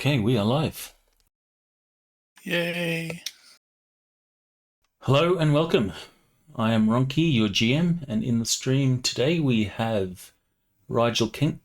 Okay, we are live. Yay. Hello and welcome. I am Ronnke, your GM, and in the stream today we have Rigel Kent,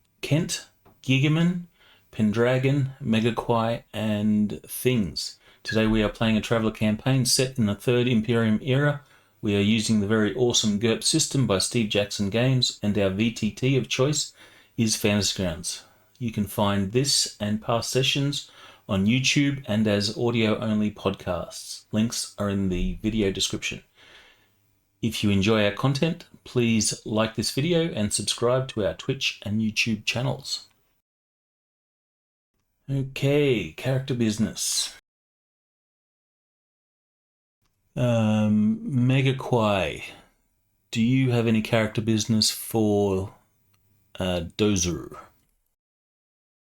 Gigaman, Pendragon, Megaquai, and Things. Today we are playing a Traveller campaign set in the Third Imperium era. We are using the very awesome GURPS system by Steve Jackson Games, and our VTT of choice is Fantasy Grounds. You can find this and past sessions on YouTube and as audio-only podcasts. Links are in the video description. If you enjoy our content, please like this video and subscribe to our Twitch and YouTube channels. Okay, character business. Megaquai, do you have any character business for Dozer?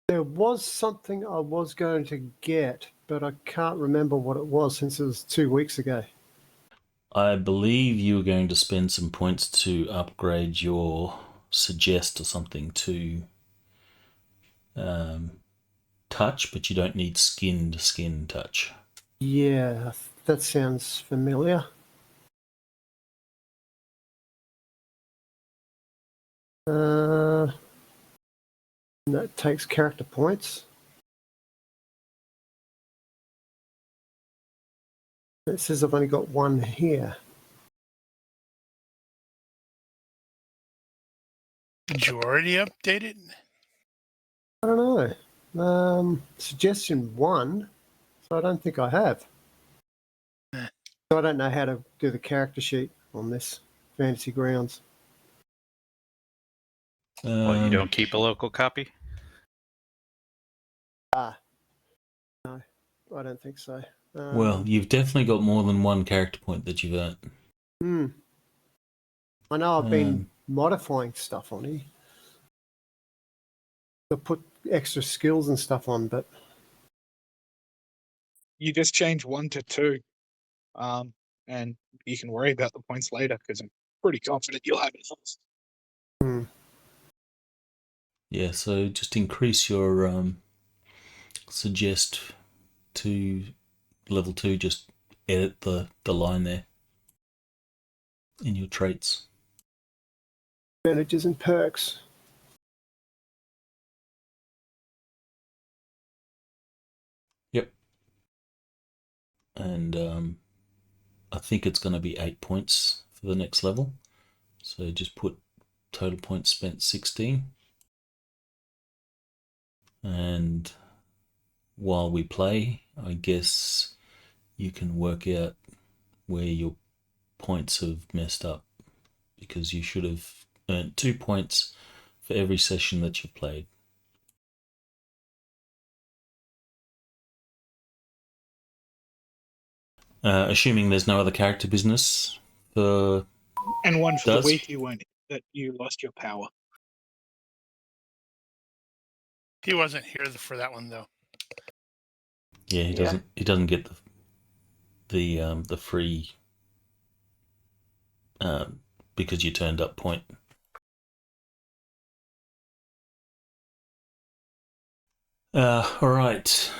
There was something I was going to get, but I can't remember what it was since it was 2 weeks ago. I believe you were going to spend some points to upgrade your suggest or something to touch, but you don't need skin-to-skin touch. Yeah, that sounds familiar. That takes character points. It says I've only got one here. Did you already update it? I don't know. Suggestion 1, so I don't think I have. So I don't know how to do the character sheet on this Fantasy Grounds. Well, you don't keep a local copy? No, I don't think so. Well, you've definitely got more than one character point that you've earned. I know I've been modifying stuff on here. I put extra skills and stuff on, but you just change 1 to 2, and you can worry about the points later because I'm pretty confident you'll have it. Yeah, so just increase your suggest to level 2. Just edit the line there in your traits. advantages and perks. Yep. And I think it's going to be 8 points for the next level. So just put total points spent 16. And while we play, I guess you can work out where your points have messed up, because you should have earned 2 points for every session that you've played. Assuming there's no other character business for... And one for the week that you lost your power. He wasn't here for that one though. Yeah, he doesn't. He doesn't get the free because you turned up point. All right,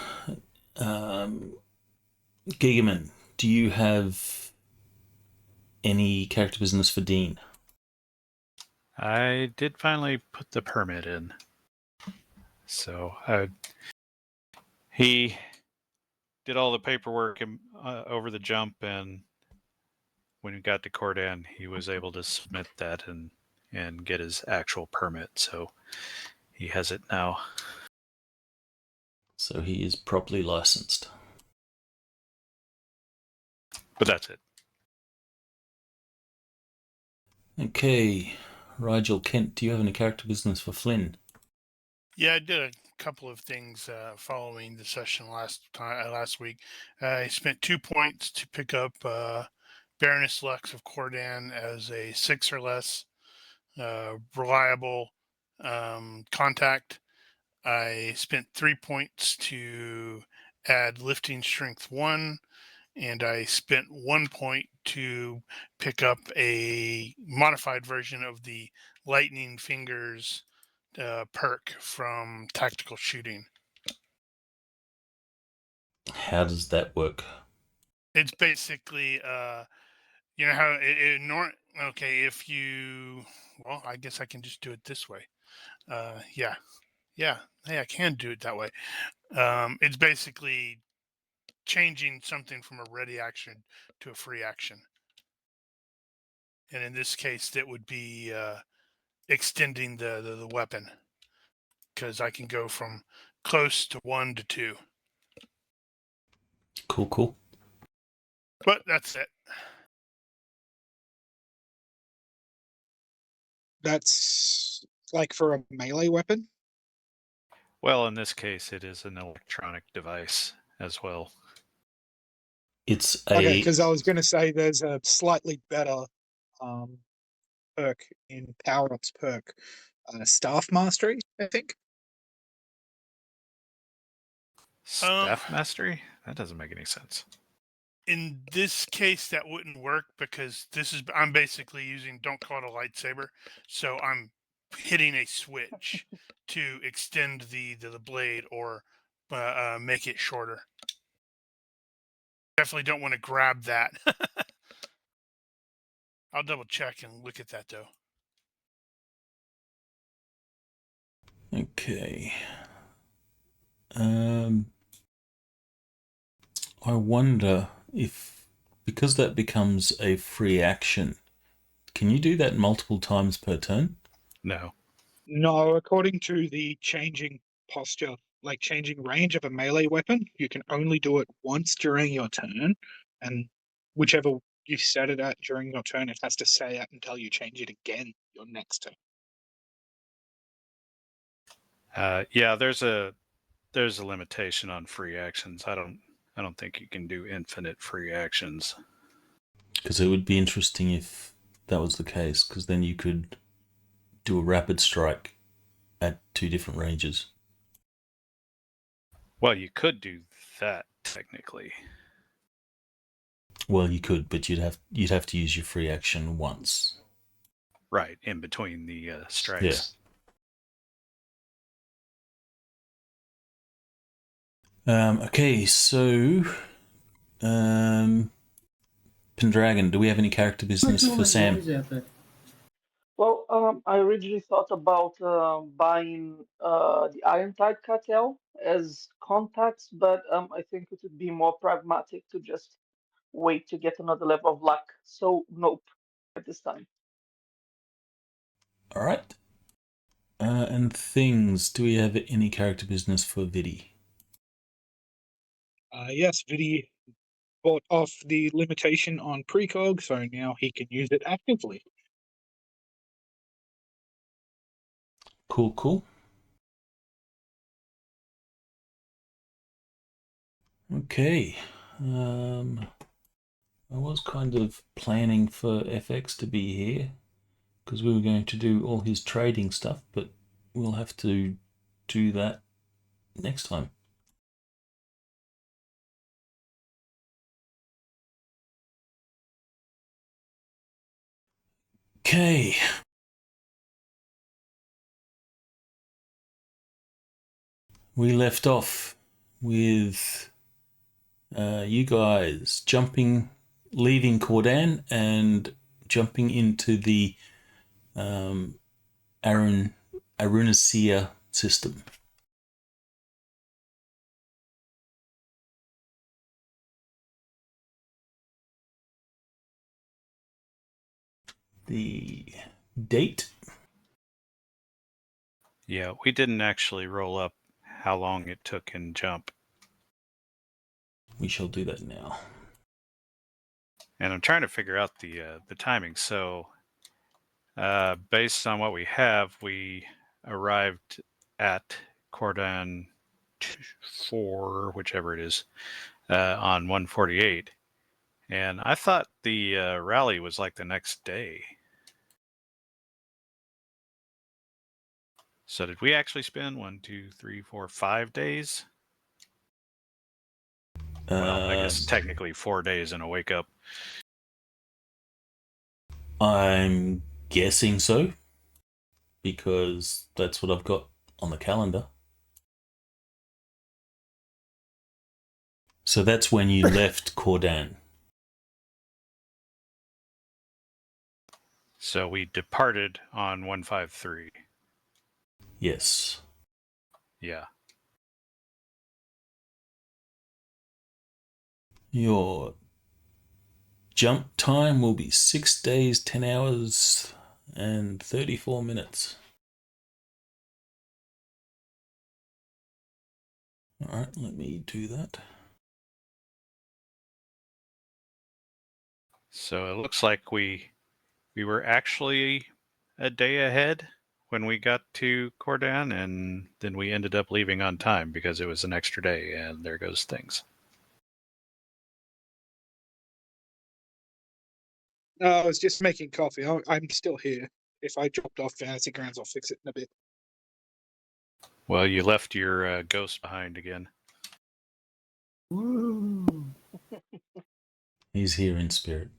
Gigaman, do you have any character business for Dean? I did finally put the permit in. So he did all the paperwork over the jump, and when we got to Cordan, he was able to submit that and get his actual permit. So he has it now. So he is properly licensed. But that's it. Okay, Rigel Kent, do you have any character business for Flynn? Yeah, I did a couple of things following the session last week. I spent 2 points to pick up Baroness Lux of Cordan as a 6 or less reliable contact. I spent 3 points to add lifting strength 1, and I spent 1 point to pick up a modified version of the lightning fingers perk from tactical shooting. How does that work? It's basically, you know how okay, if you, well, I guess I can just do it this way. Yeah, hey, I can do it that way. It's basically changing something from a ready action to a free action. And in this case, that would be extending the weapon, because I can go from close to 1 to 2. Cool. But that's it. That's like for a melee weapon. Well, in this case, it is an electronic device as well. It's Okay, a because I was going to say there's a slightly better perk in Power Up's perk, Staff Mastery, I think. Staff mastery? That doesn't make any sense. In this case, that wouldn't work because I'm basically using, don't call it a lightsaber, so I'm hitting a switch to extend the blade or make it shorter. Definitely don't want to grab that. I'll double check and look at that though. okay. I wonder if, because that becomes a free action, can you do that multiple times per turn? No. No, according to the changing posture, like changing range of a melee weapon, you can only do it once during your turn, and whichever you set it at during your turn, it has to stay at until you change it again your next turn. Yeah, there's a limitation on free actions. I don't think you can do infinite free actions. Because it would be interesting if that was the case, because then you could do a rapid strike at 2 different ranges. Well, you could do that technically. Well, you could, but you'd have to use your free action once. Right, in between the strikes. Yeah. Okay, so Pendragon, do we have any character business for Sam? Well, I originally thought about buying the Iron Tide cartel as contacts, but I think it would be more pragmatic to just wait to get another level of luck. So, nope, at this time. All right. And things, do we have any character business for Vidi? Yes, Vidi bought off the limitation on precog, so now he can use it actively. Cool. Okay. I was kind of planning for FX to be here because we were going to do all his trading stuff, but we'll have to do that next time. Okay. We left off with you guys leaving Cordan and jumping into the Arunisiir system. The date? Yeah, we didn't actually roll up how long it took in jump. We shall do that now. And I'm trying to figure out the timing. So, based on what we have, we arrived at Cordan 4, whichever it is, on 148. And I thought the rally was like the next day. So did we actually spend 1, 2, 3, 4, 5 days? Well, I guess technically 4 days and a wake up. I'm guessing so, because that's what I've got on the calendar. So that's when you left Cordan. So we departed on 153. Yes. Yeah. Your jump time will be 6 days, 10 hours, and 34 minutes. All right, let me do that. So it looks like we were actually a day ahead when we got to Cordan, and then we ended up leaving on time because it was an extra day, and there goes things. No, I was just making coffee. I'm still here. If I dropped off Fantasy Grounds, I'll fix it in a bit. Well, you left your ghost behind again. Woo. He's here in spirit.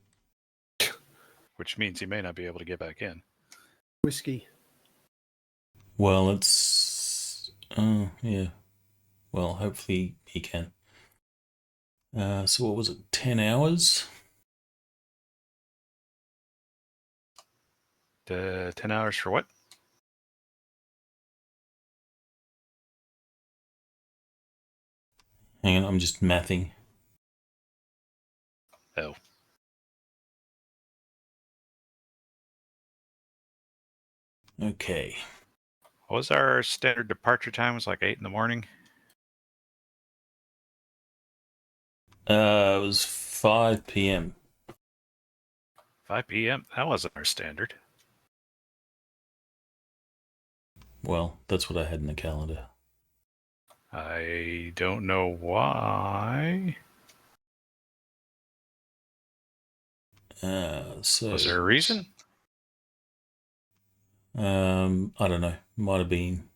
Which means he may not be able to get back in. Whiskey. Well, it's... yeah. Well, hopefully he can. So what was it, 10 hours? 10 hours for what? Hang on, I'm just mathing. Oh. Okay. What was our standard departure time? It was like 8 in the morning? It was 5 p.m. 5 p.m.? That wasn't our standard. Well, that's what I had in the calendar. I don't know why. So Was there a reason? I don't know. Might have been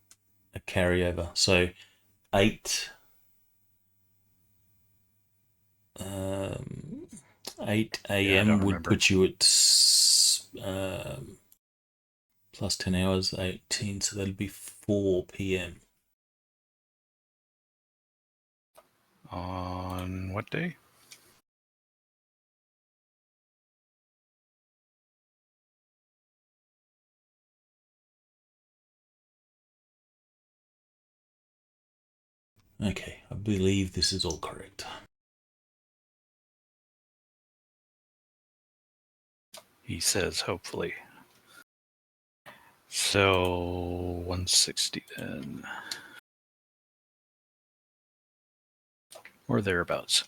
a carryover. So 8 8 a.m. would remember. put you at plus 10 hours, 18, so that'd be 4 p.m. On what day? Okay, I believe this is all correct. He says, hopefully. So 160 then. Or thereabouts.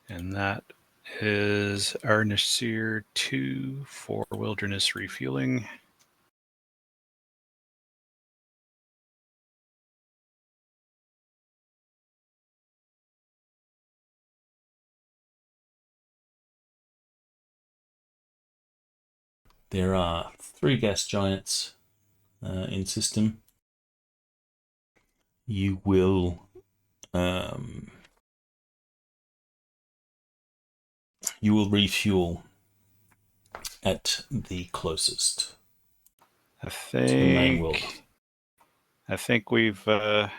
And that is Arunisiir 2 for wilderness refueling. There are 3 gas giants in system. You will refuel at the closest I to the main world. think we've been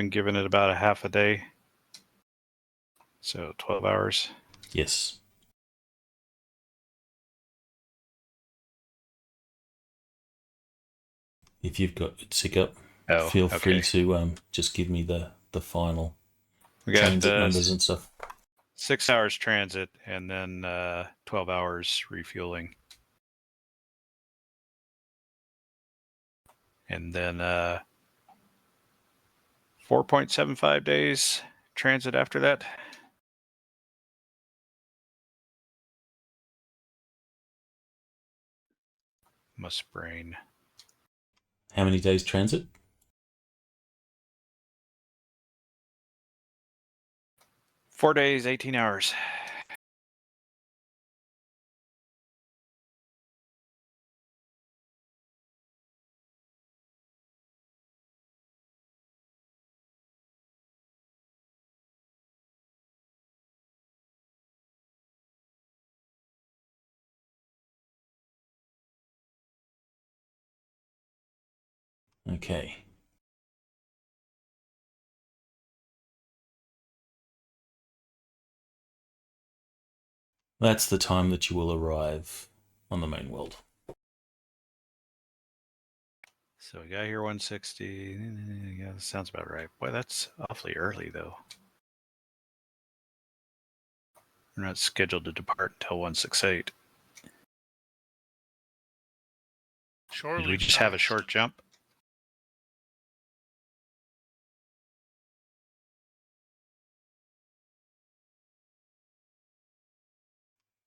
given it about a half a day. So 12 hours. Yes. If you've got it sick up, feel free to just give me the final We got transit numbers and stuff. 6 hours transit and then 12 hours refueling. And then 4.75 days transit after that. Must brain. How many days transit? 4 days, 18 hours. Okay. That's the time that you will arrive on the main world. So we got here 160. Yeah, that sounds about right. Boy, that's awfully early, though. We're not scheduled to depart until 168. Shore Did we leave just have a times. short jump?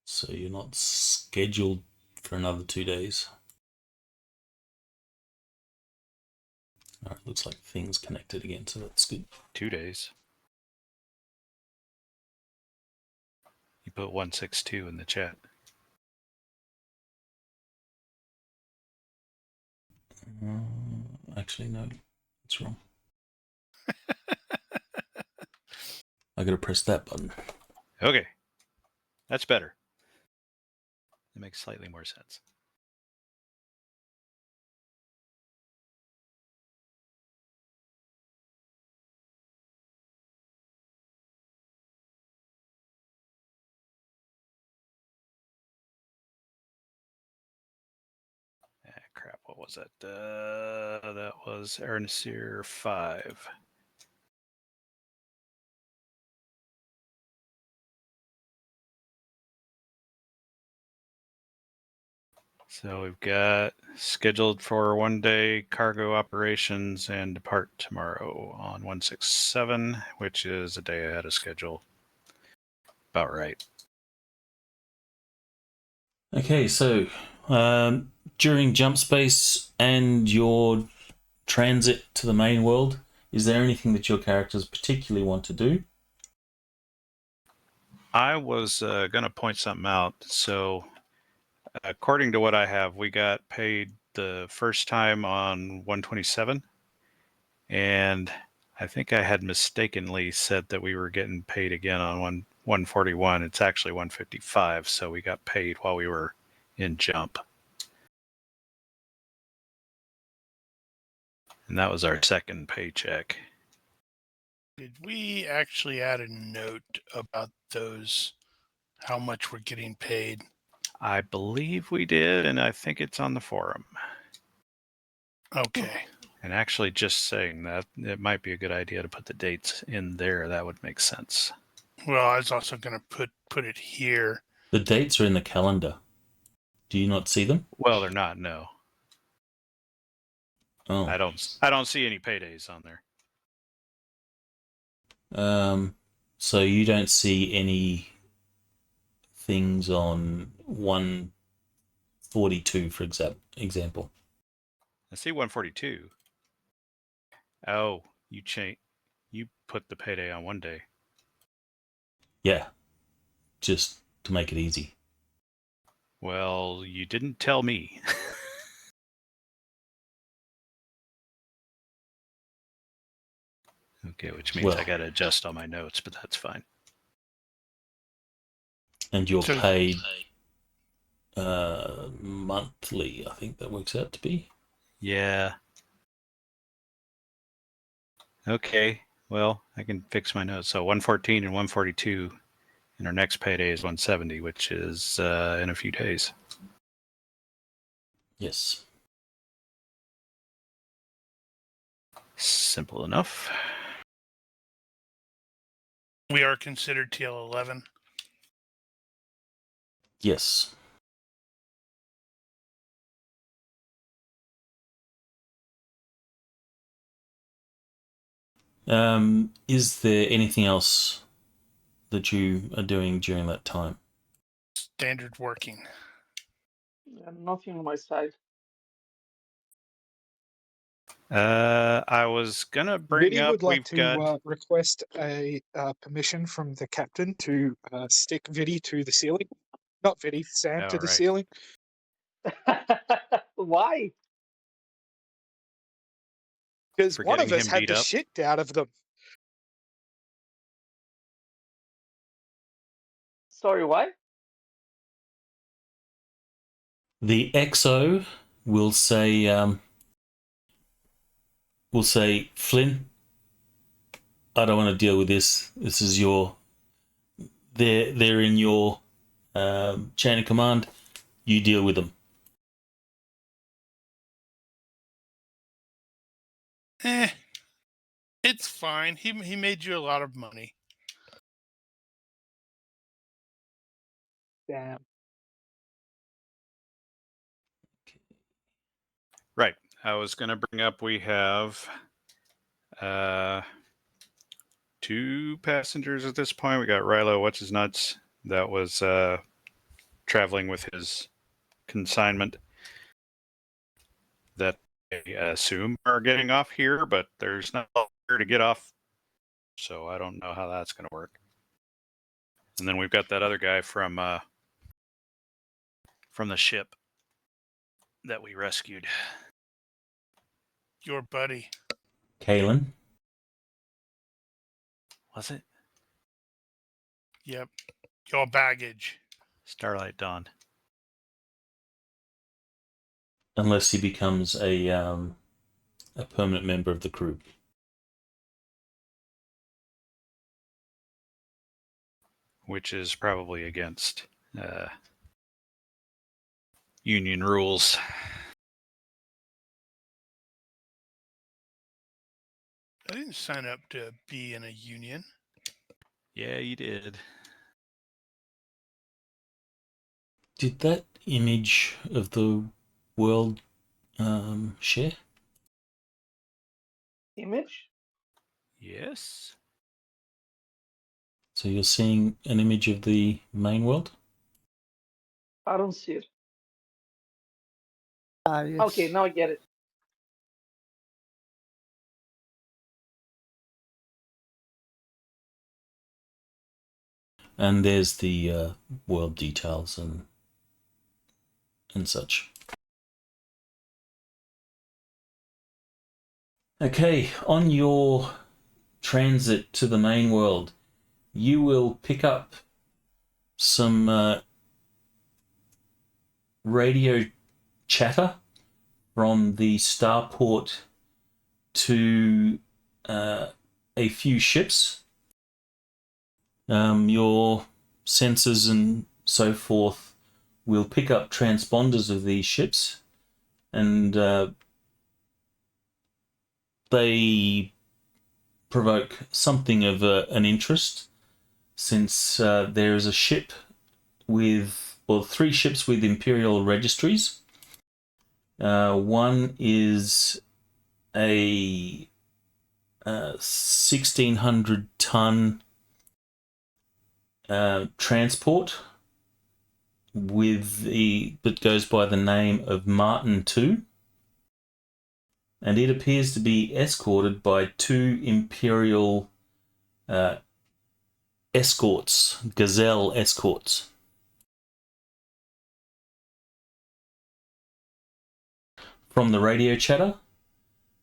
So you're not scheduled for another 2 days. All right, looks like things connected again, so that's good. 2 days. You put 162 in the chat. Actually, no, it's wrong. I gotta press that button. Okay. That's better. That makes slightly more sense. Crap, what was that? That was Arunisiir 5. So we've got scheduled for 1 day cargo operations and depart tomorrow on 167, which is a day ahead of schedule. About right. Okay, so during jump space and your transit to the main world, is there anything that your characters particularly want to do? I was going to point something out. So according to what I have, we got paid the first time on 127. And I think I had mistakenly said that we were getting paid again on 141. It's actually 155. So we got paid while we were in jump. And that was our second paycheck. Did we actually add a note about those, how much we're getting paid? I believe we did, and I think it's on the forum. Okay. And actually, just saying that, it might be a good idea to put the dates in there. That would make sense. Well, I was also going to put it here. The dates are in the calendar. Do you not see them? Well, they're not. No, Oh. I don't see any paydays on there. So you don't see any things on 142, for example. I see 142. Oh, you put the payday on 1 day. Yeah, just to make it easy. Well, you didn't tell me. Okay, which means I got to adjust all my notes, but that's fine. And you're paid monthly, I think that works out to be. Yeah. Okay, well, I can fix my notes. So 114 and 142, and our next payday is 170, which is in a few days. Yes. Simple enough. We are considered TL11. Yes. Is there anything else that you are doing during that time? Standard working. Nothing on my side. I was gonna bring Viddy up. would like We've to got. request a permission from the captain to stick Viddy to the ceiling. Not Viddy, Sam to the Right. ceiling. Why? Because For one of getting us him had beat the up. shit out of them. Sorry, why? The XO will say, Flynn, I don't want to deal with this. This is they're in your chain of command, you deal with them. It's fine. He made you a lot of money. Damn. Right. I was going to bring up we have 2 passengers at this point. We got Rilo, what's his nuts, that was traveling with his consignment that I assume are getting off here, but there's not here to get off, so I don't know how that's going to work. And then we've got that other guy from the ship that we rescued. Your buddy. Kalen. Was it? Yep. Your baggage. Starlight Dawn. Unless he becomes a permanent member of the crew. Which is probably against union rules. I didn't sign up to be in a union. Yeah, you did. Did that image of the world share? Image? Yes. So you're seeing an image of the main world? Arunisiir. Yes. Okay, now I get it. And there's the world details and such. Okay, on your transit to the main world, you will pick up some radio chatter from the starport to a few ships. Your sensors and so forth will pick up transponders of these ships, and they provoke something of an interest, since there is a ship with, well, 3 ships with Imperial registries. One is a 1,600-ton transport that goes by the name of Martin II, and it appears to be escorted by 2 Imperial escorts, Gazelle escorts. From the radio chatter,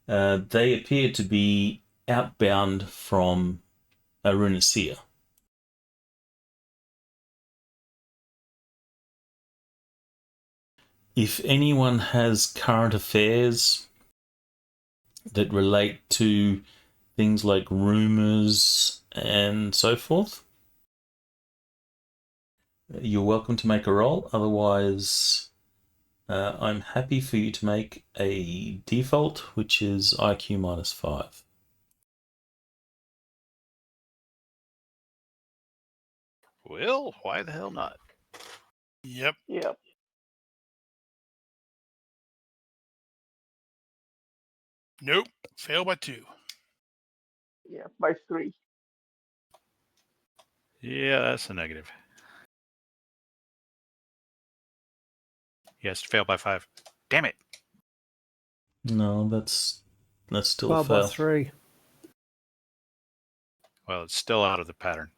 they appear to be outbound from Arunisiir. If anyone has current affairs that relate to things like rumours and so forth, you're welcome to make a roll. Otherwise, I'm happy for you to make a default, which is IQ -5. Well, why the hell not? Yep. Yep. Nope. Fail by 2. Yeah, by 3. Yeah, that's a negative. He has to fail by 5. Damn it. No, that's still a 12 by fail. 3. Well, it's still out of the pattern.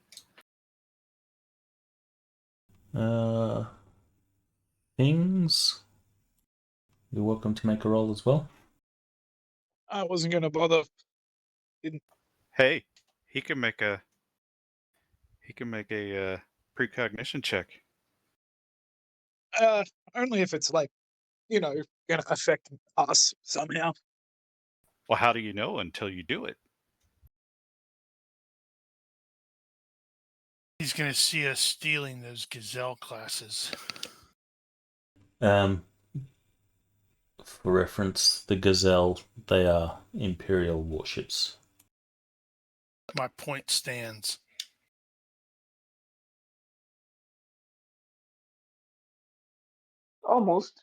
Things. You're welcome to make a roll as well. I wasn't going to bother. Hey, he can make a precognition check. Only if it's like, going to affect us somehow. Well, how do you know until you do it? He's going to see us stealing those Gazelle classes. For reference, the Gazelle, they are Imperial warships. My point stands. Almost.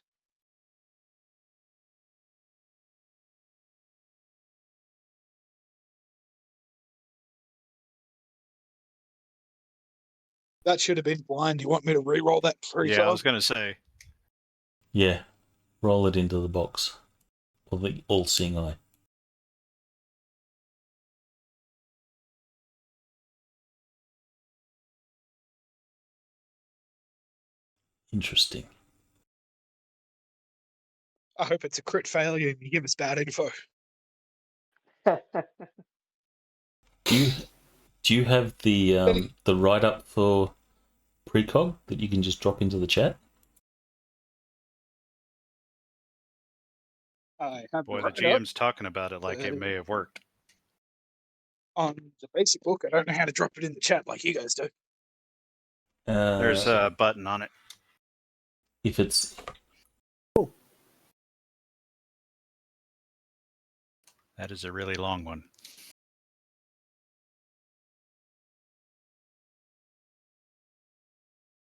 That should have been blind. You want me to re-roll that free Yeah, I was going to say. Yeah, roll it into the box. Or the all-seeing eye. Interesting. I hope it's a crit failure and you give us bad info. Do you have the write-up for precog that you can just drop into the chat? I have Boy, the it up GM's talking about it like it may have worked. on the basic book. I don't know how to drop it in the chat like you guys do. There's a button on it. If it's That is a really long one.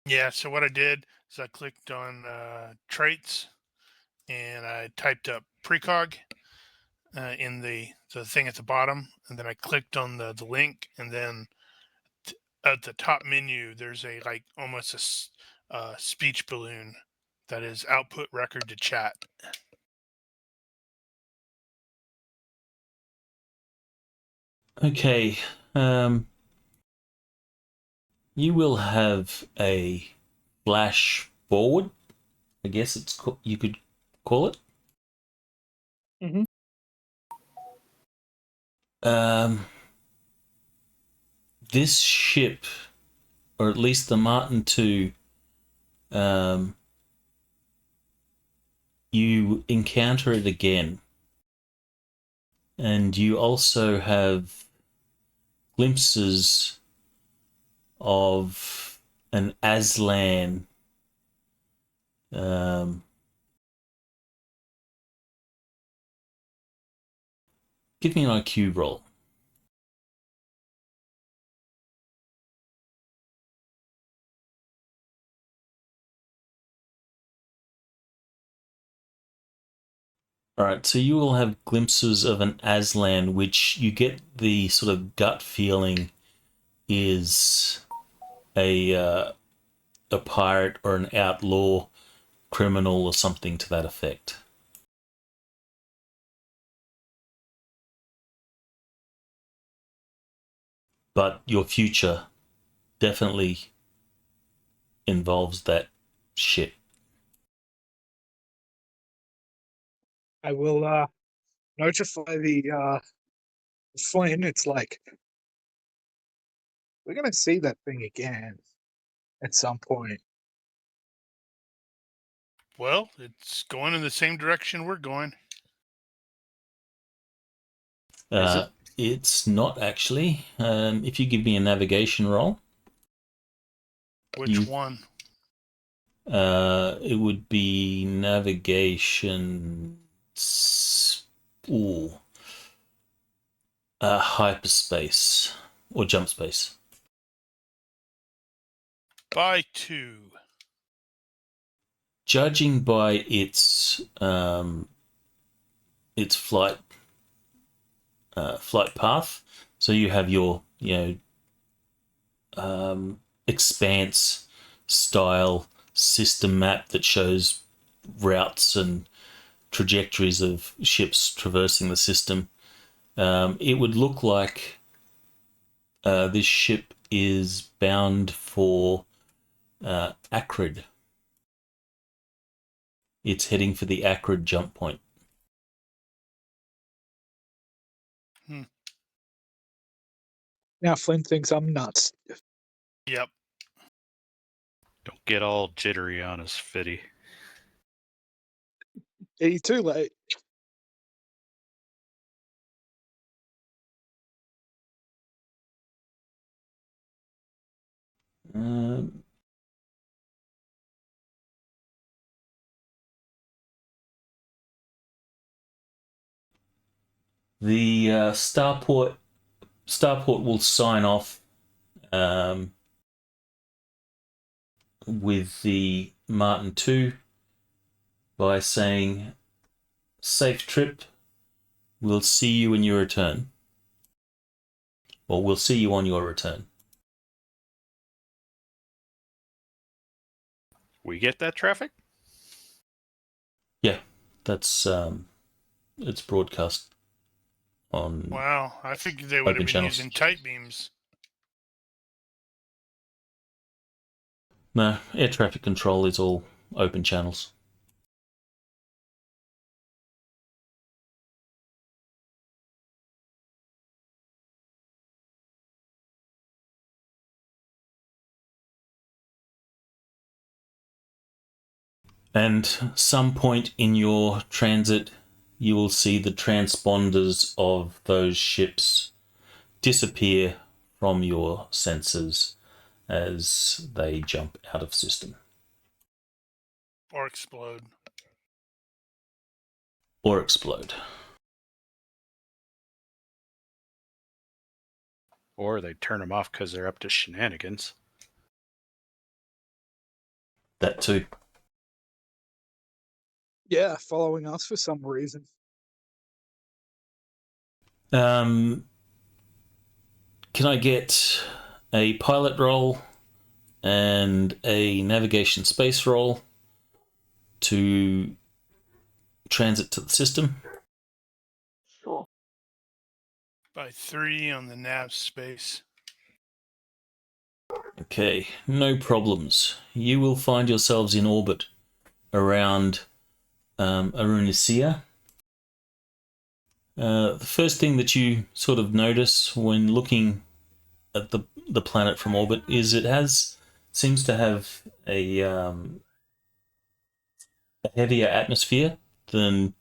Yeah, so what I did is I clicked on traits and I typed up precog in the thing at the bottom, and then I clicked on the link, and then at the top menu there's a almost a speech balloon that is output record to chat. okay, you will have a flash forward, I guess you could call it. Mm-hmm. This ship, or at least the Martin II, you encounter it again. And you also have glimpses of an Aslan give me an IQ roll. Alright, so you will have glimpses of an Aslan, which you get the sort of gut feeling is a pirate or an outlaw criminal or something to that effect. But your future definitely involves that shit. I will notify the Flynn. It's like we're gonna see that thing again at some point. Well, it's going in the same direction we're going. Is it? It's not actually. If you give me a navigation roll. Which one? It would be navigation. Hyperspace or jump space. By 2. Judging by its flight path, so you have your expanse style system map that shows routes and trajectories of ships traversing the system. It would look like this ship is bound for Acrid. It's heading for the Acrid jump point. Now Flynn thinks I'm nuts. Yep. Don't get all jittery on us, Fitty. He's too late. Um, the Starport will sign off with the Martin 2 by saying, "Safe trip. We'll see you when you return." Or we'll see you on your return. We get that traffic? Yeah, that's it's broadcast on Wow, I think they would open have been channels. using tight beams. No, air traffic control is all open channels. And some point in your transit, you will see the transponders of those ships disappear from your sensors as they jump out of system. Or explode. Or explode. Or they turn them off because they're up to shenanigans. That too. Yeah, following us for some reason. Can I get a pilot roll and a navigation space roll to transit to the system? Sure. By 3 on the nav space. Okay, no problems. You will find yourselves in orbit around Arunisiir. The first thing that you sort of notice when looking at the planet from orbit is it seems to have a heavier atmosphere than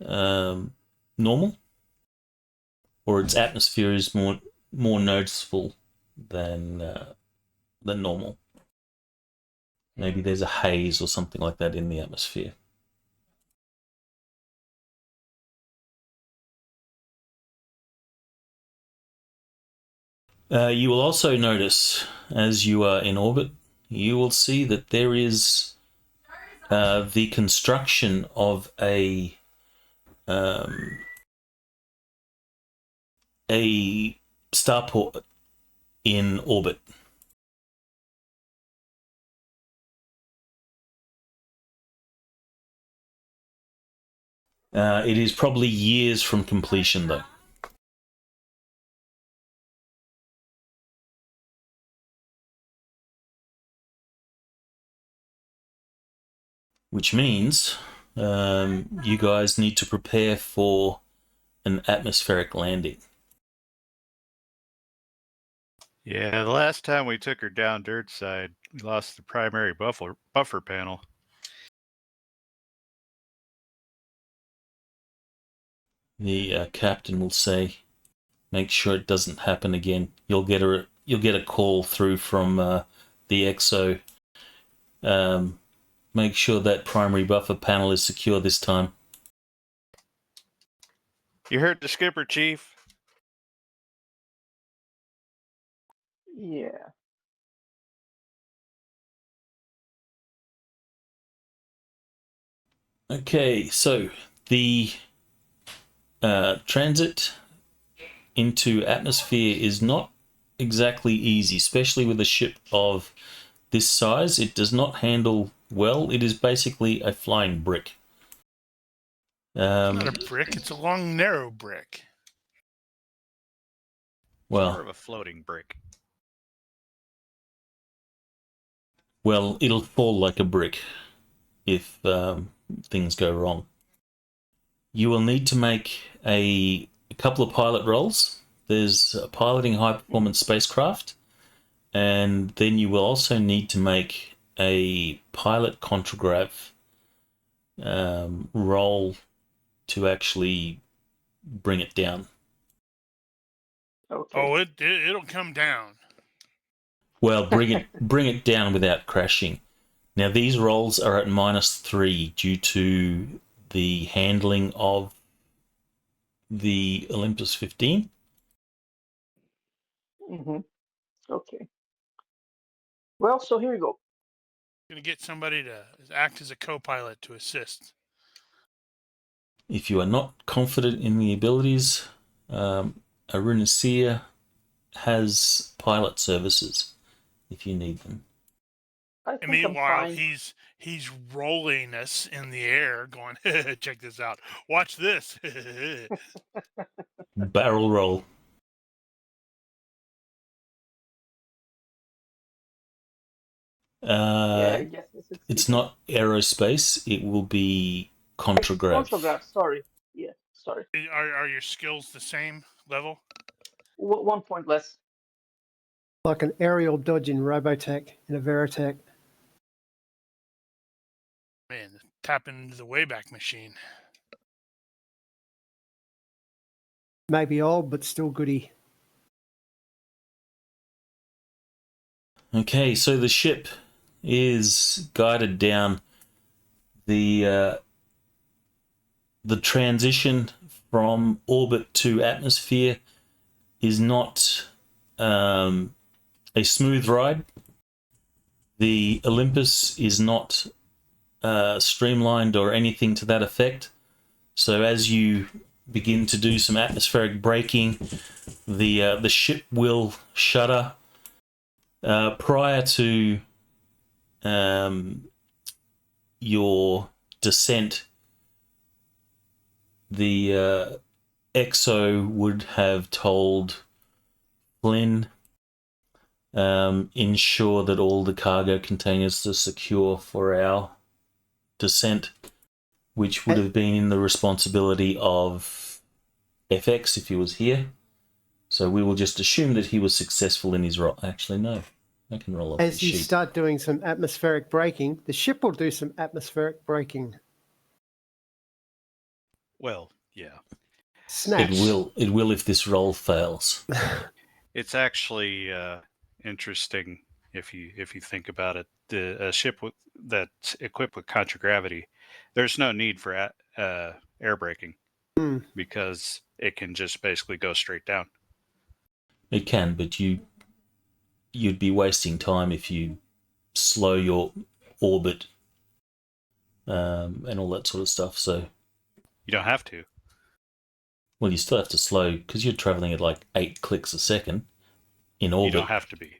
normal, or its atmosphere is more noticeable than normal. Maybe there's a haze or something like that in the atmosphere. You will also notice, as you are in orbit, you will see that there is the construction of a starport in orbit. It is probably years from completion, though. Which means you guys need to prepare for an atmospheric landing. Yeah, the last time we took her down dirt side, we lost the primary buffer panel. The captain will say, "Make sure it doesn't happen again. You'll get a call through from the XO. Make sure that primary buffer panel is secure this time." You heard the skipper, Chief. Yeah. Okay, so the transit into atmosphere is not exactly easy, especially with a ship of this size. It does not handle well. It is basically a flying brick. Not a brick, it's a long, narrow brick. Well, More of a floating brick. Well, it'll fall like a brick if things go wrong. You will need to make a couple of pilot rolls. There's piloting high-performance spacecraft, and then you will also need to make a pilot contragraph roll to actually bring it down. Okay. Oh, it'll come down. Well, bring it down without crashing. Now these rolls are at -3 due to the handling of the Olympus 15. Okay. Well, so here we go. Gonna get somebody to act as a co-pilot to assist. If you are not confident in the abilities, Arunisiir has pilot services if you need them. I And think I'm meanwhile, fine. he's rolling us in the air, going, "Check this out. Watch this." Barrel roll. Yeah, I guess this is It's not aerospace. It will be contragrav. Contragraph, sorry. Yeah, sorry. Are your skills the same level? 1 point less. Like an aerial dodge in Robotech in a Veritech. Man, tap into the Wayback Machine. Maybe old, but still goody. Okay, so the ship is guided down. The transition from orbit to atmosphere is not a smooth ride. The Olympus is not streamlined or anything to that effect. So as you begin to do some atmospheric braking, the ship will shudder. Prior to your descent, the XO would have told Flynn, ensure that all the cargo containers are secure for our descent, which would have been in the responsibility of FX if he was here. So we will just assume that he was successful in his role. Actually, no. I can roll off the As you sheet. start doing some atmospheric braking, the ship will do some atmospheric braking. Well, yeah. Snap. It will if this roll fails. It's actually interesting if you think about it. A ship that's equipped with contragravity, there's no need for air braking because it can just basically go straight down. It can, but you'd be wasting time if you slow your orbit and all that sort of stuff. So You don't have to. well, you still have to slow because you're traveling at like 8 clicks a second in orbit. You don't have to be.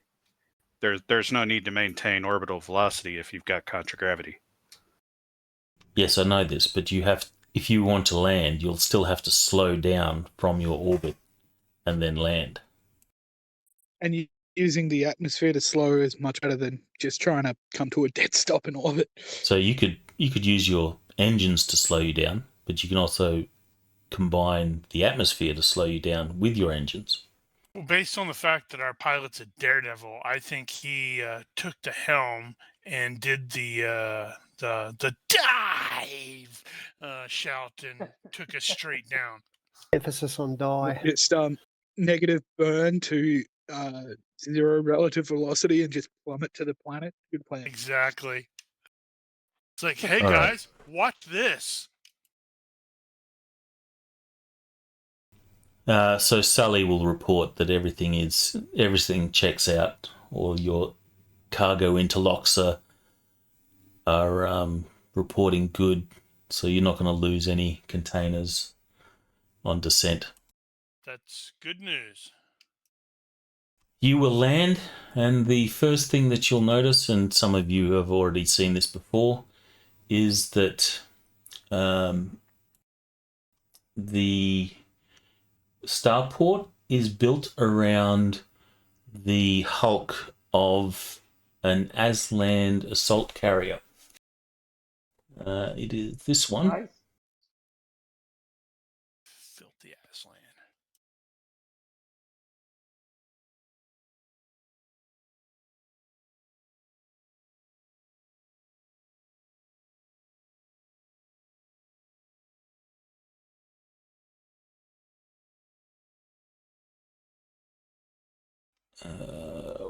There's no need to maintain orbital velocity if you've got contragravity. Yes, I know this, but you have. If you want to land, you'll still have to slow down from your orbit and then land. And using the atmosphere to slow is much better than just trying to come to a dead stop in orbit. So you could use your engines to slow you down, but you can also combine the atmosphere to slow you down with your engines. Well, based on the fact that our pilot's a daredevil, I think he took the helm and did the dive shout and took us straight down. Emphasis on die. Just negative burn to 0 relative velocity and just plummet to the planet. Good plan. Exactly. It's like, hey All right. guys, watch this. So Sully will report that everything checks out, or your cargo interlocks are reporting good, so you're not going to lose any containers on descent. That's good news. You will land, and the first thing that you'll notice, and some of you have already seen this before, is that the starport is built around the hulk of an Aslan assault carrier. It is this one. Nice. Filthy Aslan.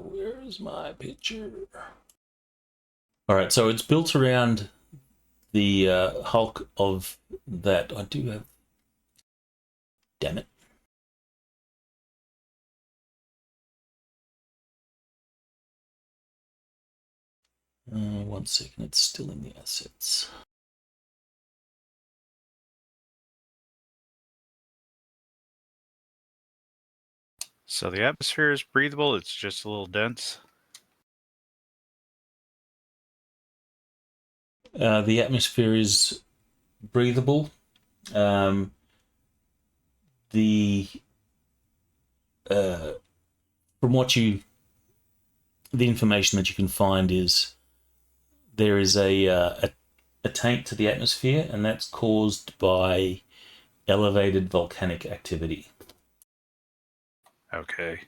Where is my picture? All right, so it's built around the hulk of that. I do have. Damn it. 1 second, it's still in the assets. So the atmosphere is breathable, it's just a little dense. The atmosphere is breathable. From what the information that you can find is there is a taint to the atmosphere, and that's caused by elevated volcanic activity. Okay.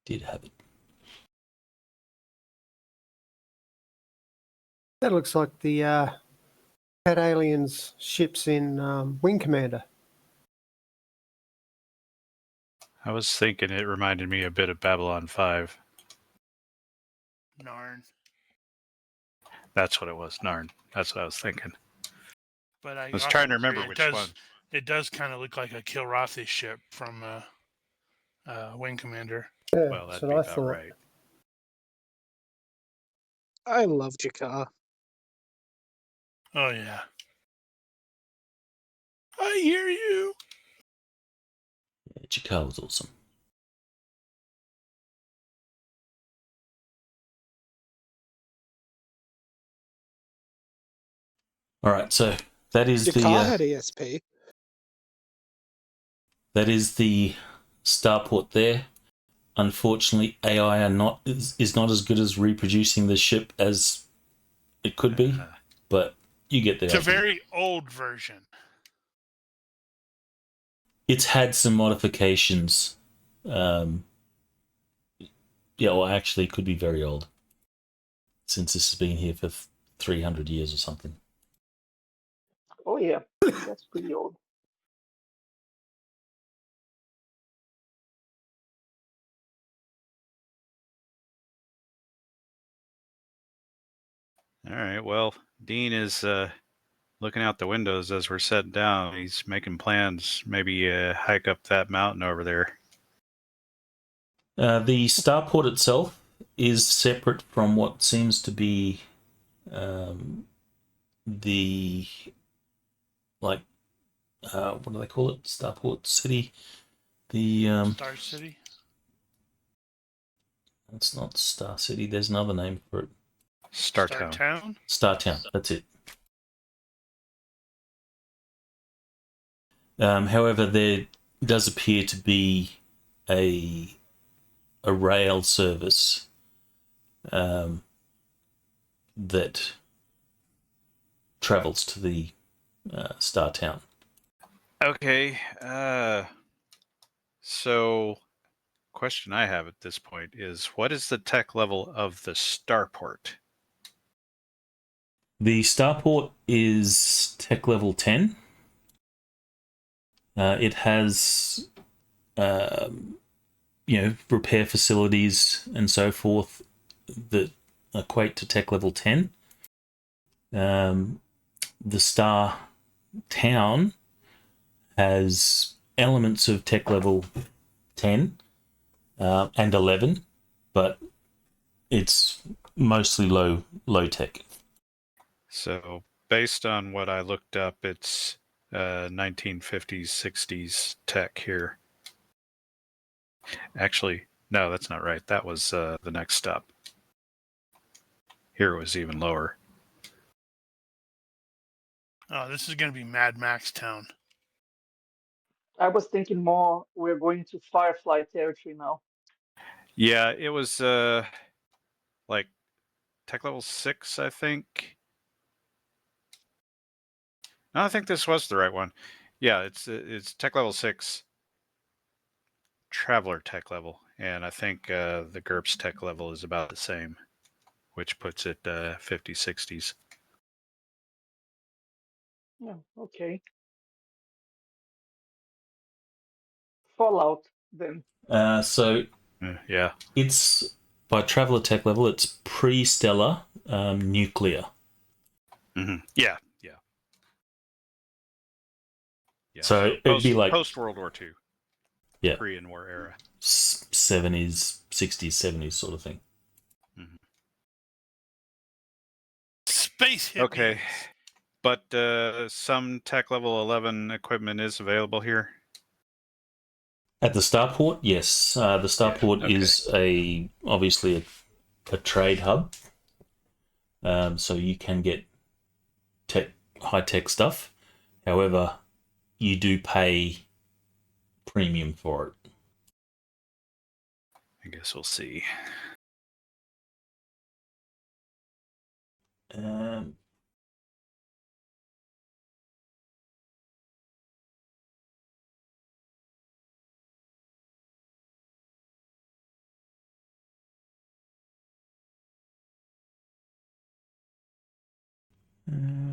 Did have it. That looks like the Cat Aliens ships in Wing Commander. I was thinking it reminded me a bit of Babylon 5. Narn. That's what it was, Narn. That's what I was thinking. But I was also trying to agree, remember which one. It does kind of look like a Kilrathi ship from Wing Commander. Yeah, Well, that's that'd what be I about thought. right. I love Jakar. Oh yeah. I hear you. Yeah, Jakar was awesome. All right, so that is Jakar had ESP. that is the starport there. Unfortunately, AI is not as good as reproducing the ship as it could be, but you get the It's a idea. very old version. It's had some modifications. Yeah, well, actually, it could be very old, since this has been here for 300 years or something. Oh yeah, that's pretty old. All right, well, Dean is looking out the windows as we're setting down. He's making plans, maybe hike up that mountain over there. The starport itself is separate from what seems to be the what do they call it? Starport City. The Star City. it's not Star City. There's another name for it. Startown. Startown. Startown. That's it. However, there does appear to be a rail service that travels to the Startown. Okay. So, question I have at this point is, what is the tech level of the starport? The starport is tech level 10. It has, repair facilities and so forth that equate to tech level 10. The Star Town has elements of tech level 10 and 11, but it's mostly low tech. So, based on what I looked up, it's 1950s, 60s tech here. Actually, no, that's not right. That was the next stop. Here it was even lower. Oh, this is going to be Mad Max Town. I was thinking more we're going to Firefly territory now. Yeah, it was like tech level 6, I think. No, I think this was the right one. Yeah, it's tech level 6, traveler tech level, and I think the GURPS tech level is about the same. which puts it 50, 60s. Yeah, okay. Fallout then. So Yeah. it's by traveler tech level, it's pre-stellar nuclear. Yeah. So it'd be like post World War II. Yeah. Korean War era. 70s, 60s, 70s sort of thing. Space hippies. Okay. But some tech level 11 equipment is available here. At the Starport, yes. The Starport okay. is obviously a trade hub. So you can get high-tech stuff. However, you do pay premium for it. I guess we'll see.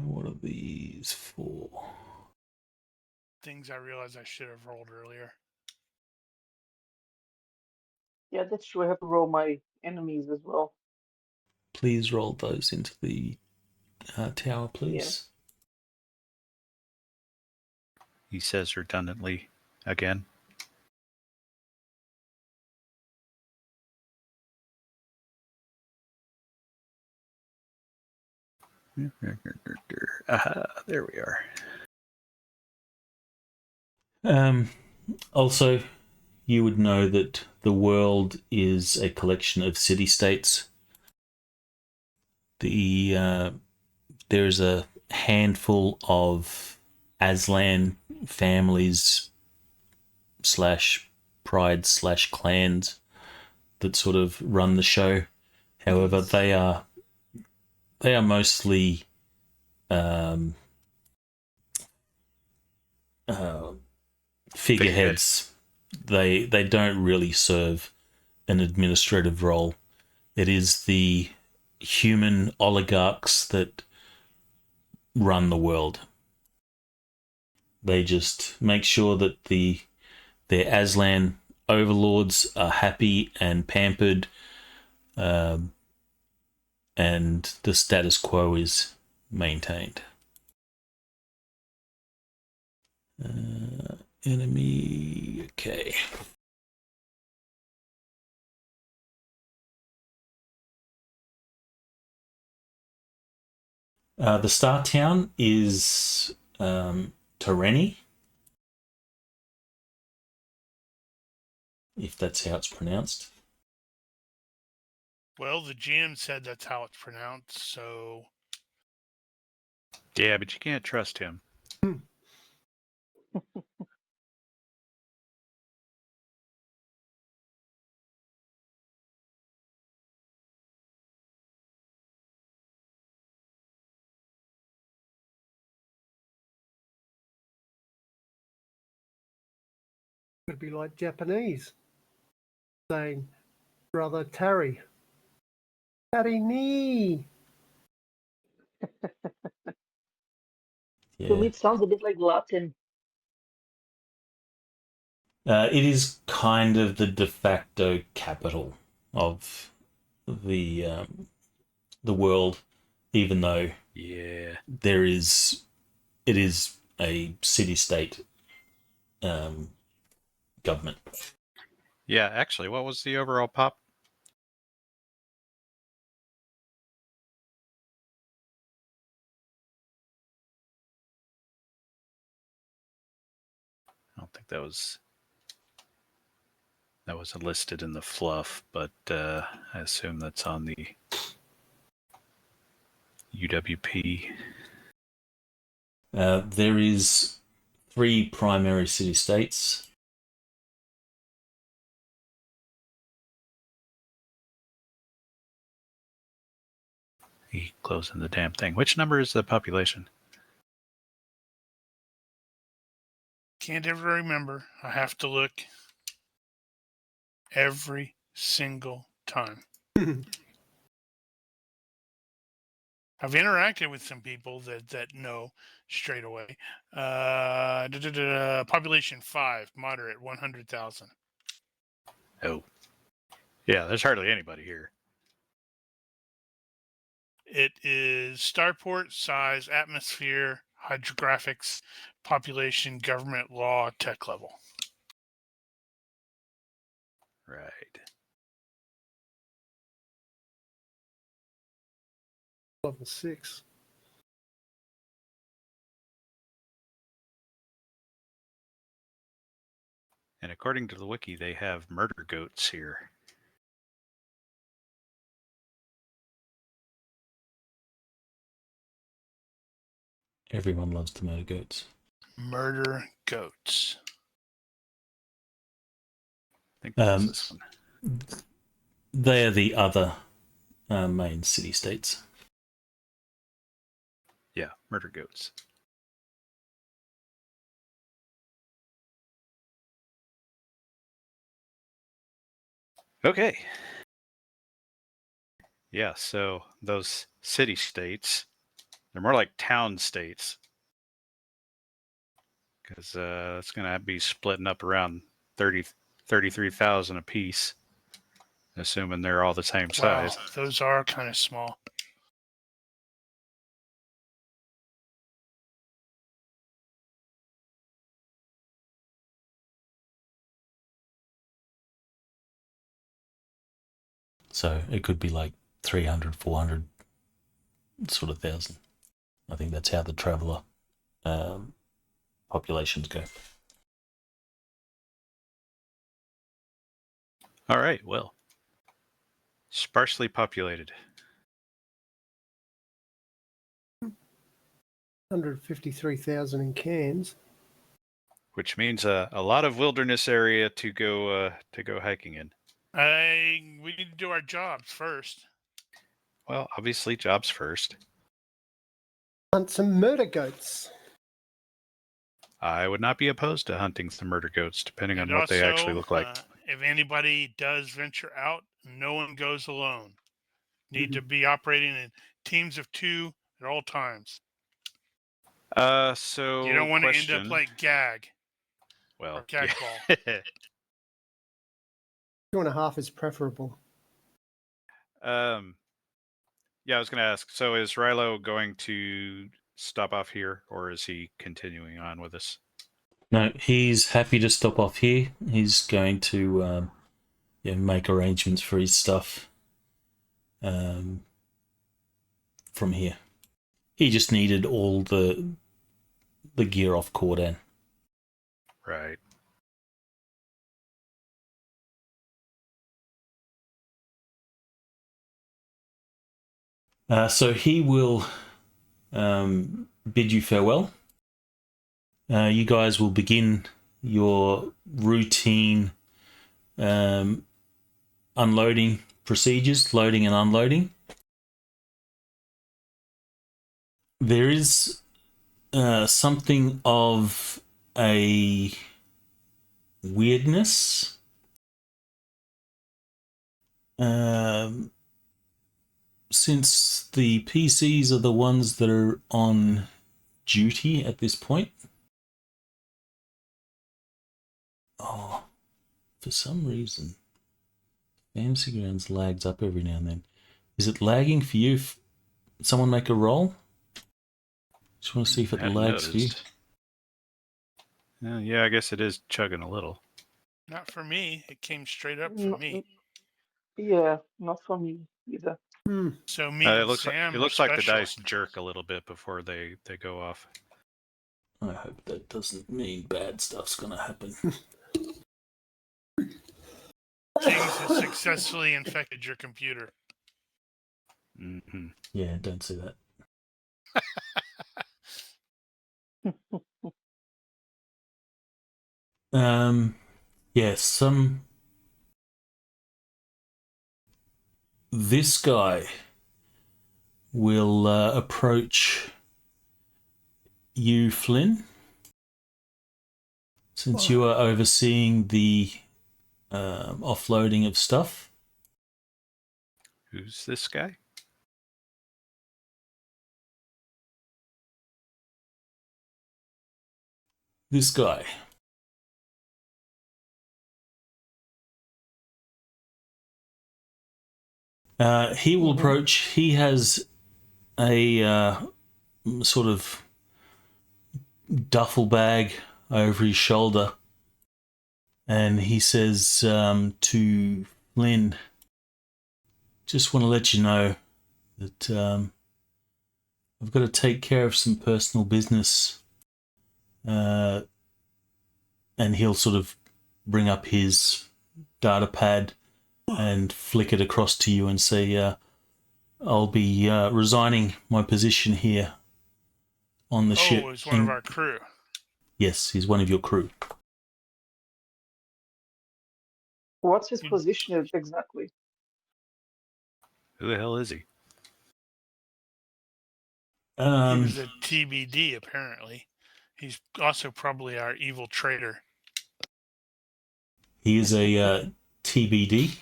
What are these for? Things I realized I should have rolled earlier. Yeah, that's true. I have to roll my enemies as well. Please roll those into the tower, please. He says redundantly again. There we are. Also, you would know that the world is a collection of city-states. There's a handful of Aslan families / pride / clans that sort of run the show. However, they are mostly figureheads. They don't really serve an administrative role. It is the human oligarchs that run the world. They just make sure that their Aslan overlords are happy and pampered, and the status quo is maintained. Enemy, okay. The star town is Tereni, if that's how it's pronounced. Well, the GM said that's how it's pronounced, so... Yeah, but you can't trust him. Could be like Japanese saying, "Brother Tarry, Tarry ni." To me, Yeah. it sounds a bit like Latin. It is kind of the de facto capital of the world, even though it is a city-state government. Yeah, actually, what was the overall pop? I don't think that was listed in the fluff, but I assume that's on the UWP. There is 3 primary city-states. He closing the damn thing. Which number is the population? Can't ever remember. I have to look every single time. I've interacted with some people that know straight away. Population 5, moderate, 100,000. Oh. Yeah, there's hardly anybody here. It is starport, size, atmosphere, hydrographics, population, government, law, tech level. Right. Level 6. And according to the wiki, they have murder goats here. Everyone loves the murder goats. Murder goats. I think that's this one. They are the other main city-states. Yeah, murder goats. Okay. Yeah, so those city-states, they're more like town states. Because it's going to be splitting up around 33,000 apiece, assuming they're all the same size. Wow, those are kind of small. So it could be like 300, 400 sort of thousand. I think that's how the traveller populations go. All right, well, sparsely populated. 153,000 in Cairns. Which means a lot of wilderness area to go hiking in. We need to do our jobs first. Well, obviously, jobs first. Hunt some murder goats. I would not be opposed to hunting some murder goats, depending And on what they actually also, look like. If anybody does venture out, no one goes alone. Need to be operating in teams of 2 at all times. So You don't want to end question. up like Gag. Well, Or Gag yeah. Ball. 2.5 is preferable. Yeah, I was going to ask. So, is Rilo going to stop off here, or is he continuing on with us? No, he's happy to stop off here. He's going to make arrangements for his stuff from here. He just needed all the gear off Cordan. Right. So he will bid you farewell. You guys will begin your routine unloading procedures, loading and unloading. There is something of a weirdness since the PCs are the ones that are on duty at this point. Oh, for some reason, Fantasy Grounds lags up every now and then. Is it lagging for you? Someone make a roll? Just want to see if it lags for you. Yeah, I guess it is chugging a little. Not for me. It came straight up for me. Yeah, not for me either. So me It and looks Sam like are the special. dice jerk a little bit before they go off. I hope that doesn't mean bad stuff's going to happen. James has successfully infected your computer. Mm-hmm. Yeah, don't say that. Yes, this guy will approach you, Flynn, since you are overseeing the offloading of stuff. Who's this guy? This guy. He will approach. He has a sort of duffel bag over his shoulder, and he says to Lynn, just want to let you know that I've got to take care of some personal business. And he'll sort of bring up his data pad and flick it across to you and say, I'll be resigning my position here on the ship. Oh, he's one of our crew. Yes, he's one of your crew. What's his position exactly? Who the hell is he? He was a TBD, apparently. He's also probably our evil traitor. He is a TBD,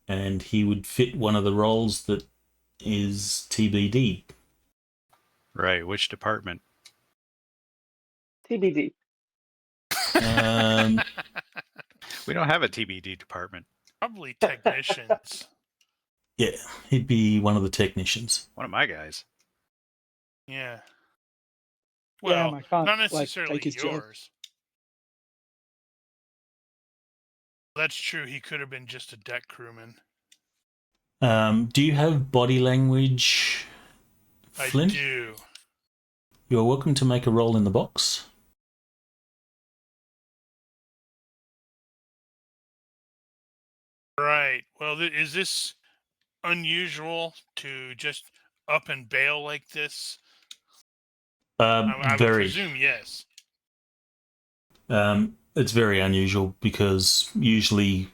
and he would fit one of the roles that is TBD. Right, which department? TBD. We don't have a TBD department. Probably technicians. Yeah, he'd be one of the technicians. One of my guys. Yeah. Yeah, Well, I can't, not like, necessarily take his job. yours. That's true. He could have been just a deck crewman. Do you have body language, Flynn? I do. You're welcome to make a roll in the box. Right. Well, is this unusual to just up and bail like this? I would Very. presume yes. It's very unusual because usually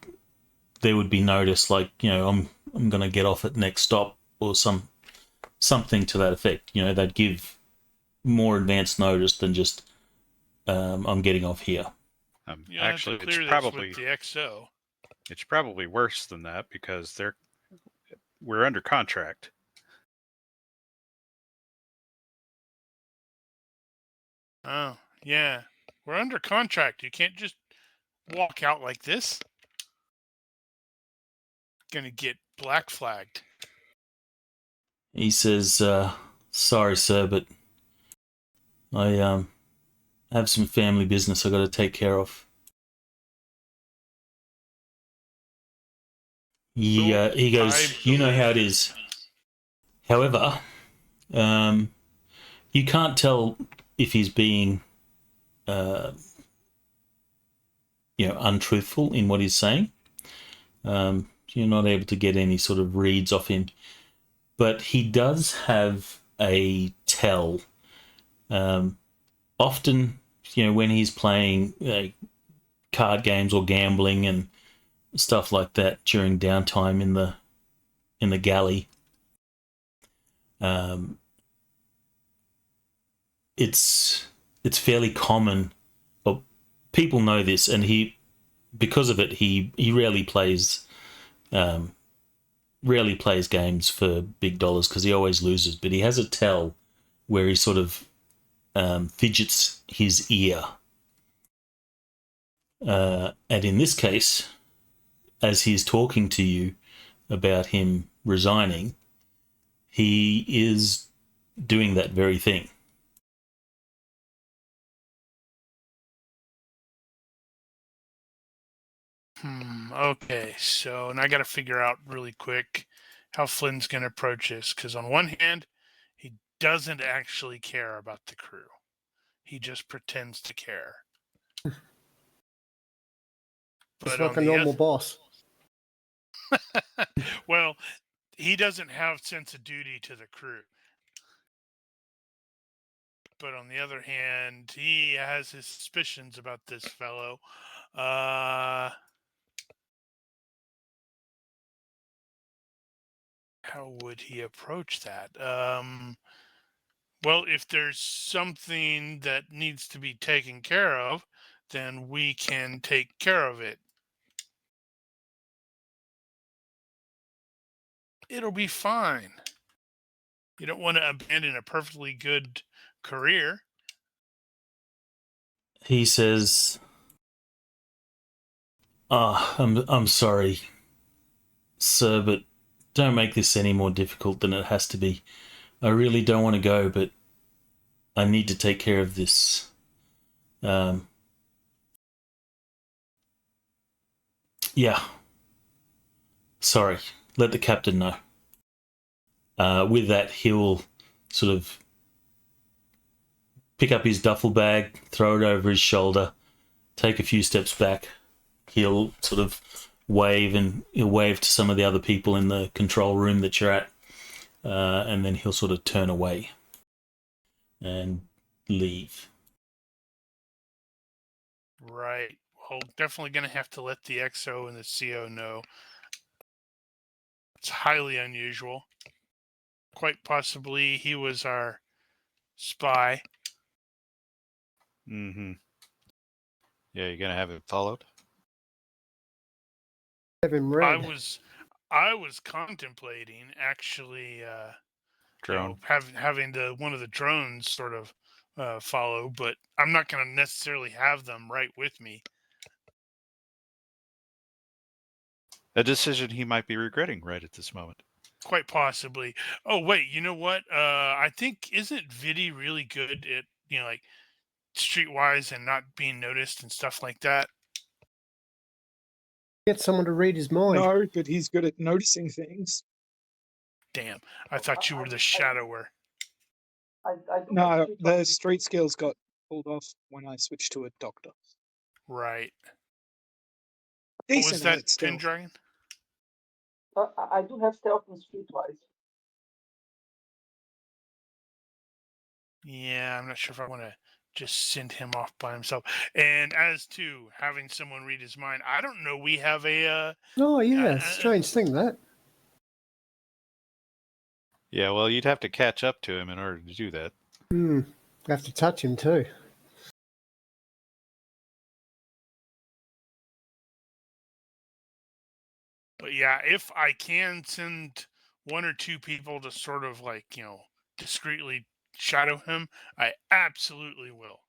there would be notice, like, I'm going to get off at next stop or something to that effect. They'd give more advanced notice than just I'm getting off here. Actually, have to clear it's this probably with the XO. it's probably worse than that because we're under contract. Oh, yeah. We're under contract. You can't just walk out like this. Gonna get black flagged. He says, sorry, sir, but I have some family business I got to take care of. He goes, you know how it is. However, you can't tell if he's being, untruthful in what he's saying. You're not able to get any sort of reads off him. But he does have a tell. Often, when he's playing card games or gambling and stuff like that during downtime in the galley, it's fairly common. Well, people know this, and because of it, he rarely plays games for big dollars because he always loses. But he has a tell where he sort of fidgets his ear, and in this case, as he's talking to you about him resigning, he is doing that very thing. Okay, so and I got to figure out really quick how Flynn's going to approach this because on one hand, he doesn't actually care about the crew. He just pretends to care. It's like a normal boss. Well, he doesn't have sense of duty to the crew. But on the other hand, he has his suspicions about this fellow. How would he approach that? Well, if there's something that needs to be taken care of, then we can take care of it. It'll be fine. You don't want to abandon a perfectly good career. he says, I'm sorry, sir, but don't make this any more difficult than it has to be. I really don't want to go, but I need to take care of this. Yeah. Sorry. Let the captain know. With that, he'll sort of pick up his duffel bag, throw it over his shoulder, take a few steps back. He'll sort of wave to some of the other people in the control room that you're at, and then he'll sort of turn away and leave. Right. Well, definitely going to have to let the XO and the CO know. It's highly unusual. Quite possibly he was our spy. Mm-hmm. Yeah, you're gonna have it followed. Have him read. I was contemplating actually Drone. having one of the drones sort of follow, but I'm not going to necessarily have them right with me. A decision he might be regretting right at this moment. Quite possibly. Oh wait, you know what? I think isn't Vidi really good at like streetwise and not being noticed and stuff like that? Get someone to read his mind. No, but he's good at noticing things. Damn, I thought you were the shadower. No, the street skills got pulled off when I switched to a doctor. Right. Decent What was that, at stealth. Pendragon? I do have stealth and streetwise. Yeah, I'm not sure if I want to just send him off by himself. And as to having someone read his mind, I don't know. We have a. Oh, yeah. Strange thing, that. Yeah, well, you'd have to catch up to him in order to do that. Have to touch him, too. But yeah, if I can send one or two people to sort of discreetly shadow him, I absolutely will.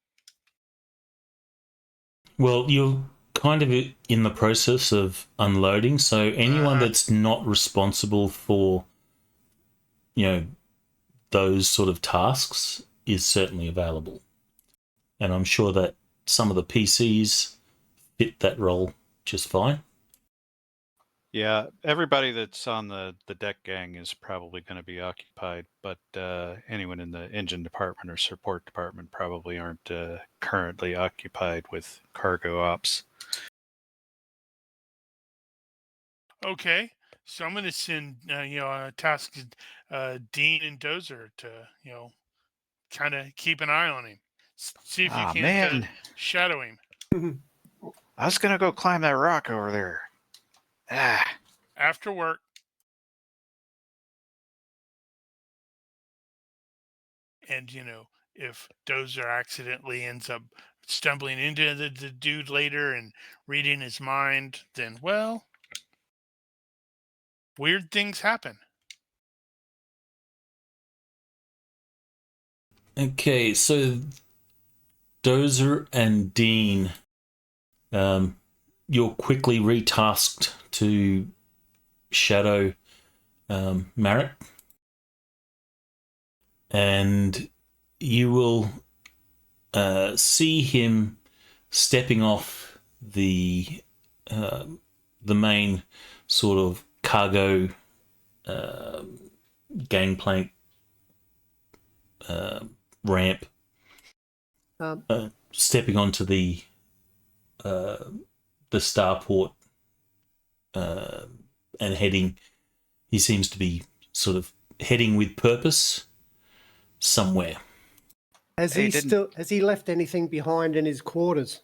Well, you're kind of in the process of unloading, so anyone that's not responsible for, those sort of tasks is certainly available. And I'm sure that some of the PCs fit that role just fine. Yeah, everybody that's on the deck gang is probably going to be occupied, but anyone in the engine department or support department probably aren't currently occupied with cargo ops. Okay, so I'm going to send a task Dean and Dozer to kind of keep an eye on him. See if you can't shadow him. I was going to go climb that rock over there. After work. And, if Dozer accidentally ends up stumbling into the dude later and reading his mind, then, well, weird things happen. Okay, so Dozer and Dean, you're quickly retasked to shadow Marek, and you will see him stepping off the main sort of cargo gangplank ramp, stepping onto the starport and heading. He seems to be sort of heading with purpose somewhere. Has he left anything behind in his quarters?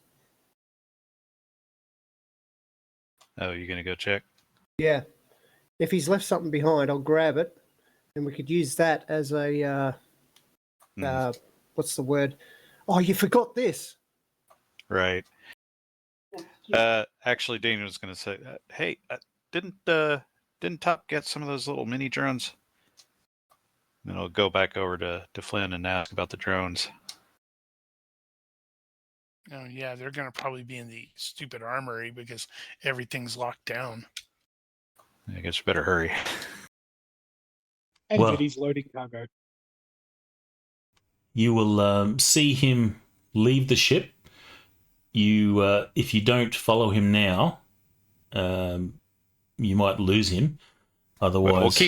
Oh, you're going to go check? Yeah. If he's left something behind, I'll grab it, and we could use that as a what's the word? Oh, you forgot this. Right. Actually, Dean was going to say, "Hey, didn't Top get some of those little mini drones?" Then I'll go back over to Flynn and ask about the drones. Oh yeah, they're gonna probably be in the stupid armory because everything's locked down. I guess you better hurry. And Well- Diddy's loading cargo. You will see him leave the ship. You, if you don't follow him now, you might lose him. Otherwise,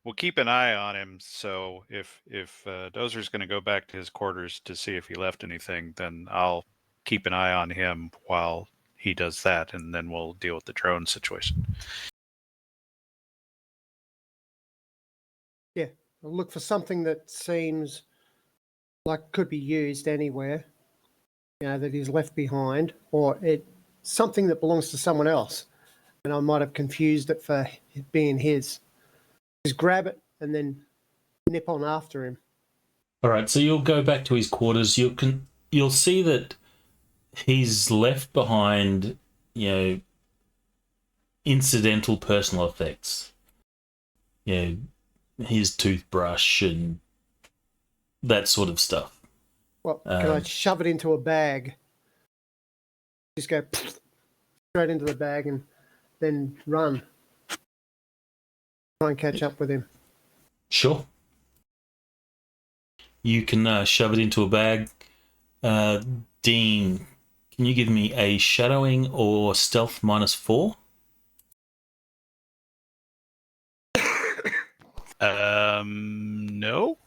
We'll keep an eye on him. So if Dozer's going to go back to his quarters to see if he left anything, then I'll keep an eye on him while he does that, and then we'll deal with the drone situation. Yeah, I'll look for something that seems like could be used anywhere, that is left behind, or something that belongs to someone else, and I might have confused it for it being his. Just grab it and then nip on after him. all right. So you'll go back to his quarters. You'll see that he's left behind, incidental personal effects. His toothbrush and that sort of stuff. Well, can I shove it into a bag? Just go straight into the bag and then run. Try and catch up with him. Sure. You can shove it into a bag. Dean, can you give me a shadowing or stealth -4? No.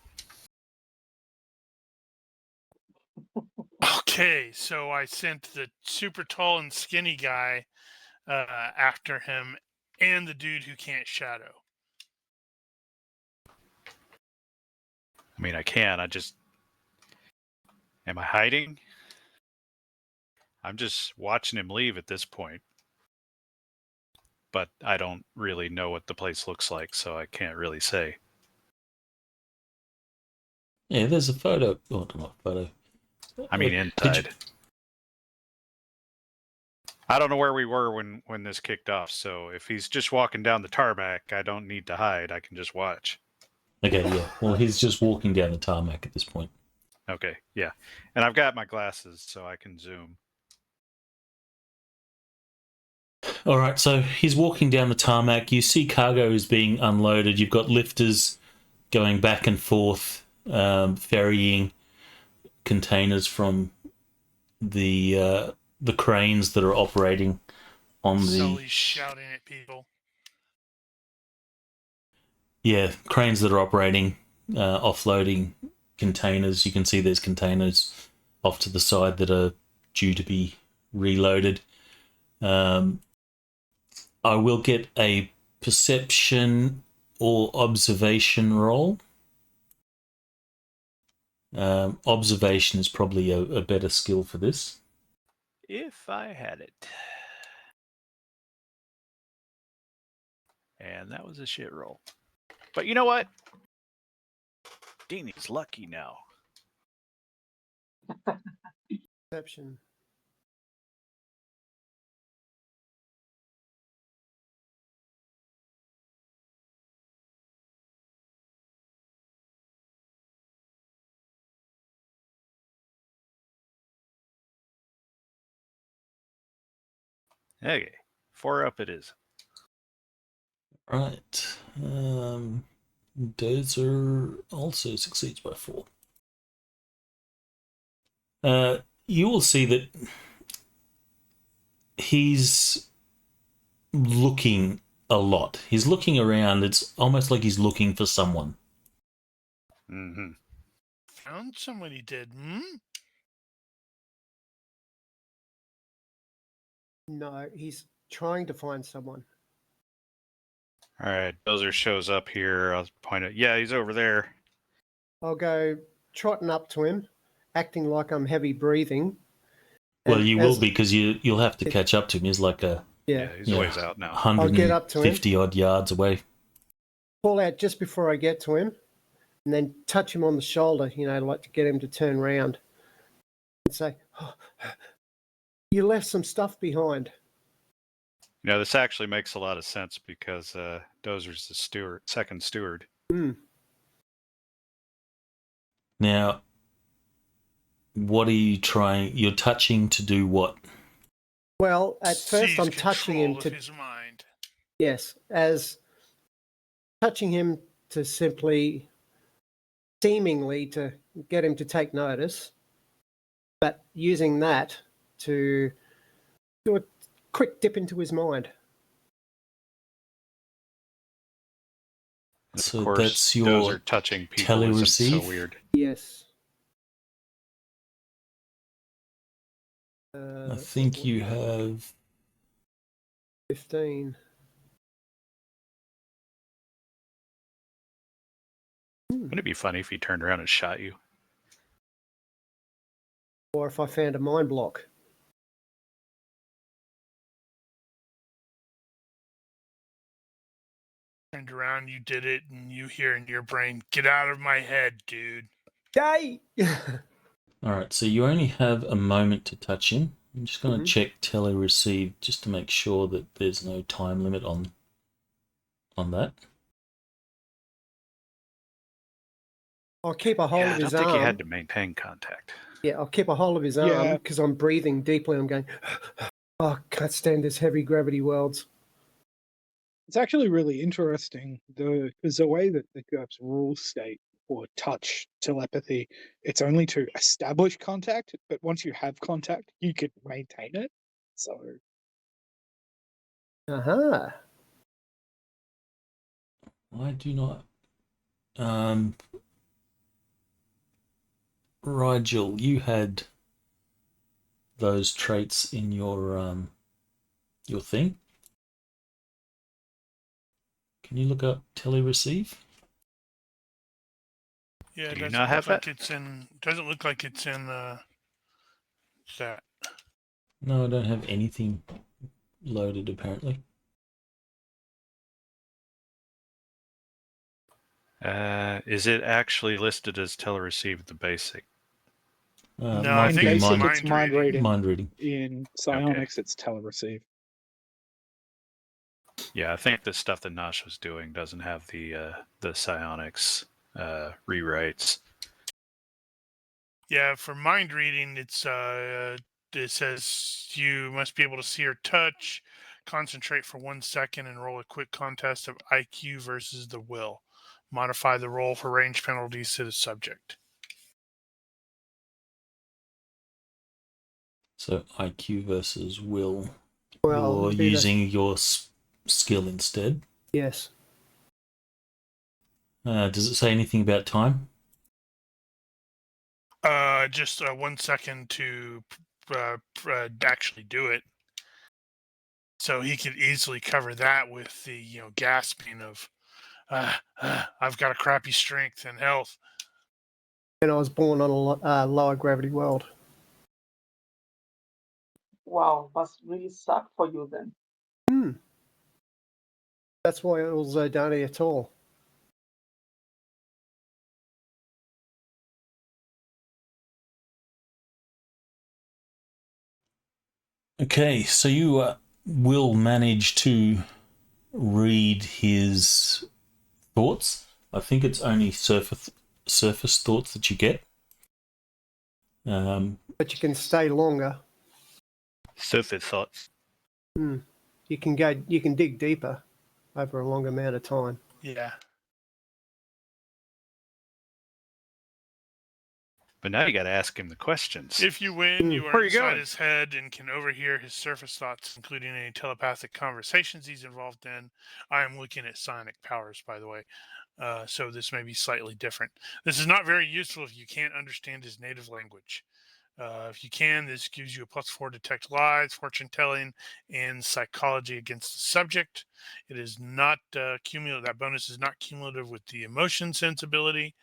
Okay, so I sent the super tall and skinny guy after him, and the dude who can't shadow. I mean, I can. Am I hiding? I'm just watching him leave at this point. But I don't really know what the place looks like, so I can't really say. Yeah, there's a photo. Oh, not a photo. I mean, Did you- inside. I don't know where we were when this kicked off, so if he's just walking down the tarmac, I don't need to hide. I can just watch. Okay, yeah. Well, he's just walking down the tarmac at this point. Okay, yeah. And I've got my glasses, so I can zoom. All right, so he's walking down the tarmac. You see cargo is being unloaded. You've got lifters going back and forth, ferrying containers from the cranes that are operating on the Sully's shouting at people. cranes that are operating, offloading containers. You can see there's containers off to the side that are due to be reloaded. I will get a perception or observation roll. Observation is probably a better skill for this. If I had it. And that was a shit roll. But you know what? Deanie's lucky now. Perception. Okay, 4 up it is. Right. Dozer also succeeds by 4. You will see that he's looking a lot. He's looking around. It's almost like he's looking for someone. Mm-hmm. Found somebody did. No, he's trying to find someone. All right, Dozer shows up here. I'll point it. Yeah, he's over there. I'll go trotting up to him, acting like I'm heavy breathing. Well, And you will because you'll have to catch up to him. He's like He's a ways out now. I'll get up to him. 150 odd yards away. Call out just before I get to him, and then touch him on the shoulder, like to get him to turn round and say, oh, you left some stuff behind. This actually makes a lot of sense because Dozer's the second steward. Mm. Now, what are you trying? You're touching to do what? Well, at first Seize I'm touching him control to of his mind. yes, as touching him to simply seemingly to get him to take notice, but using that to do a quick dip into his mind. And So of course, that's your those are touching people isn't so tele-receive? weird. Yes. I think you have 15. Wouldn't it be funny if he turned around and shot you? Or if I found a mind block. Turned around, you did it, and you hear in your brain, "Get out of my head, dude." Yay! All right, so you only have a moment to touch him. I'm just going to check tele-receive just to make sure that there's no time limit on that. I'll keep a hold Yeah, of I his don't think you arm. had to maintain contact. Yeah, I'll keep a hold of his arm Yeah. because I'm breathing deeply. I'm going, oh, can't stand this heavy gravity worlds. It's actually really interesting because the way that the GURPS rules state for touch telepathy, it's only to establish contact, but once you have contact, you could maintain it. So Aha. I do not. Rigel, you had those traits in your thing. Can you look up tele-receive? Yeah, it Do you doesn't not look have like that? it's in. Doesn't look like it's in that. No, I don't have anything loaded apparently. Is it actually listed as teleceive the basic? No, I Might in think be it's basic, mind it's mind reading. mind reading. In psionics, it's telereceive. Yeah, I think the stuff that Nosh was doing doesn't have the psionics rewrites. Yeah, for mind reading, it says you must be able to see or touch, concentrate for 1 second, and roll a quick contest of IQ versus the will. Modify the roll for range penalties to the subject. So IQ versus will. Well, You're it'd be the- using your skill instead. yes. Does it say anything about time? Just 1 second to actually do it. So he could easily cover that with the gasping of, I've got a crappy strength and health. And I was born on a lower gravity world. Wow, must really suck for you then. That's why it was Zodani at all. Okay, so you will manage to read his thoughts. I think it's only surface thoughts that you get. But you can stay longer. Surface thoughts. You can dig deeper over a longer amount of time. Yeah. But now you got to ask him the questions. If you win, you Where are you inside going? his head and can overhear his surface thoughts, including any telepathic conversations he's involved in. I am looking at psionic powers, by the way, so this may be slightly different. This is not very useful if you can't understand his native language. If you can, this gives you a +4 detect lies, fortune telling, and psychology against the subject. It is not cumulative. That bonus is not cumulative with the emotion sensibility.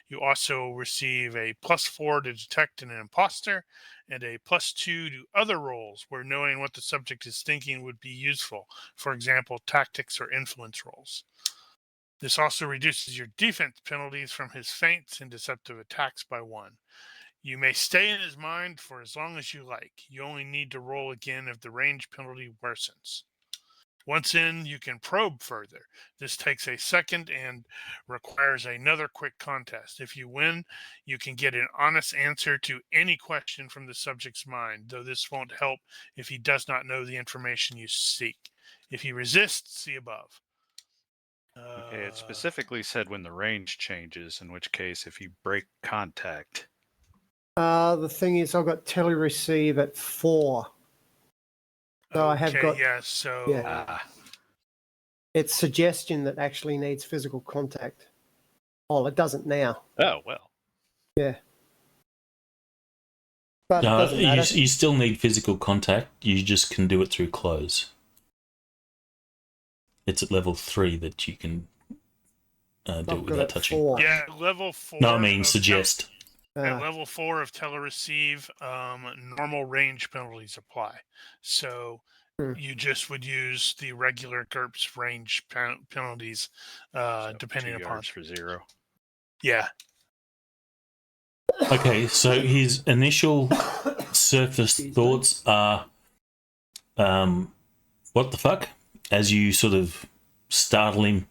You also receive a +4 to detect an imposter and a +2 to other roles where knowing what the subject is thinking would be useful. For example, tactics or influence roles. This also reduces your defense penalties from his feints and deceptive attacks by 1. You may stay in his mind for as long as you like. You only need to roll again if the range penalty worsens. Once in, you can probe further. This takes a second and requires another quick contest. If you win, you can get an honest answer to any question from the subject's mind, though this won't help if he does not know the information you seek. If he resists, see above. Okay, it specifically said when the range changes, in which case if you break contact. The thing is, I've got telereceive at 4. So I have got. Yeah, so Yeah. It's suggestion that actually needs physical contact. Oh, it doesn't now. Oh, well. Yeah. But it doesn't matter. You still need physical contact. You just can do it through close. It's at level 3 that you can do it without touching. 4. yeah, level 4. No, I mean suggest. At level 4 of telereceive, normal range penalties apply. So you just would use the regular GURPS range penalties, depending 2 upon. yards for 0. Yeah. Okay, so his initial surface thoughts are, what the fuck? As you sort of startle him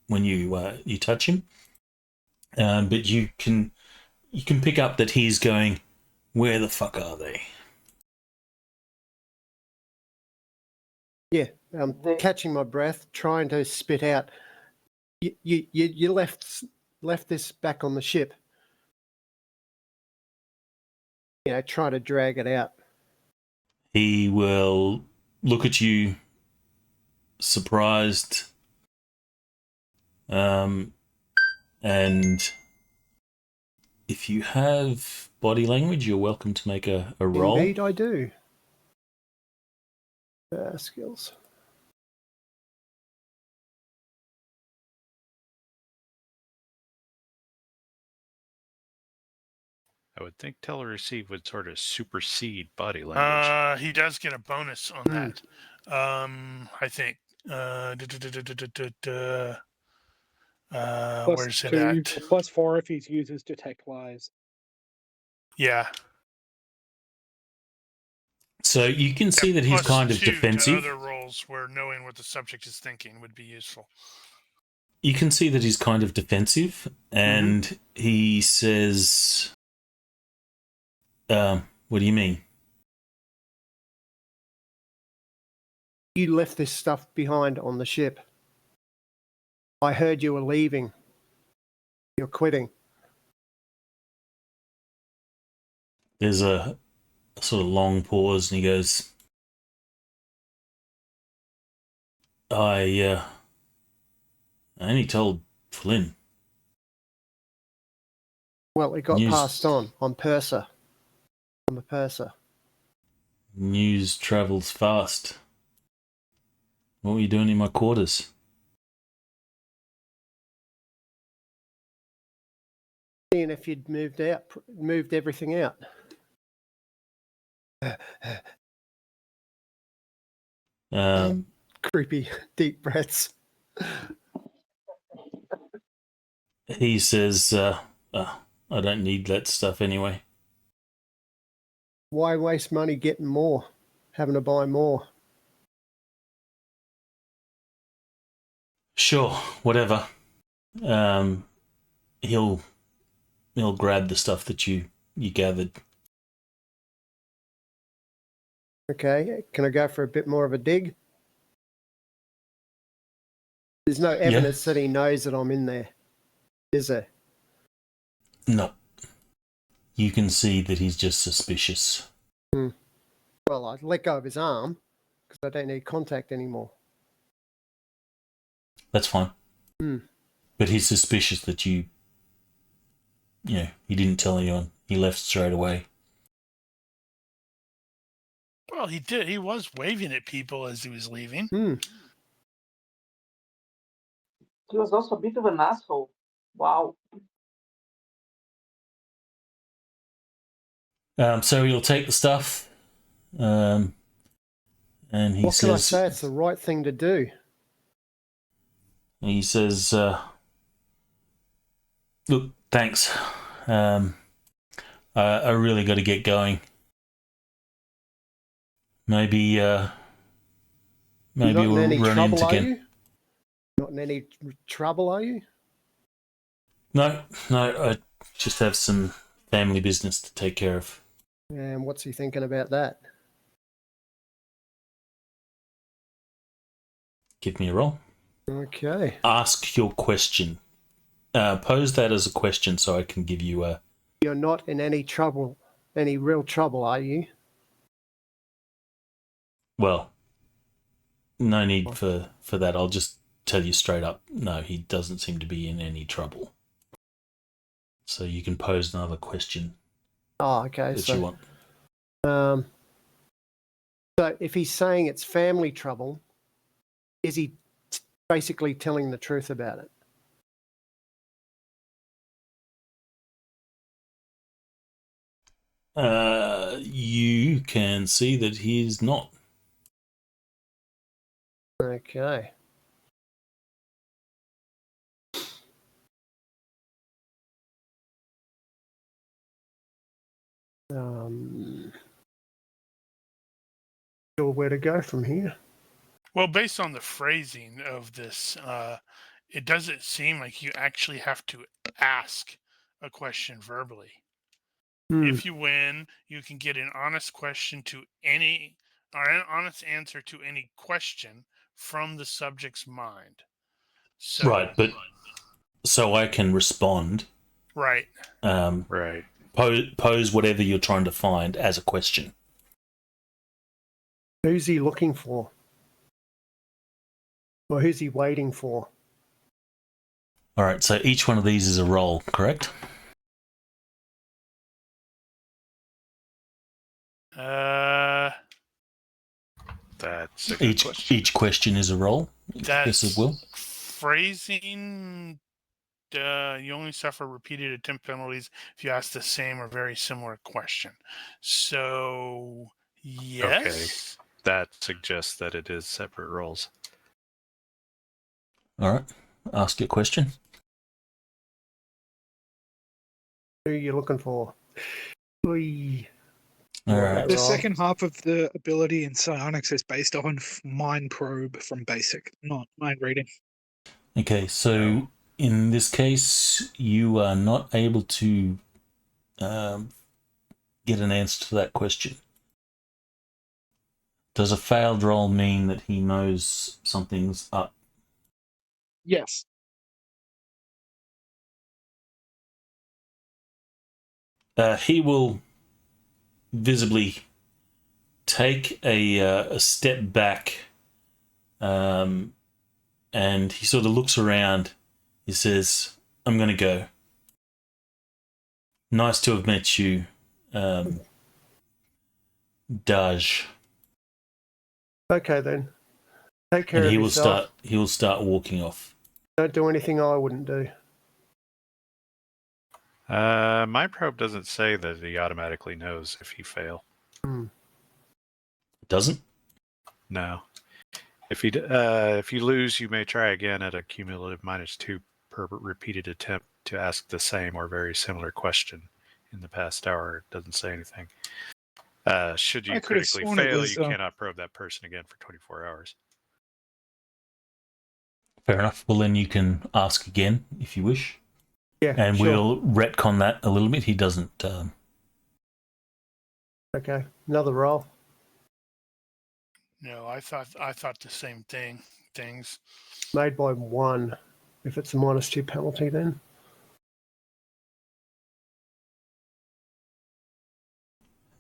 when you touch him, but you can pick up that he's going, where the fuck are they? Yeah, I'm catching my breath, trying to spit out. You left this back on the ship. You know, try to drag it out. He will look at you, surprised, and if you have body language, you're welcome to make a roll. Indeed, I do. Skills. I would think telereceive would sort of supersede body language. He does get a bonus on that. I think. Where's it at? +4 if he uses detect lies. Yeah. So you can see that he's kind of +2 defensive. to other roles where knowing what the subject is thinking would be useful. You can see that he's kind of defensive, and he says, what do you mean? You left this stuff behind on the ship. I heard you were leaving. You're quitting. There's a sort of long pause, and he goes, I only told Flynn. Well, it got passed on. I'm purser. I'm a purser. News travels fast. What were you doing in my quarters? Seeing if you'd moved everything out. Creepy deep breaths. He says, I don't need that stuff anyway. Why waste money getting more? Having to buy more. Sure, whatever. He'll grab the stuff that you gathered. Okay, can I go for a bit more of a dig? There's no evidence that he knows that I'm in there, is there? No. You can see that he's just suspicious. Well, I'd let go of his arm because I don't need contact anymore. That's fine. But he's suspicious that he didn't tell anyone. He left straight away. Well, he did. He was waving at people as he was leaving. He was also a bit of an asshole. Wow. So he'll take the stuff, and he what says, can I say? It's the right thing to do. He says, look, thanks. I really got to get going. Maybe Maybe Not in we'll any run trouble, into are again. you? Not in any trouble, are you? No, I just have some family business to take care of. And what's he thinking about that? Give me a roll. Okay. Ask your question. Pose that as a question so I can give you a... You're not in any trouble, any real trouble, are you? Well, no need for that. I'll just tell you straight up. No, he doesn't seem to be in any trouble. So you can pose another question Oh, okay. that you want. So if he's saying it's family trouble, is he basically telling the truth about it? You can see that he's not. Okay. Sure where to go from here. Well, based on the phrasing of this, it doesn't seem like you actually have to ask a question verbally. If you win, you can get an honest question to any, or an honest answer to any question from the subject's mind. So, Right, but so I can respond. right. Right. Pose whatever you're trying to find as a question. Who's he looking for? Or who's he waiting for? All right, so each one of these is a roll, correct? That's a good question. Each question is a roll. Yes, it will. Phrasing. You only suffer repeated attempt penalties if you ask the same or very similar question. So, yes. Okay. That suggests that it is separate rolls. All right, ask your question. Who are you looking for? Oy. All right. The second half of the ability in psionics is based on mind probe from basic, not mind reading. Okay, so in this case, you are not able to get an answer to that question. Does a failed roll mean that he knows something's up? Yes. He will visibly take a step back, and he sort of looks around. He says, "I'm going to go. Nice to have met you, Daj." Okay then. Take care And of he will yourself. start walking off. Don't do anything I wouldn't do. My probe doesn't say that he automatically knows if you fail. Doesn't? No. If you lose, you may try again at a cumulative -2 per repeated attempt to ask the same or very similar question in the past hour. It doesn't say anything. Should you I could have critically sworn it fail, was, you cannot probe that person again for 24 hours. Fair enough. Well, then you can ask again if you wish. Yeah, And sure. we'll retcon that a little bit. He doesn't... Okay, another roll. No, I thought the same things. Made by 1. If it's a -2 penalty then.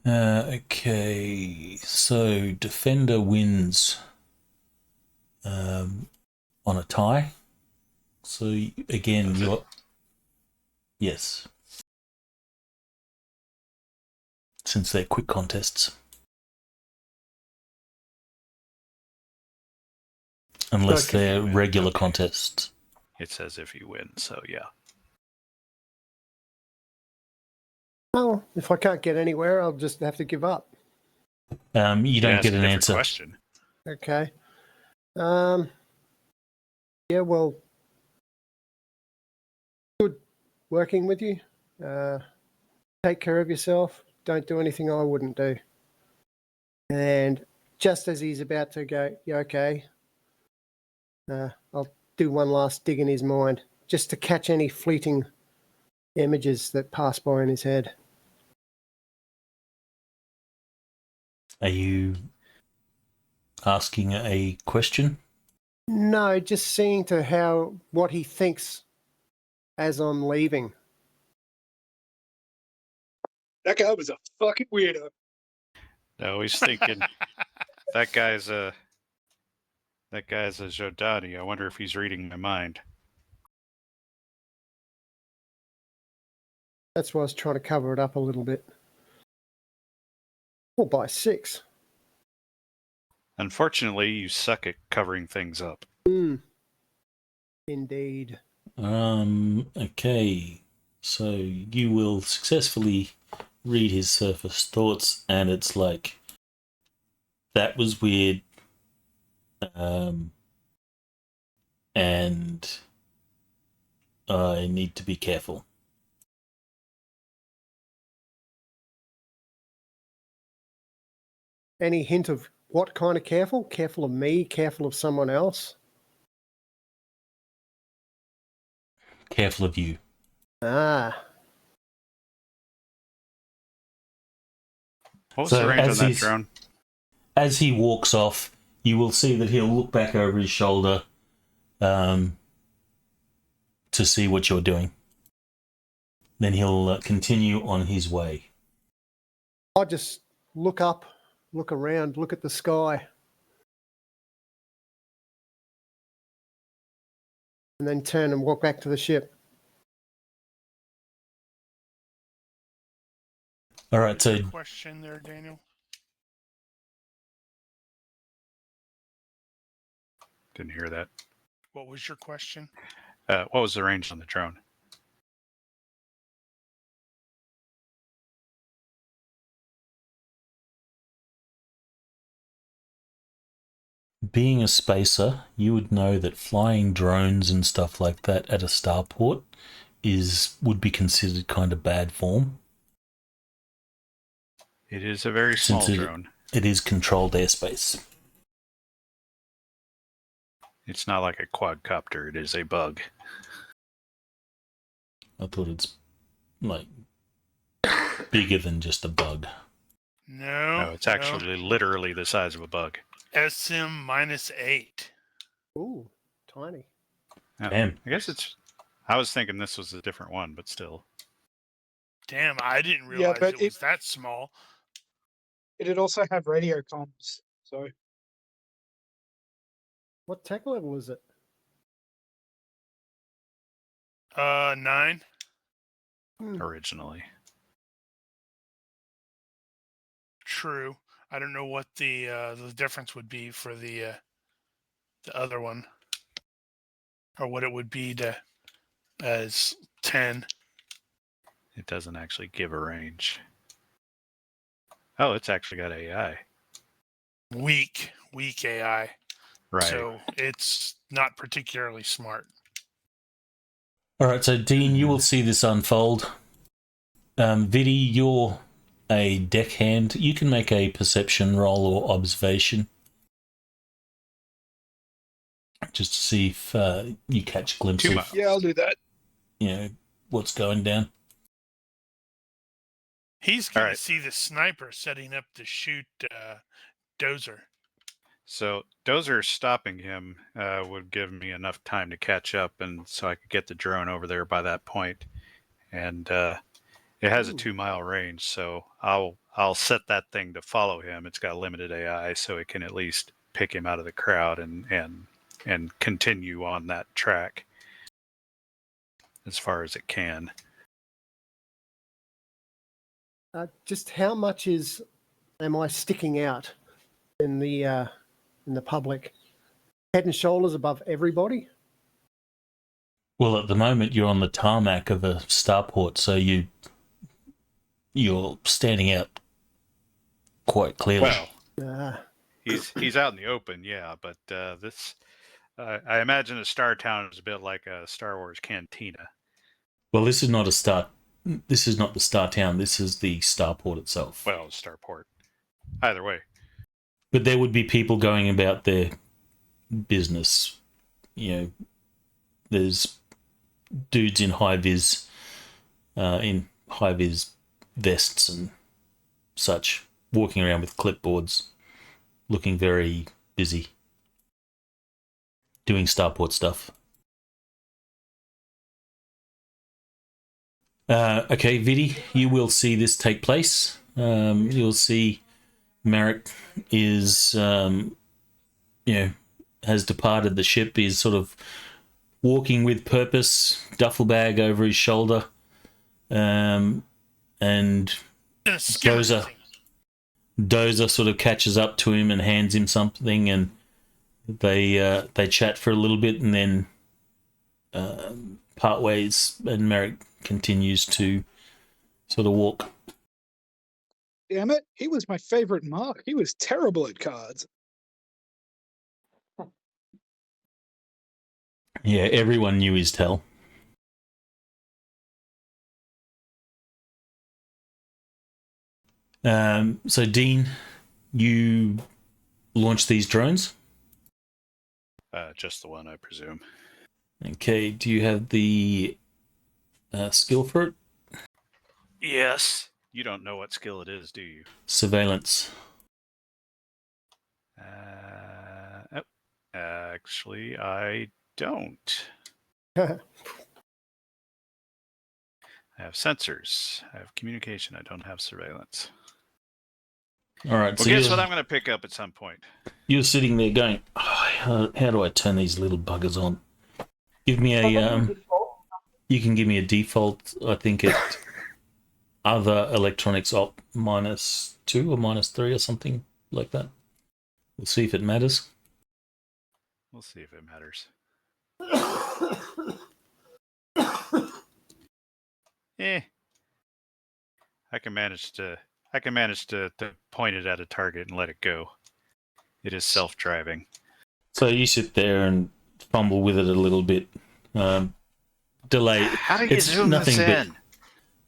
Okay, so defender wins on a tie. So again, you're... Yes. Since they're quick contests. Unless Okay. they're regular contests. It says if you win, so yeah. Well, if I can't get anywhere, I'll just have to give up. You don't ask get a an different answer. question. Okay. Yeah, well, good working with you. Take care of yourself. Don't do anything I wouldn't do. And just as he's about to go, "Yeah, okay," I'll do one last dig in his mind, just to catch any fleeting images that pass by in his head. Are you asking a question? No, just seeing to what he thinks as I'm leaving. That guy was a fucking weirdo. No, he's thinking that guy's a Jodani. I wonder if he's reading my mind. That's why I was trying to cover it up a little bit. 4x6. Unfortunately, you suck at covering things up. Indeed. Okay. So you will successfully read his surface thoughts, and it's like, that was weird. And I need to be careful. Any hint of what kind of careful? Careful of me? Careful of someone else? Careful of you. Ah. What was So the range on as that he's- drone? As he walks off, you will see that he'll look back over his shoulder to see what you're doing. Then he'll continue on his way. I just look up, look around, look at the sky. And then turn and walk back to the ship. All right, so Question there, Daniel. Didn't hear that. What was your question? What was the range on the drone? being a spacer, you would know that flying drones and stuff like that at a starport would be considered kind of bad form. It is a very small Since drone. It is controlled airspace. It's not like a quadcopter. It is a bug. I thought it's like bigger than just a bug. No, it's actually literally the size of a bug. SM-8. Ooh, tiny. Oh, Damn. I guess it's... I was thinking this was a different one, but still. Damn, I didn't realize but it was that small. It'd also have radio comms, so What tech level is it? 9. Originally. True. I don't know what the difference would be for the other one, or what it would be to as 10. It doesn't actually give a range. Oh, it's actually got AI. Weak AI. Right. So it's not particularly smart. All right, so Dean, you will see this unfold. Vidi, you're a deckhand. You can make a perception roll or observation, just to see if you catch a glimpse 2 of, miles. yeah, I'll do that. what's going down. He's going All right. to see the sniper setting up to shoot Dozer. So Dozer stopping him would give me enough time to catch up, and so I could get the drone over there by that point. And it has a 2-mile range, so I'll set that thing to follow him. It's got limited AI, so it can at least pick him out of the crowd and continue on that track as far as it can. Just how much am I sticking out in the public? Head and shoulders above everybody? Well, at the moment, you're on the tarmac of a starport, so you're standing out quite clearly. Well, he's out in the open, yeah, but this I imagine a Star Town is a bit like a Star Wars cantina. Well, this is not the Star Town. This is the starport itself. Well, Starport. Either way. But there would be people going about their business. There's dudes in high-vis vests and such, walking around with clipboards, looking very busy, doing Starport stuff. Okay, Vidi, you will see this take place. You'll see Marek is, has departed the ship. He's sort of walking with purpose, duffel bag over his shoulder, and Dozer sort of catches up to him and hands him something, and they chat for a little bit, and then part ways, and Marek continues to sort of walk. Damn it, he was my favorite mark. He was terrible at cards. Yeah, everyone knew his tell. So, Dean, you launched these drones? Just the one, I presume. Okay, do you have the skill for it? Yes. You don't know what skill it is, do you? Surveillance. Actually, I don't. I have sensors. I have communication. I don't have surveillance. All right. Well, so guess what I'm going to pick up at some point? You're sitting there going, oh, how do I turn these little buggers on? Give me a you can give me a default. I think it other electronics op -2 or -3 or something like that. We'll see if it matters. We'll see if it matters. I can manage to point it at a target and let it go. It is self-driving. So you sit there and fumble with it a little bit. Delay. How do you zoom nothing this in?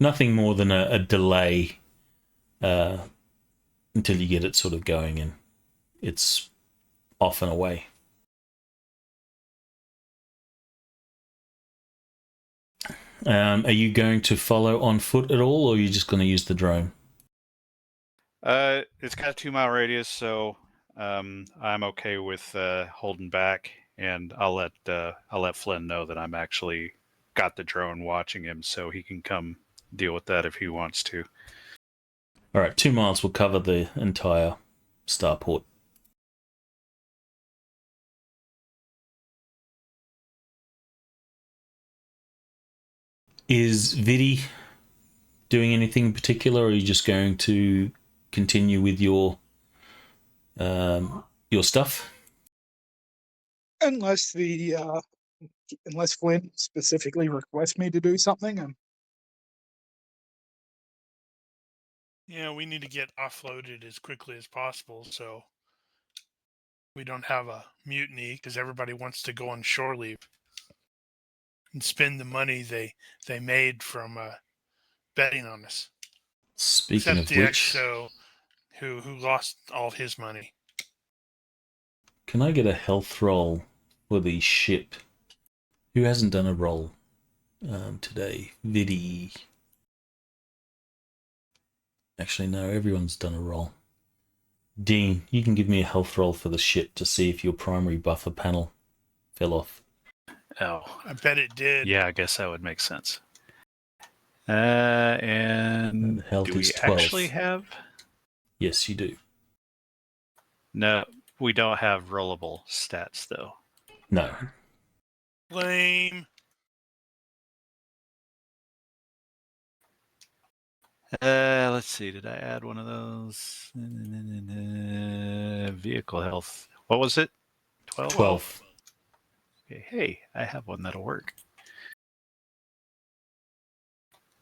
Nothing more than a delay until you get it sort of going, and it's off and away. Are you going to follow on foot at all, or are you just going to use the drone? It's got a 2-mile radius, so I'm okay with holding back, and I'll let Flynn know that I'm actually got the drone watching him, so he can come deal with that if he wants to. All right, 2 miles will cover the entire starport. Is Vidi doing anything in particular, or are you just going to continue with your stuff? Unless Flynn specifically requests me to do something. We need to get offloaded as quickly as possible so we don't have a mutiny, because everybody wants to go on shore leave and spend the money they made from betting on us. Speaking Except of the which, XO, who lost all of his money. can I get a health roll for the ship? Who hasn't done a roll today? Vidi. Actually, no, everyone's done a roll. Dean, you can give me a health roll for the ship to see if your primary buffer panel fell off. Oh, I bet it did. yeah, I guess that would make sense. And health do we is 12. actually have? Yes, you do. No, we don't have rollable stats, though. No. Lame. Let's see. Did I add one of those? Vehicle health. What was it? 12? 12. Okay, hey, I have one that'll work.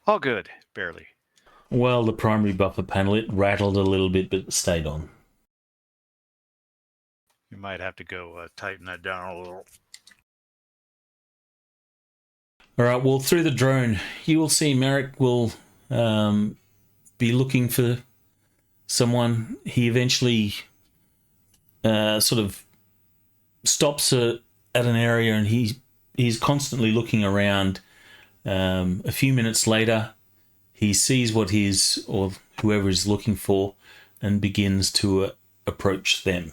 All good. Barely. Well, the primary buffer panel, it rattled a little bit, but it stayed on. You might have to go tighten that down a little. All right, well, through the drone, you will see Marek will be looking for someone. He eventually sort of stops at an area, and he's constantly looking around. A few minutes later, he sees what he's, or whoever is looking for, and begins to approach them.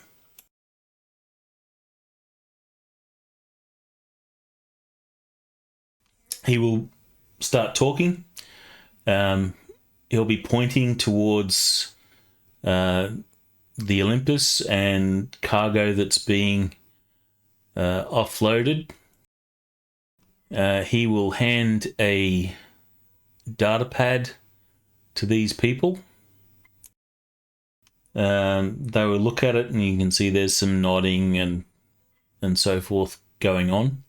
He will start talking. He'll be pointing towards the Olympus and cargo that's being offloaded. He will hand a data pad to these people. They will look at it, and you can see there's some nodding and so forth going on.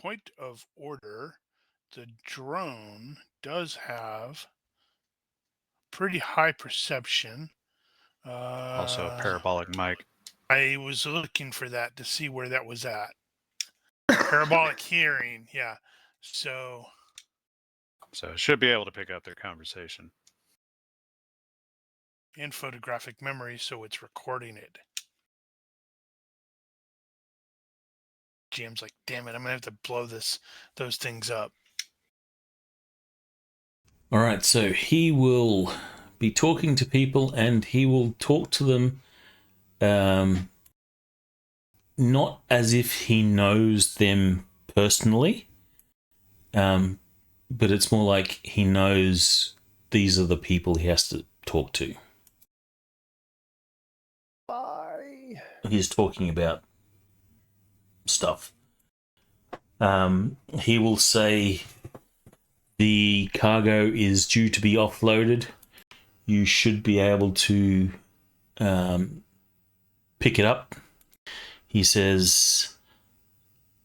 Point of order, the drone does have pretty high perception. Also a parabolic mic. I was looking for that to see where that was at. Parabolic hearing, yeah. So it should be able to pick up their conversation. And photographic memory, so it's recording it. GM's like, damn it, I'm gonna have to blow those things up. All right, so he will be talking to people, and he will talk to them not as if he knows them personally, but it's more like he knows these are the people he has to talk to. Bye. He's talking about stuff. He will say the cargo is due to be offloaded. You should be able to pick it up. He says,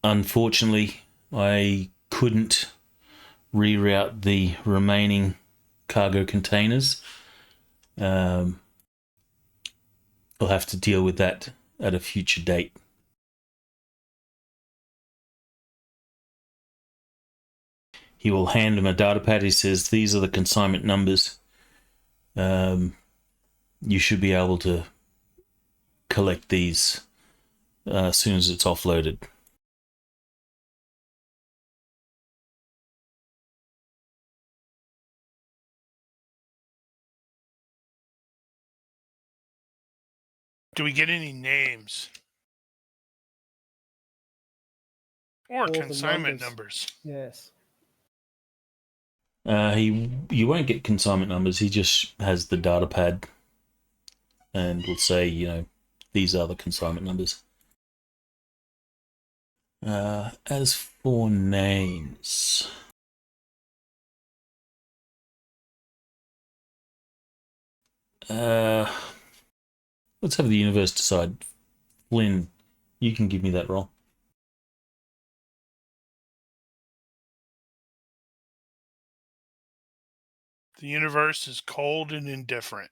unfortunately, I couldn't reroute the remaining cargo containers. I'll have to deal with that at a future date. He will hand him a data pad. He says, these are the consignment numbers. You should be able to collect these as soon as it's offloaded. Do we get any names? Or All the consignment numbers? Yes. You won't get consignment numbers. He just has the data pad and will say, these are the consignment numbers. As for names, let's have the universe decide. Flynn, you can give me that roll. The universe is cold and indifferent.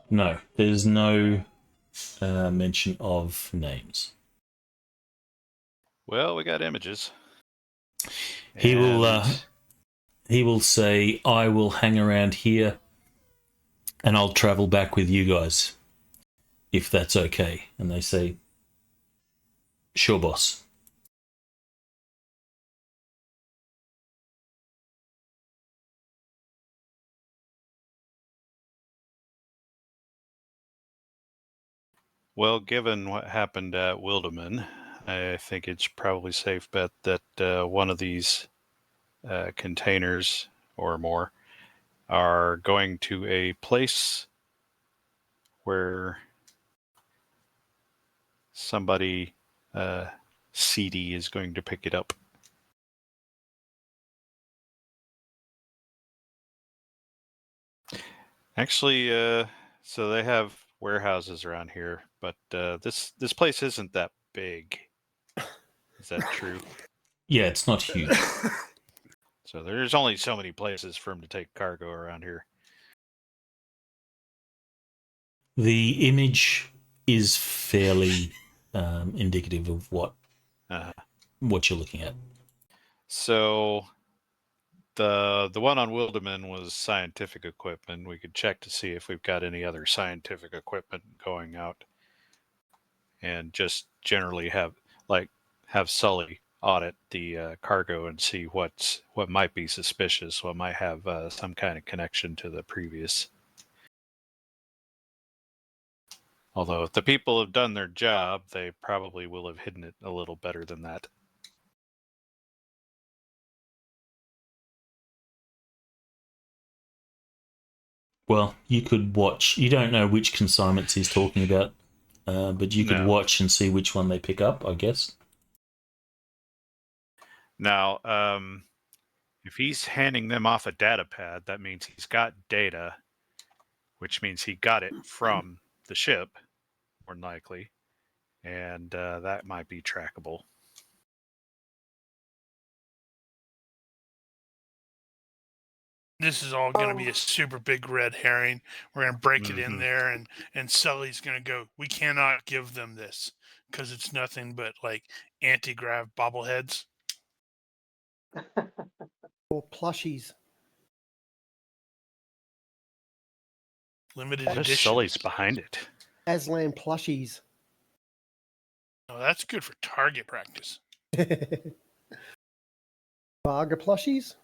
No, there's no mention of names. Well, we got images. He will say, I will hang around here and I'll travel back with you guys, if that's okay. And they say, sure, boss. Well, given what happened at Wilderman, I think it's probably safe bet that one of these containers or more are going to a place where somebody seedy is going to pick it up. Actually, so they have warehouses around here, but this place isn't that big. Is that true? Yeah, it's not huge. So there's only so many places for him to take cargo around here. The image is fairly indicative of what you're looking at. So The one on Wilderman was scientific equipment. We could check to see if we've got any other scientific equipment going out, and just generally have Sully audit the cargo and see what might be suspicious, what might have some kind of connection to the previous. Although if the people have done their job, they probably will have hidden it a little better than that. Well, you could watch. You don't know which consignments he's talking about, but you could No. watch and see which one they pick up, I guess. Now, if he's handing them off a data pad, that means he's got data, which means he got it from the ship, more than likely, and that might be trackable. This is all going to be a super big red herring. We're going to break it in Mhm. there, and Sully's going to go, we cannot give them this because it's nothing but like anti-grav bobbleheads. Or plushies. Limited What if edition. Sully's behind it? Aslan plushies. Oh, that's good for target practice. Barger plushies?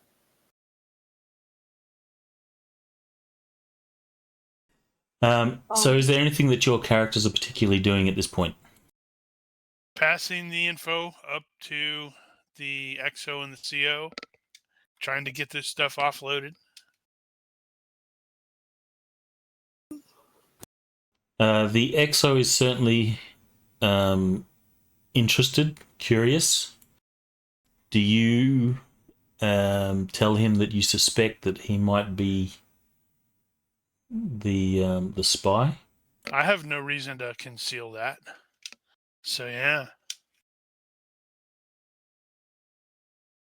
So is there anything that your characters are particularly doing at this point? Passing the info up to the XO and the CO, trying to get this stuff offloaded. The XO is certainly interested, curious. Do you tell him that you suspect that he might be the spy? I have no reason to conceal that. So yeah.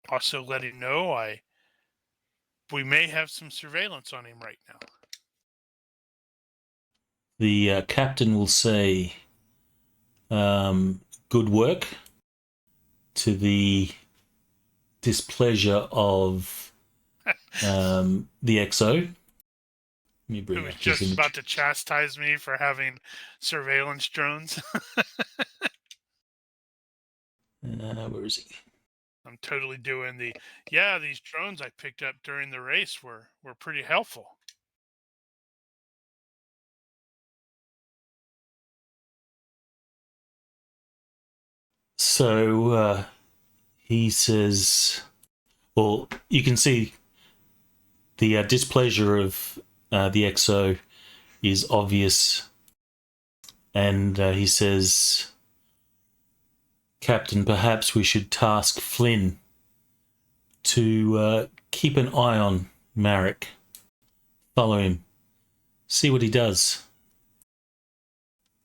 Also let him know we may have some surveillance on him right now. The captain will say, good work, to the displeasure of the XO. Let me bring Who was up his just image. about to chastise me for having surveillance drones. Where is he? I'm totally doing these drones I picked up during the race were pretty helpful. So he says, well, you can see the displeasure of the XO is obvious, and he says, Captain, perhaps we should task Flynn to keep an eye on Marek. Follow him. See what he does.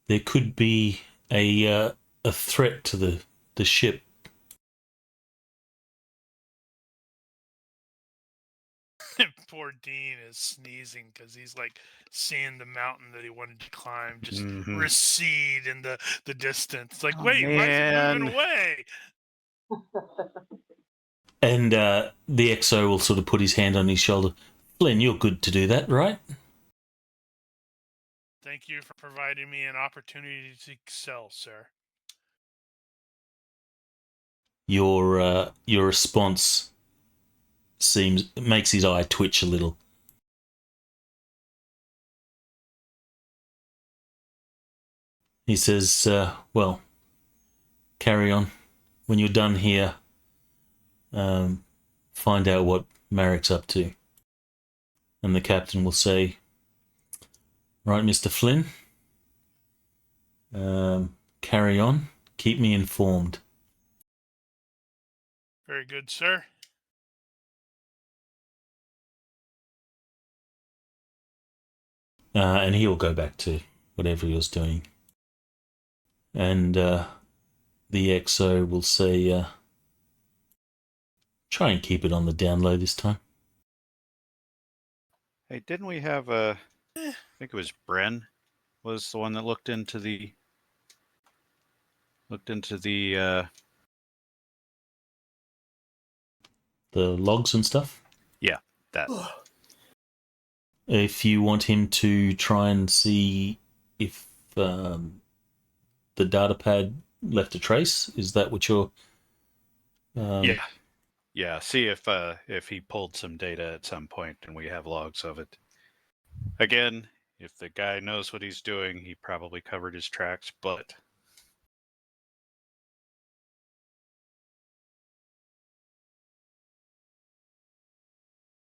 There could be a threat to the ship. Poor Dean is sneezing because he's like seeing the mountain that he wanted to climb just recede in the distance. Like, wait, why is it moving away? And the XO will sort of put his hand on his shoulder. Flynn, you're good to do that, right? Thank you for providing me an opportunity to excel, sir. Your response makes his eye twitch a little. He says, well, carry on. When you're done here, find out what Marek's up to. And the captain will say, right, Mr. Flynn, carry on. Keep me informed. Very good, sir. And he'll go back to whatever he was doing. And the XO will say, try and keep it on the down low this time. Hey, didn't we have I think it was Bren was the one that looked into the The logs and stuff? Yeah, that. If you want him to try and see if the data pad left a trace, is that what you're... Yeah. See if he pulled some data at some point and we have logs of it. Again, if the guy knows what he's doing, he probably covered his tracks, but...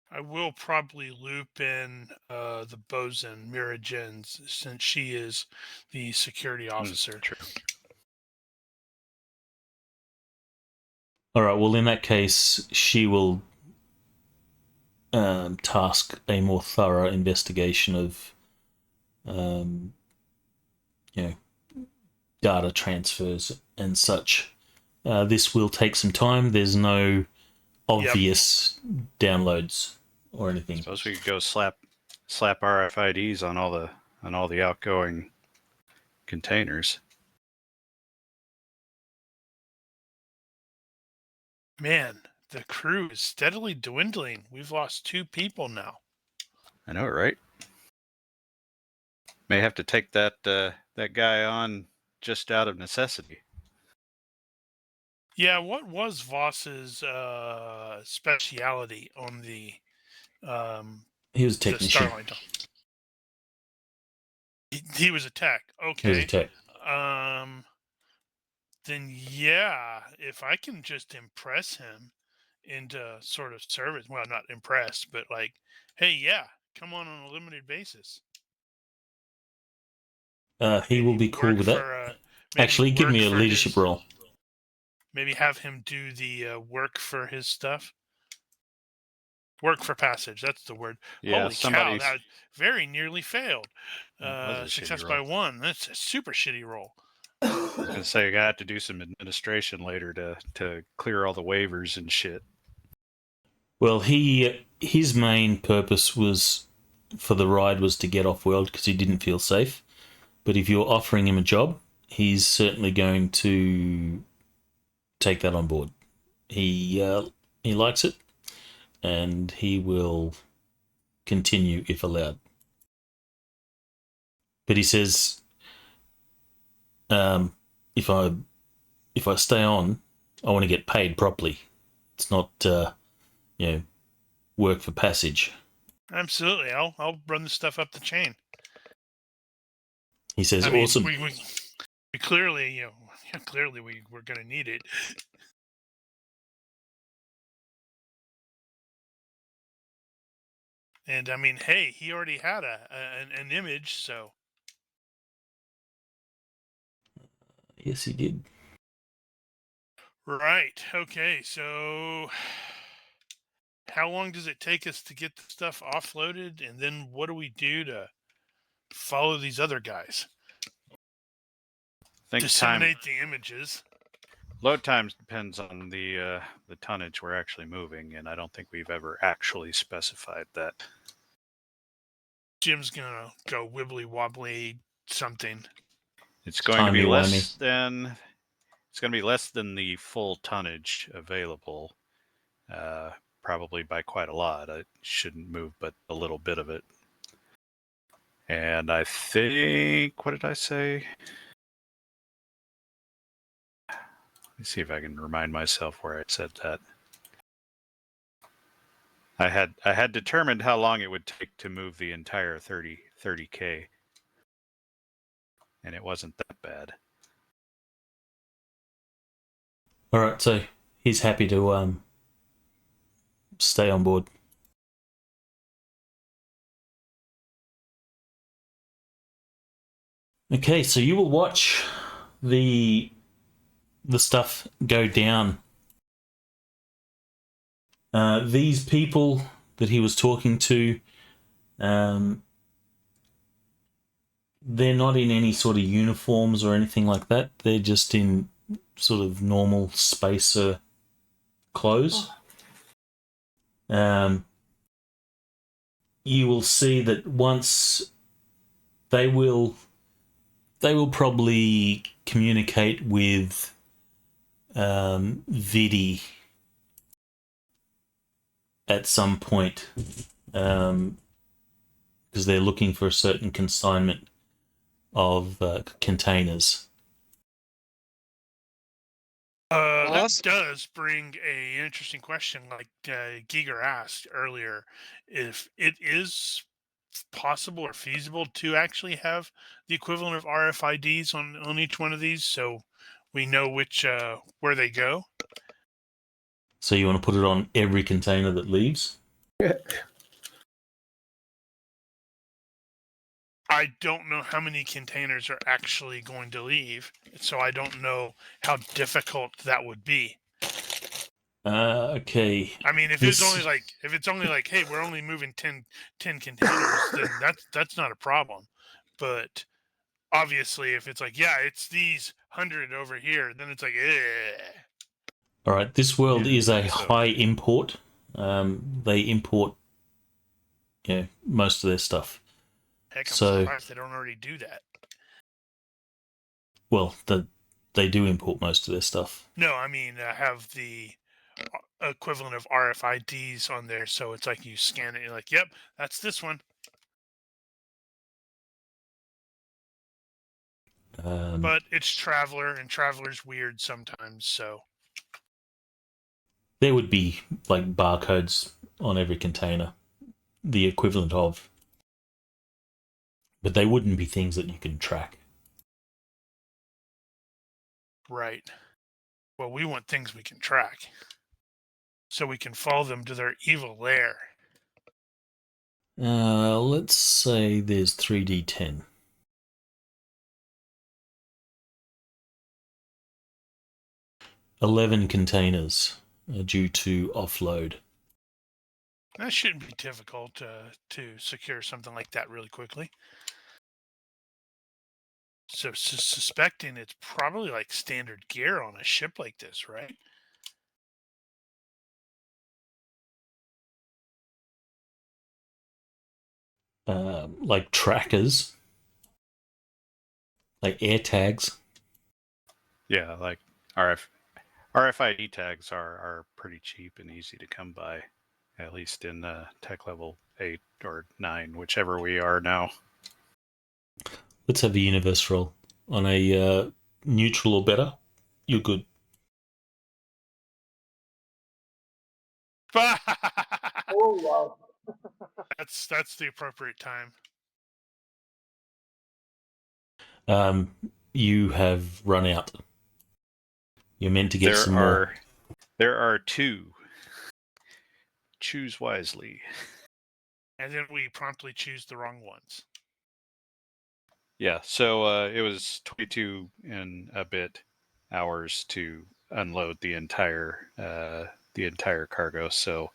I will probably loop in the bosun, Mira Jens, since she is the security officer. True. All right, well, in that case, she will task a more thorough investigation of, data transfers and such. This will take some time. There's no obvious downloads or anything. Suppose we could go slap RFIDs on all the outgoing containers. Man, the crew is steadily dwindling. We've lost 2 people now. I know, right? May have to take that guy on just out of necessity. Yeah, what was Voss's speciality on the He was a the technician. Starlight? He was a tech. He was a Okay. tech. Then yeah, if I can just impress him into sort of service, well, not impressed, but like, hey, yeah, come on a limited basis. He will be cool with that. Actually, give me a leadership role. Maybe have him do the work for his stuff. Work for passage. That's the word. Yeah, Holy cow! That very nearly failed. Success by 1. That's a super shitty roll. I was gonna say I got to do some administration later to clear all the waivers and shit. Well, his main purpose was for the ride was to get off world because he didn't feel safe. But if you're offering him a job, he's certainly going to take that on board. He likes it, and he will continue if allowed. But he says, if I stay on, I want to get paid properly. It's not work for passage. Absolutely, I'll run the stuff up the chain. He says, awesome. We clearly, we're going to need it. And I mean, hey, he already had an image, so. Yes, he did. Right. Okay. So, how long does it take us to get the stuff offloaded, and then what do we do to follow these other guys? Disseminate the images. Load times depends on the tonnage we're actually moving, and I don't think we've ever actually specified that. Jim's gonna go wibbly wobbly something. It's going to be less than. It's going to be less than the full tonnage available, probably by quite a lot. I shouldn't move but a little bit of it. And I think, what did I say? Let me see if I can remind myself where I said that. I had determined how long it would take to move the entire 30K. And it wasn't that bad. All right, so he's happy to stay on board. Okay, so you will watch the stuff go down. These people that he was talking to, they're not in any sort of uniforms or anything like that. They're just in sort of normal spacer clothes. You will see that once they will probably communicate with Vidi at some point, because they're looking for a certain consignment of containers. That Awesome. does bring a interesting question, like Giger asked earlier, if it is possible or feasible to actually have the equivalent of RFIDs on each one of these, so we know which where they go. So you want to put it on every container that leaves? I don't know how many containers are actually going to leave, so I don't know how difficult that would be. Okay. I mean, if it's only like, hey, we're only moving 10 containers, then that's not a problem. But obviously, if it's like, yeah, it's these 100 over here, then it's like, eh. All right. This world Yeah, is a so- high import. They import, most of their stuff. Heck, I'm So- surprised they don't already do that. Well, they do import most of their stuff. No, I mean, have the equivalent of RFIDs on there, so it's like you scan it, you're like, yep, that's this one. But it's Traveler, and Traveler's weird sometimes, so. There would be like barcodes on every container, the equivalent of, but they wouldn't be things that you can track. Right. Well, we want things we can track, so we can follow them to their evil lair. Let's say there's 3D10. $11 containers are due to offload. That shouldn't be difficult to secure something like that really quickly. So suspecting it's probably like standard gear on a ship like this, right? Like trackers, like air tags. Yeah, like RFID tags are pretty cheap and easy to come by, at least in tech level 8 or 9, whichever we are now. Let's have a universe roll. On a neutral or better, you're good. Oh wow. That's the appropriate time. You have run out. You're meant to get some more. There are 2. Choose wisely. And then we promptly choose the wrong ones. Yeah, so it was 22 and a bit hours to unload the entire cargo. So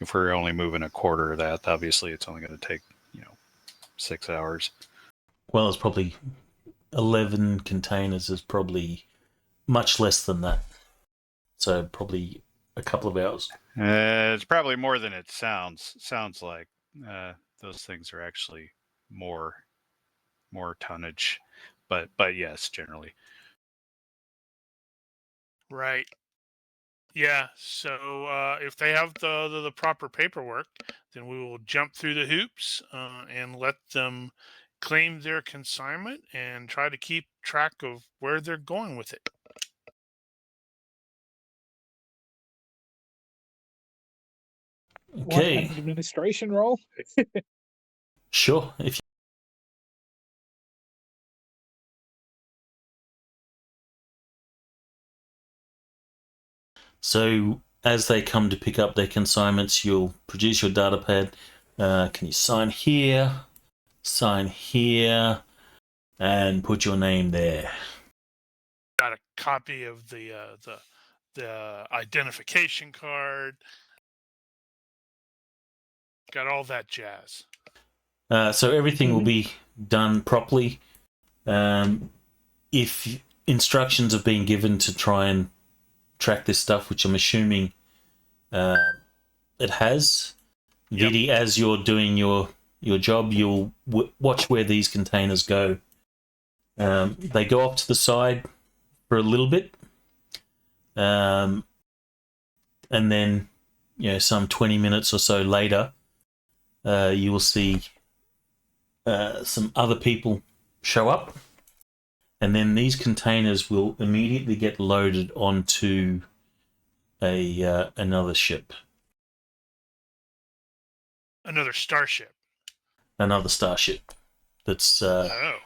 if we're only moving a quarter of that, obviously it's only going to take 6 hours. Well, it's probably 11 containers is probably much less than that. So probably a couple of hours. It's probably more than it sounds like. Those things are actually more tonnage, but yes, generally. Right. Yeah. So if they have the proper paperwork, then we will jump through the hoops and let them claim their consignment and try to keep track of where they're going with it. Okay. Want an administration role? Sure. If So as they come to pick up their consignments, you'll produce your data pad. Can you sign here, and put your name there? Got a copy of the identification card. Got all that jazz. So everything will be done properly. If instructions have been given to try and track this stuff, which I'm assuming it has, Yep. Vidi, as you're doing your job, you'll watch where these containers go. They go off to the side for a little bit, and then some 20 minutes or so later, you will see some other people show up, and then these containers will immediately get loaded onto another ship, Another starship. another starship that's Oh.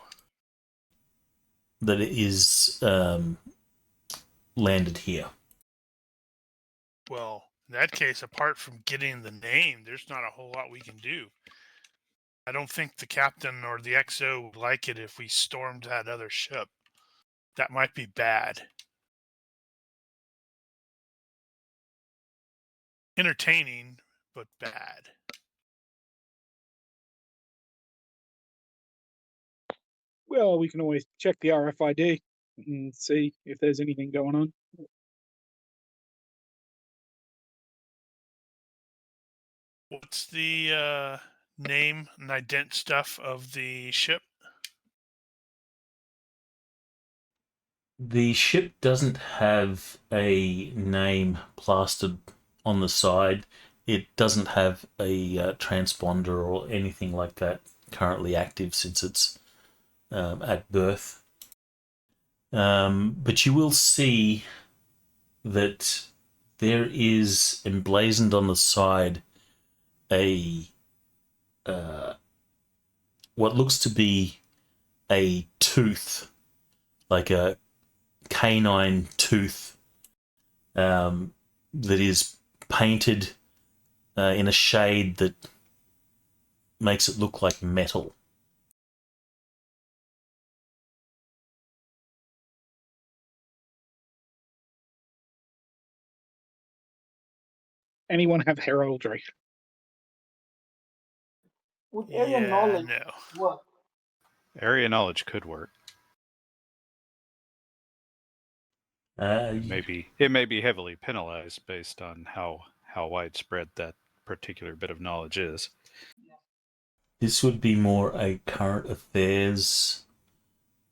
that is landed here. Well, in that case, apart from getting the name, there's not a whole lot we can do. I don't think the captain or the XO would like it if we stormed that other ship. That might be bad. Entertaining, but bad. Well, we can always check the RFID and see if there's anything going on. What's the name and ident stuff of the ship? The ship doesn't have a name plastered on the side. It doesn't have a transponder or anything like that currently active since it's at berth. But you will see that there is emblazoned on the side a what looks to be a tooth, like a canine tooth, that is painted in a shade that makes it look like metal. Anyone have heraldry? Would area Yeah, knowledge no. work? Area knowledge could work. It may be heavily penalized based on how widespread that particular bit of knowledge is. This would be more a current affairs,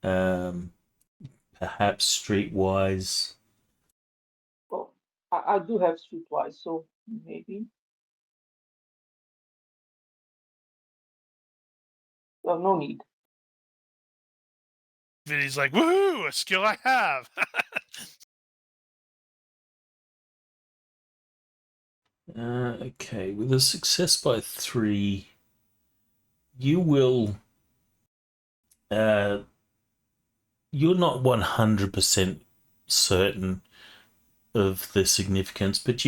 perhaps streetwise. Well, I do have streetwise, so maybe. Well, no need. Vinny's like, woohoo, a skill I have. Okay, with a success by 3, you will. You're not 100% certain of the significance, but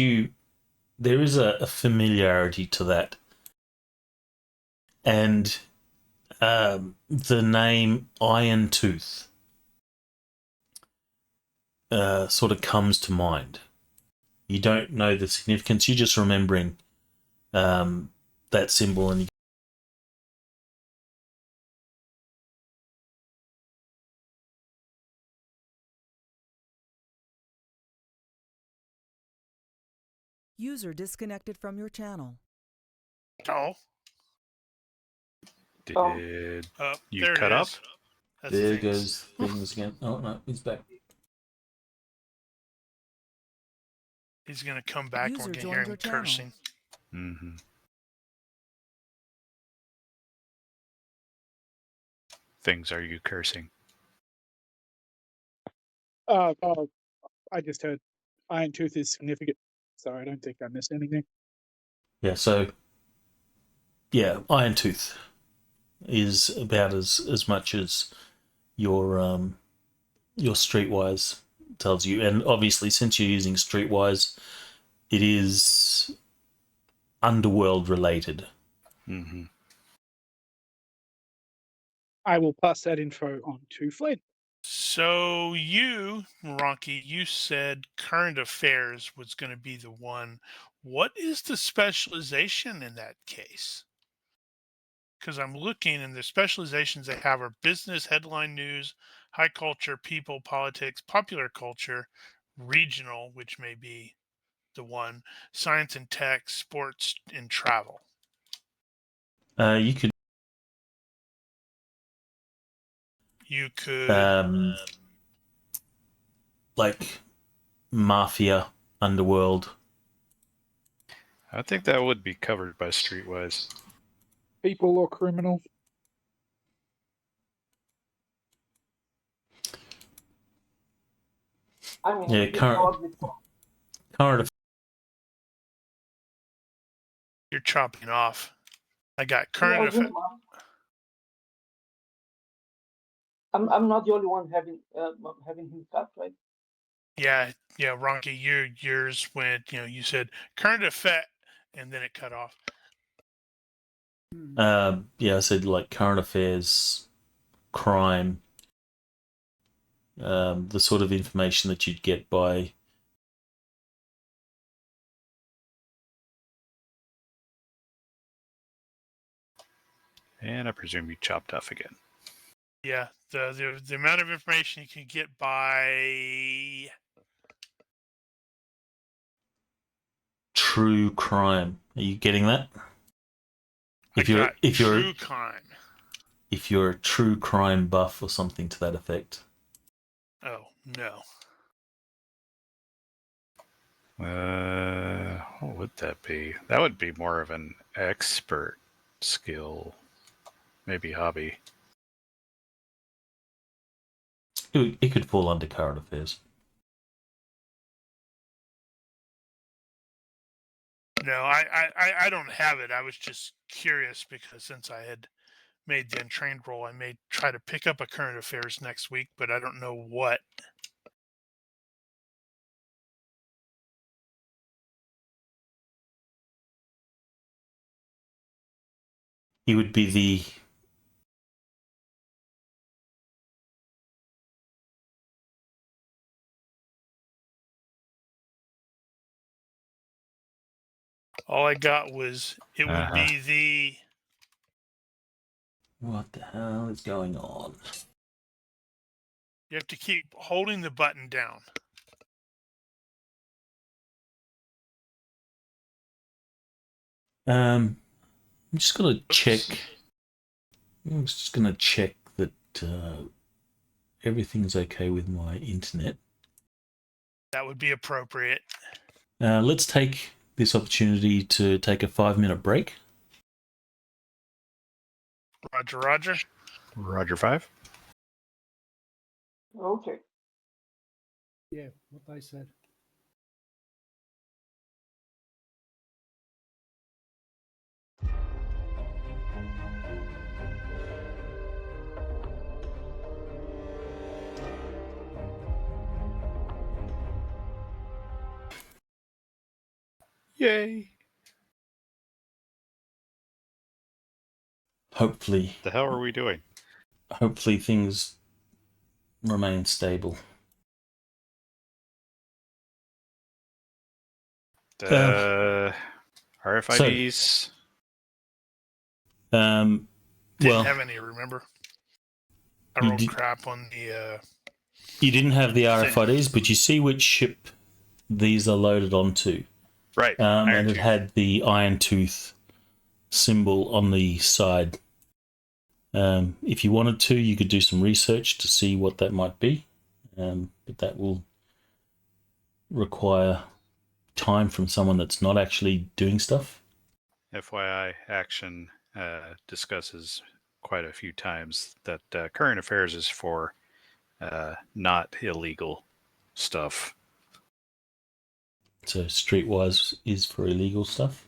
there is a familiarity to that. And the name Iron Tooth sort of comes to mind. You don't know the significance, you're just remembering that symbol. And User disconnected from your channel. Oh, Did you there cut it up? is. That's there things. goes things again. Oh, no, he's back. He's going to come back and we're User going to hear joined him your channel. cursing. Mm-hmm. Things are you cursing? I just heard Iron Tooth is significant, so I don't think I missed anything. Yeah, so Iron Tooth is about as much as your Streetwise tells you, and obviously since you're using Streetwise, it is underworld related. Mm-hmm. I will pass that info on to Flynn. So you, Ronnke, you said current affairs was going to be the one. What is the specialization in that case? Because I'm looking, and the specializations they have are business, headline news, high culture, people, politics, popular culture, regional, which may be the one, science and tech, sports, and travel. You could like mafia, underworld. I think that would be covered by Streetwise. People or criminal? I mean, Yeah, you probably current You're chopping off. I got yeah, current you effect. know, I'm not the only one having him cut, right? Yeah, Ronnke, yours went. You said current effect, and then it cut off. yeah, I said like current affairs, crime, the sort of information that you'd get by. And I presume you chopped off again. Yeah, the amount of information you can get by True crime. Are you getting that? If you're true crime. if you're a true crime buff or something to that effect. Oh no. What would that be? That would be more of an expert skill, maybe hobby. It could fall under current affairs. No, I don't have it. I was just curious because since I had made the untrained roll, I may try to pick up a current affairs next week, but I don't know what. He would be the All I got was it would be the. what the hell is going on? You have to keep holding the button down. I'm just gonna check. I'm just gonna check that everything's okay with my internet. That would be appropriate. Let's take this opportunity to take a 5-minute break. Roger, Roger. Roger 5. Okay. Yeah, what they said. Yay! Hopefully, The hell are we doing? hopefully things remain stable. RFIDs. Didn't Well, have any, remember? I You rolled did- crap on the. you didn't have the RFIDs, but you see which ship these are loaded onto. Right. And Iron it Tooth. had the Iron Tooth symbol on the side. If you wanted to, you could do some research to see what that might be, but that will require time from someone that's not actually doing stuff. FYI, Action discusses quite a few times that current affairs is for not illegal stuff. So Streetwise is for illegal stuff.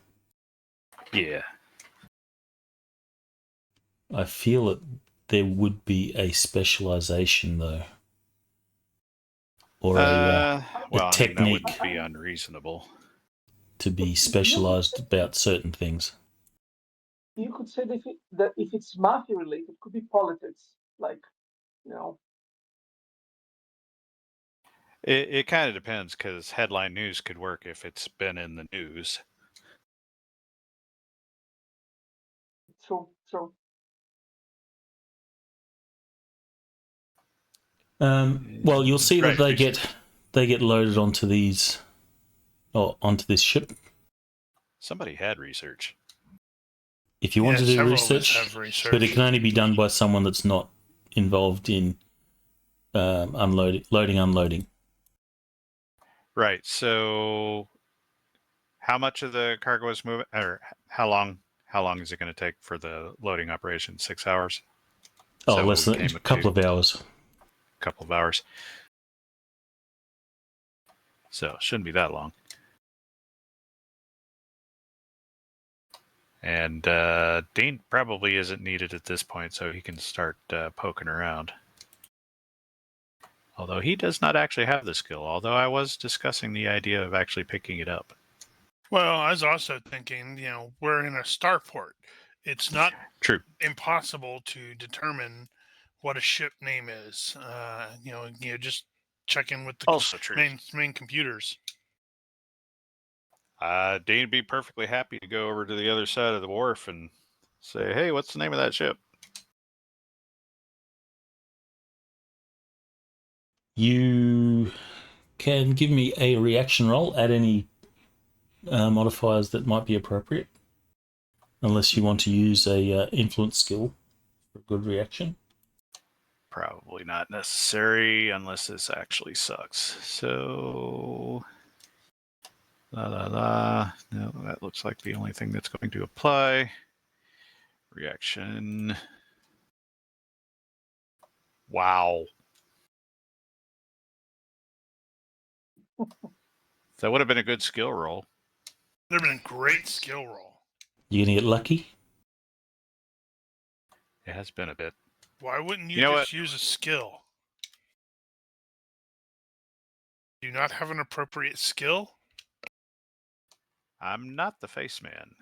Yeah. I feel that there would be a specialization, though, or Well, I mean, that technique wouldn't be unreasonable. to be specialized about certain things. You could say that if it's mafia related, it could be politics, like, you know. It kind of depends, because headline news could work if it's been in the news. So Well, you'll see that Right. they get loaded onto these, or onto this ship. Somebody had research. If you want to do several of us research, have research. but it can only be done by someone that's not involved in loading, unloading. Right. So How much of the cargo is moving, or how long? How long is it going to take for the loading operation? 6 hours. Oh, less than a couple of hours. Couple of hours. So shouldn't be that long. And Dean probably isn't needed at this point, so he can start poking around. Although he does not actually have the skill, although I was discussing the idea of actually picking it up. Well, I was also thinking, we're in a starport. It's not True. impossible to determine what a ship name is. Just check in with the Also true. main computers. Dean would be perfectly happy to go over to the other side of the wharf and say, hey, what's the name of that ship? You can give me a reaction roll at any modifiers that might be appropriate, unless you want to use a influence skill for a good reaction. Probably not necessary unless this actually sucks. So, No, that looks like the only thing that's going to apply. Reaction. Wow. That would have been a good skill roll. Would have been a great skill roll. You gonna get lucky? It has been a bit. Why wouldn't you, You know just use a skill? Do you not have an appropriate skill? I'm not the face man.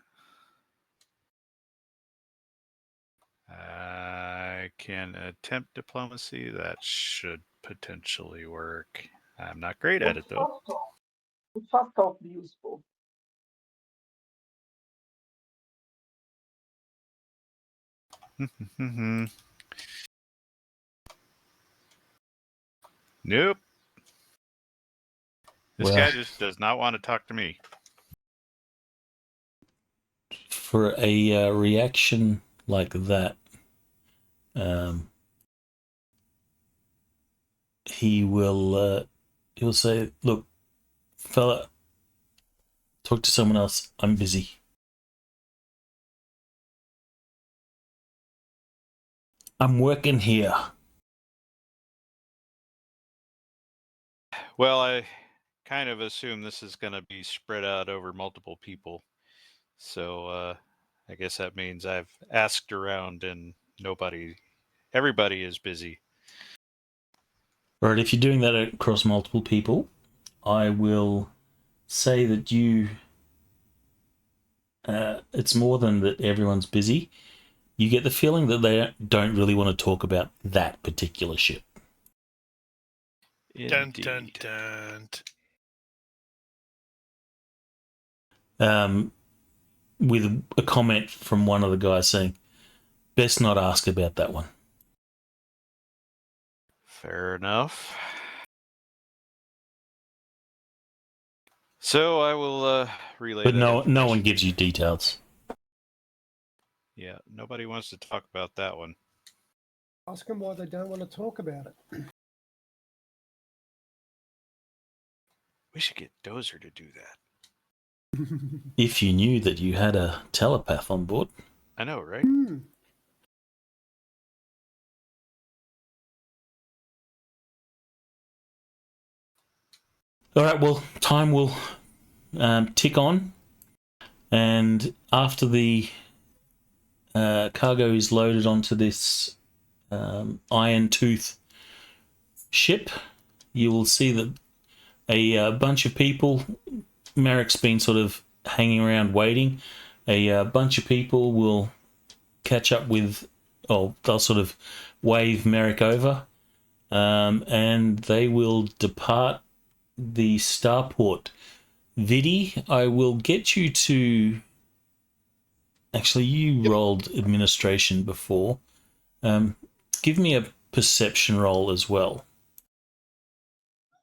I can attempt diplomacy. That should potentially work. I'm not great at it, though. Would fast talk be useful? Nope. This Well, guy just does not want to talk to me. for a reaction like that, he'll say, "Look, fella, talk to someone else. I'm busy." I'm working here. Well, I kind of assume this is going to be spread out over multiple people. So I guess that means I've asked around and everybody is busy. Right, if you're doing that across multiple people, I will say that it's more than that everyone's busy. You get the feeling that they don't really want to talk about that particular ship. Dun, dun, dun. With a comment from one of the guys saying, best not ask about that one. Fair enough. So I will relay But that no one gives you details. Yeah, nobody wants to talk about that one. Ask them why they don't want to talk about it. We should get Dozer to do that. If you knew that you had a telepath on board. I know, right? All right, well, time will tick on. And after the cargo is loaded onto this Iron Tooth ship, you will see that a bunch of people, Marek's been sort of hanging around waiting. A bunch of people will catch up with, they'll sort of wave Marek over, and they will depart the starport. Vidi, I will get you to... Actually, you rolled administration before. Give me a perception roll as well.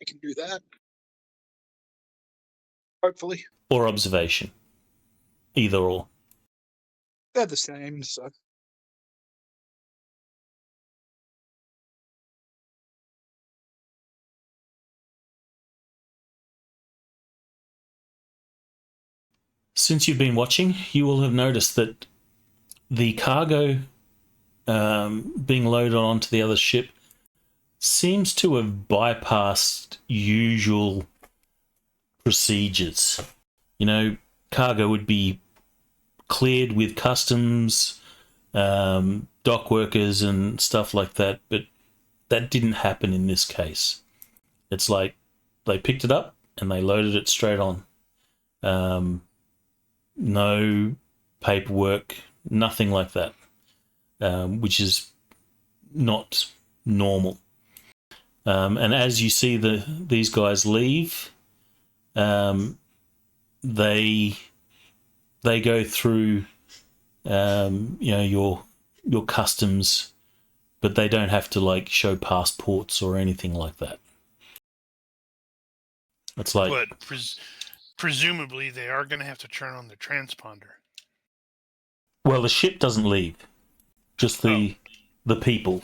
I can do that. Hopefully. Or observation. Either or. They're the same, so. since you've been watching, you will have noticed that the cargo being loaded onto the other ship seems to have bypassed usual procedures. You know, cargo would be cleared with customs, dock workers and stuff like that, but that didn't happen in this case. It's like they picked it up and they loaded it straight on. No paperwork, nothing like that, which is not normal. And as you see these guys leave, they go through your customs, but they don't have to like show passports or anything like that. It's like, But presumably they are going to have to turn on the transponder. well, the ship doesn't leave, just the people.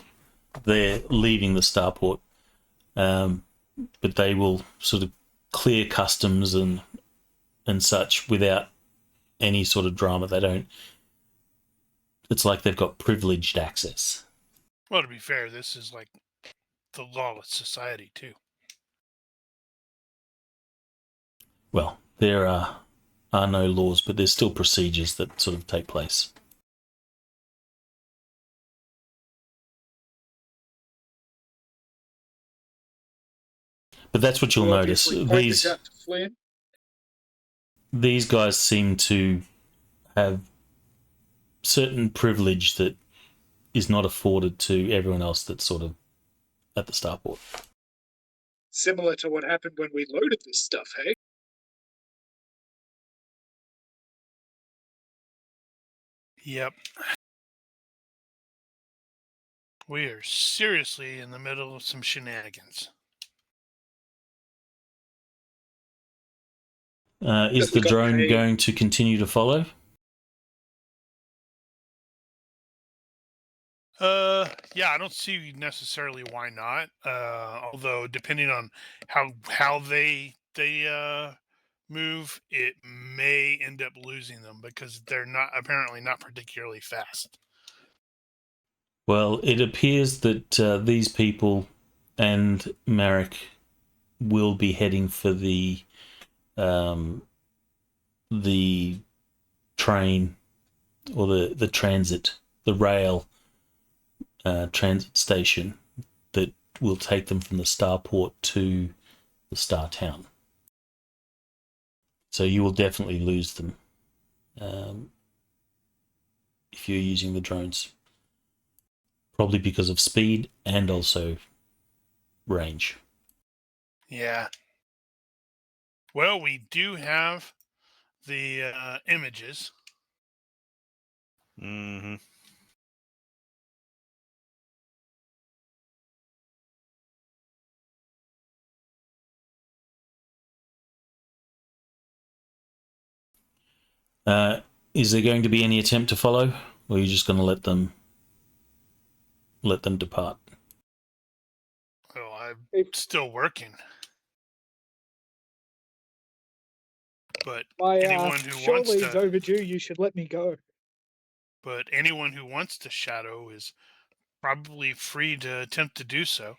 They're leaving the starport, but they will sort of clear customs and such without any sort of drama. They don't. It's like they've got privileged access. Well, to be fair, this is like the lawless society too. Well, there are no laws, but there's still procedures that sort of take place. But that's what you'll notice. These guys seem to have certain privilege that is not afforded to everyone else that's sort of at the starport. Similar to what happened when we loaded this stuff, hey? Yep. We are seriously in the middle of some shenanigans. Is the drone going to continue to follow? Yeah, I don't see necessarily why not. Although depending on how they move, it may end up losing them because they're apparently not particularly fast. Well, it appears that these people and Marek will be heading for the train or the transit, the rail transit station that will take them from the starport to the star town. So you will definitely lose them if you're using the drones. Probably because of speed and also range. Yeah. Well, we do have the images. Mm-hmm. Is there going to be any attempt to follow, or are you just going to let them depart? Well, I'm still working. But anyone who wants surely to, is overdue. You should let me go. But anyone who wants to shadow is probably free to attempt to do so.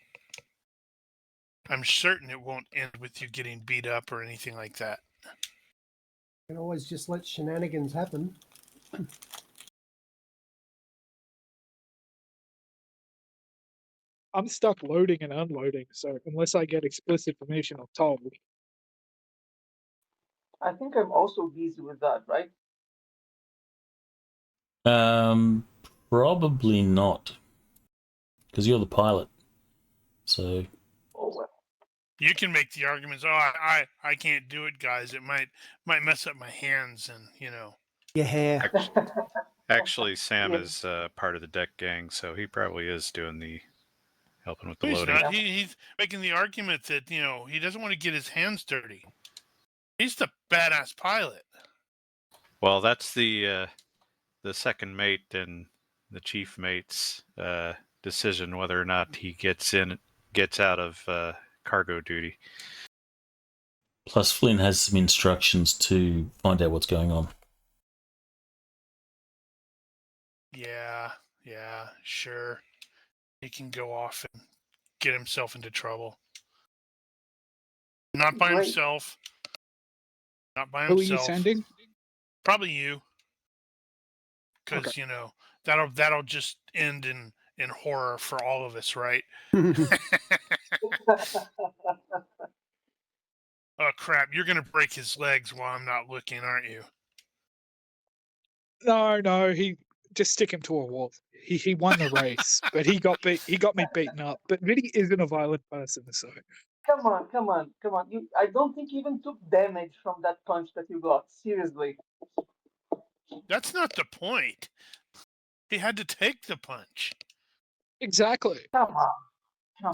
I'm certain it won't end with you getting beat up or anything like that. You can always just let shenanigans happen. I'm stuck loading and unloading, so unless I get explicit permission, I'm told. I think I'm also busy with that, right? Probably not, because you're the pilot. So. Oh well. You can make the arguments. Oh, I can't do it, guys. It might mess up my hands, and Your hair. Actually, Sam Yeah. is part of the deck gang, so he probably is doing the helping with the He's loading. not. He's making the argument that he doesn't want to get his hands dirty. He's the badass pilot. Well, that's the second mate and the chief mate's decision whether or not he gets out of cargo duty. Plus, Flynn has some instructions to find out what's going on. Yeah, sure. He can go off and get himself into trouble. Not by Great. himself. Not by Who are you himself. sending? Probably you. Because, Okay. that'll just end in horror for all of us, right? Oh, crap. You're going to break his legs while I'm not looking, aren't you? No, he just stick him to a wall. He won the race, but he got me beaten up. But Vinny isn't a violent person, so Come on. I don't think you even took damage from that punch that you got. Seriously. That's not the point. He had to take the punch. exactly. Come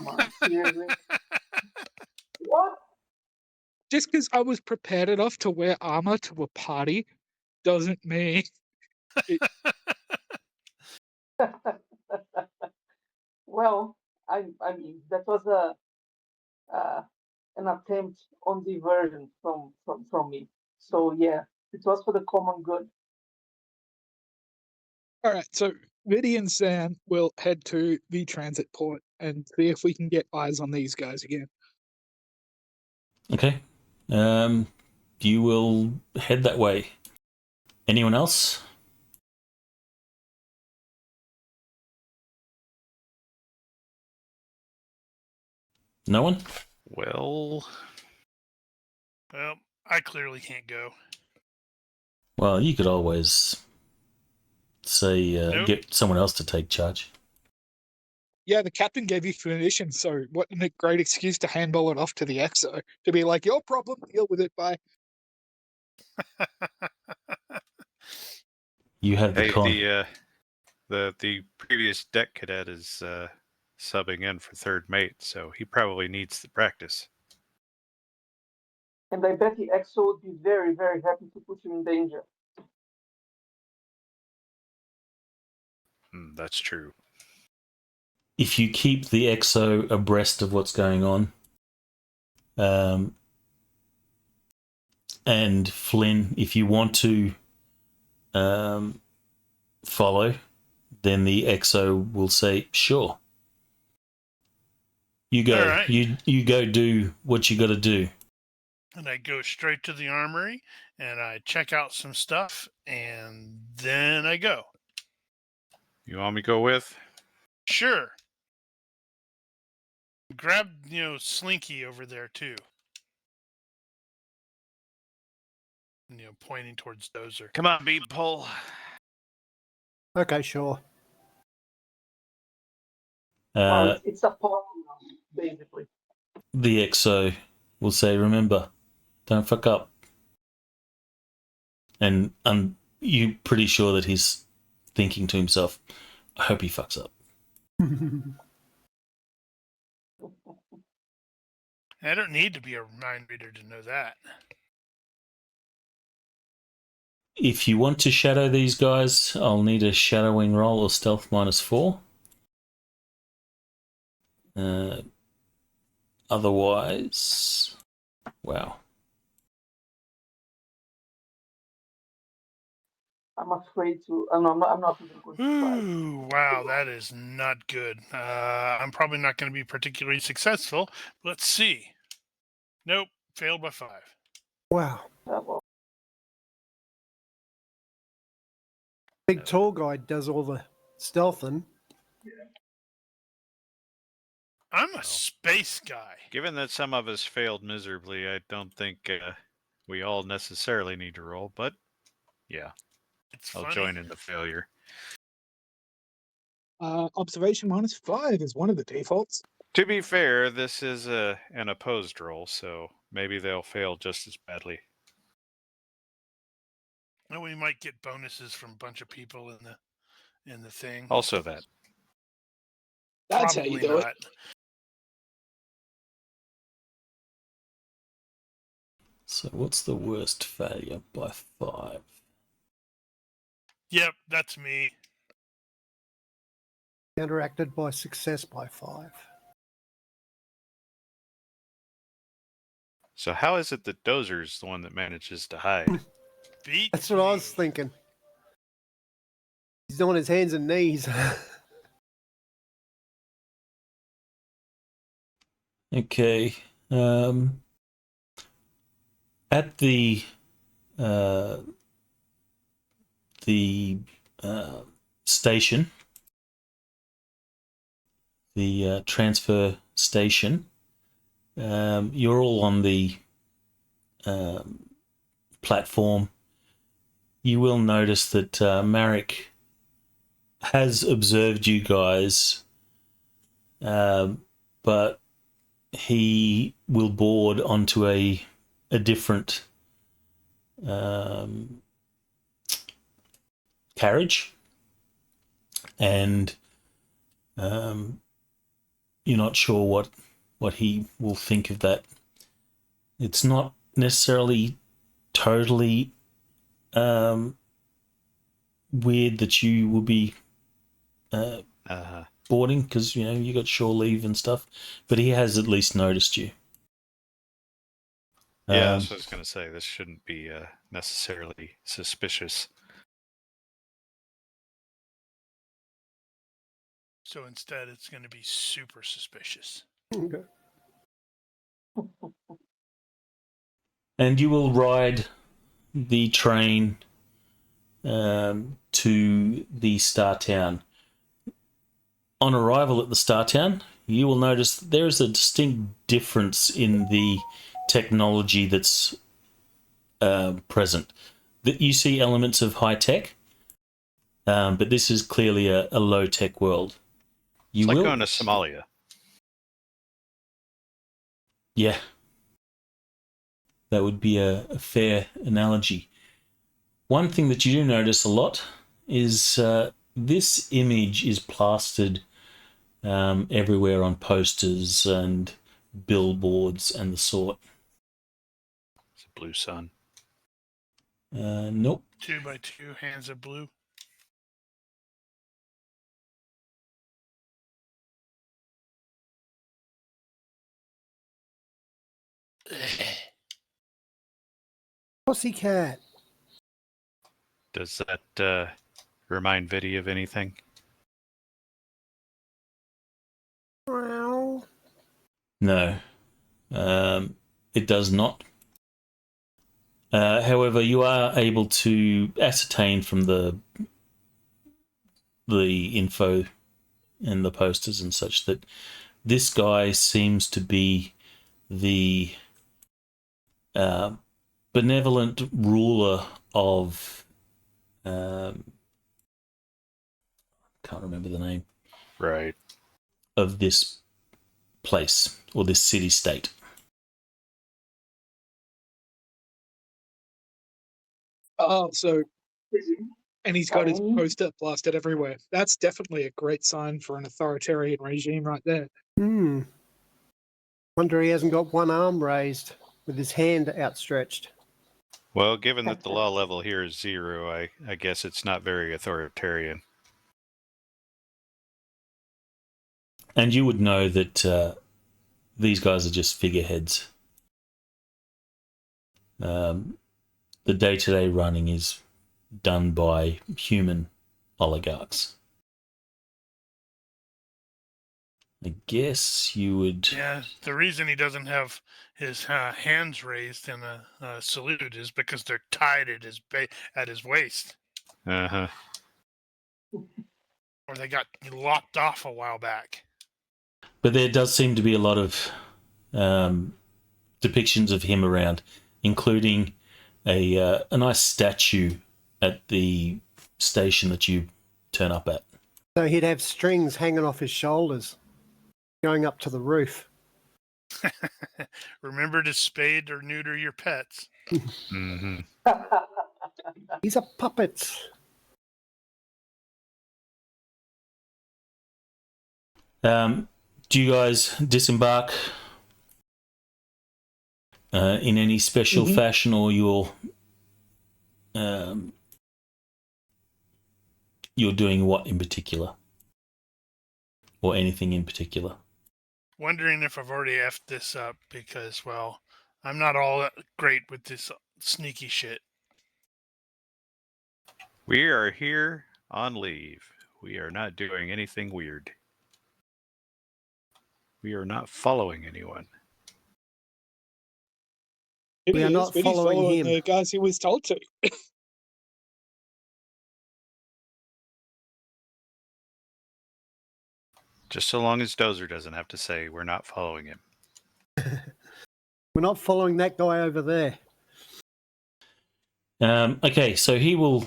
on. Seriously. What? Just because I was prepared enough to wear armor to a party doesn't mean Well, I mean that was an attempt on diversion from me. So yeah, it was for the common good. All right, so Vinny and Sam will head to the transit port and see if we can get eyes on these guys again. Okay. You will head that way. Anyone else? No one? Well, Well, I clearly can't go. Well, you could always say Nope. get someone else to take charge. Yeah, the captain gave you permission, so what a great excuse to handball it off to the EXO to be like, your problem, deal with it. Bye. You have the hey, con. the previous deck cadet is subbing in for third mate, so he probably needs the practice. And I bet the EXO would be very, very happy to put you in danger. That's true. If you keep the EXO abreast of what's going on, and Flynn, if you want to follow, then the EXO will say, sure. You go. All right. You go do what you got to do. And I go straight to the armory and I check out some stuff and then I go. You want me to go with? Sure. Grab, Slinky over there too. Pointing towards Dozer. Come on, Beeple. Okay, sure. Well, it's a party now, basically. The EXO will say, remember, don't fuck up. And you're pretty sure that he's thinking to himself, I hope he fucks up. I don't need to be a mind reader to know that. If you want to shadow these guys, I'll need a shadowing roll or stealth -4. Otherwise, wow. I'm afraid to. I'm not even going to try. Ooh, wow, that is not good. I'm probably not going to be particularly successful. Let's see. Nope, failed by 5. Wow. Well, Big tall guy does all the stealthing. I'm a space guy. Given that some of us failed miserably, I don't think we all necessarily need to roll, but yeah, It's I'll funny. join in the failure. Observation -5 is one of the defaults. To be fair, this is an opposed roll, so maybe they'll fail just as badly. And we might get bonuses from a bunch of people in the thing. Also that. That's Probably how you do not. it. So what's the worst failure by 5? Yep, that's me. Counteracted by success by 5. So how is it that Dozer's the one that manages to hide? Beat That's what I was me. thinking. He's on his hands and knees. Okay. At the station, the transfer station, you're all on the platform. You will notice that Marek has observed you guys, but he will board onto a different carriage, and you're not sure what he will think of that. It's not necessarily totally weird that you will be boarding, because you got shore leave and stuff, but he has at least noticed you. Yeah, that's what I was going to say. This shouldn't be necessarily suspicious. So instead, it's going to be super suspicious. Okay. And you will ride the train to the Star Town. On arrival at the Star Town, you will notice there is a distinct difference in the technology that's present. That you see elements of high tech, but this is clearly a low tech world. It's like going to Somalia. Yeah, that would be a fair analogy. One thing that you do notice a lot is this image is plastered everywhere on posters and billboards and the sort. It's a blue sun. Nope. 2x2 hands of blue. Pussycat. Does that remind Viddy of anything? Well, No, it does not. However, you are able to ascertain from the info and the posters and such that this guy seems to be the benevolent ruler of can't remember the name. Right. Of this place or this city-state. Oh, so, and he's got his poster plastered everywhere. That's definitely a great sign for an authoritarian regime right there. Wonder he hasn't got one arm raised with his hand outstretched. Well, given that the law level here is 0, I guess it's not very authoritarian. And you would know that these guys are just figureheads. The day-to-day running is done by human oligarchs. I guess you would... Yeah, the reason he doesn't have his hands raised in a salute is because they're tied at his waist. Uh-huh. Or they got lopped off a while back. But there does seem to be a lot of depictions of him around, including a nice statue at the station that you turn up at. So he'd have strings hanging off his shoulders, going up to the roof. Remember to spade or neuter your pets. Mm-hmm. He's a puppet. Do you guys disembark in any special fashion, or you're doing what in particular? Or anything in particular? Wondering if I've already effed this up because, well, I'm not all that great with this sneaky shit. We are here on leave. We are not doing anything weird. We are not following anyone. We are not but he's following him. the guys he was told to. Just so long as Dozer doesn't have to say we're not following him. We're not following that guy over there. Okay, so he will.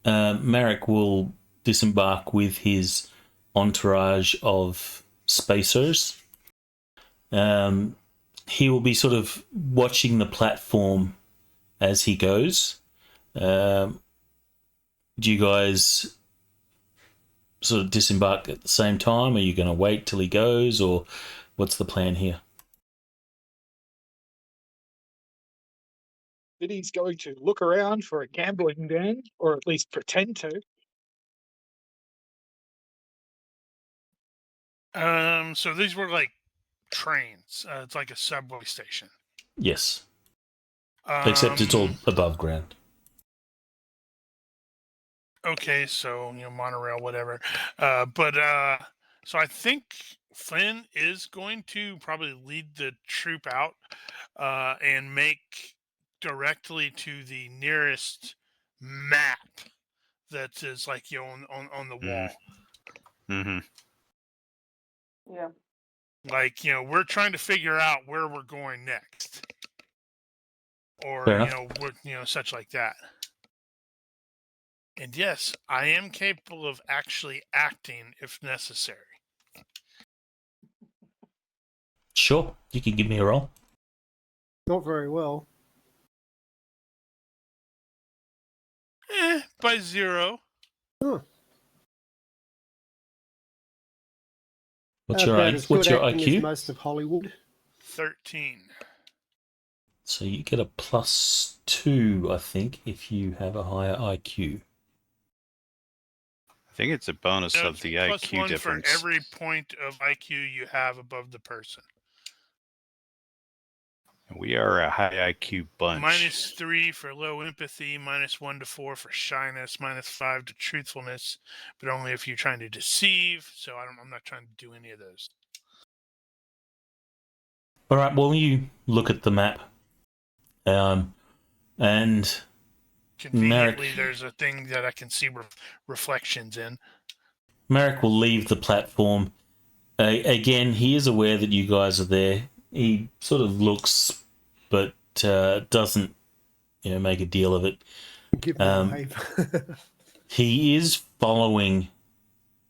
Marek will disembark with his entourage of spacers. He will be sort of watching the platform as he goes. Do you guys sort of disembark at the same time? Are you going to wait till he goes, or what's the plan here? That he's going to look around for a gambling den, or at least pretend to. So these were like trains. It's like a subway station. Yes. Except it's all above ground. Okay, so monorail, whatever. So I think Flynn is going to probably lead the troop out and make directly to the nearest map that is like on the wall. Mm-hmm. Yeah. Like we're trying to figure out where we're going next, or Fair enough. such like that. And yes, I am capable of actually acting if necessary. Sure, you can give me a roll. Not very well. By 0. Huh. What's your About as good acting IQ? as most of Hollywood. 13. So you get a +2, I think, if you have a higher IQ. I think it's a bonus No, of the plus IQ 1 difference. for every point of IQ you have above the person. We are a high IQ bunch. -3 for low empathy, -1 to 4 for shyness, -5 to truthfulness, but only if you're trying to deceive. So I'm not trying to do any of those. All right. Well, you look at the map, and Conveniently, Marek, there's a thing that I can see reflections in. Marek will leave the platform. Again, he is aware that you guys are there. He sort of looks, but doesn't, make a deal of it. Give me a wave. He is following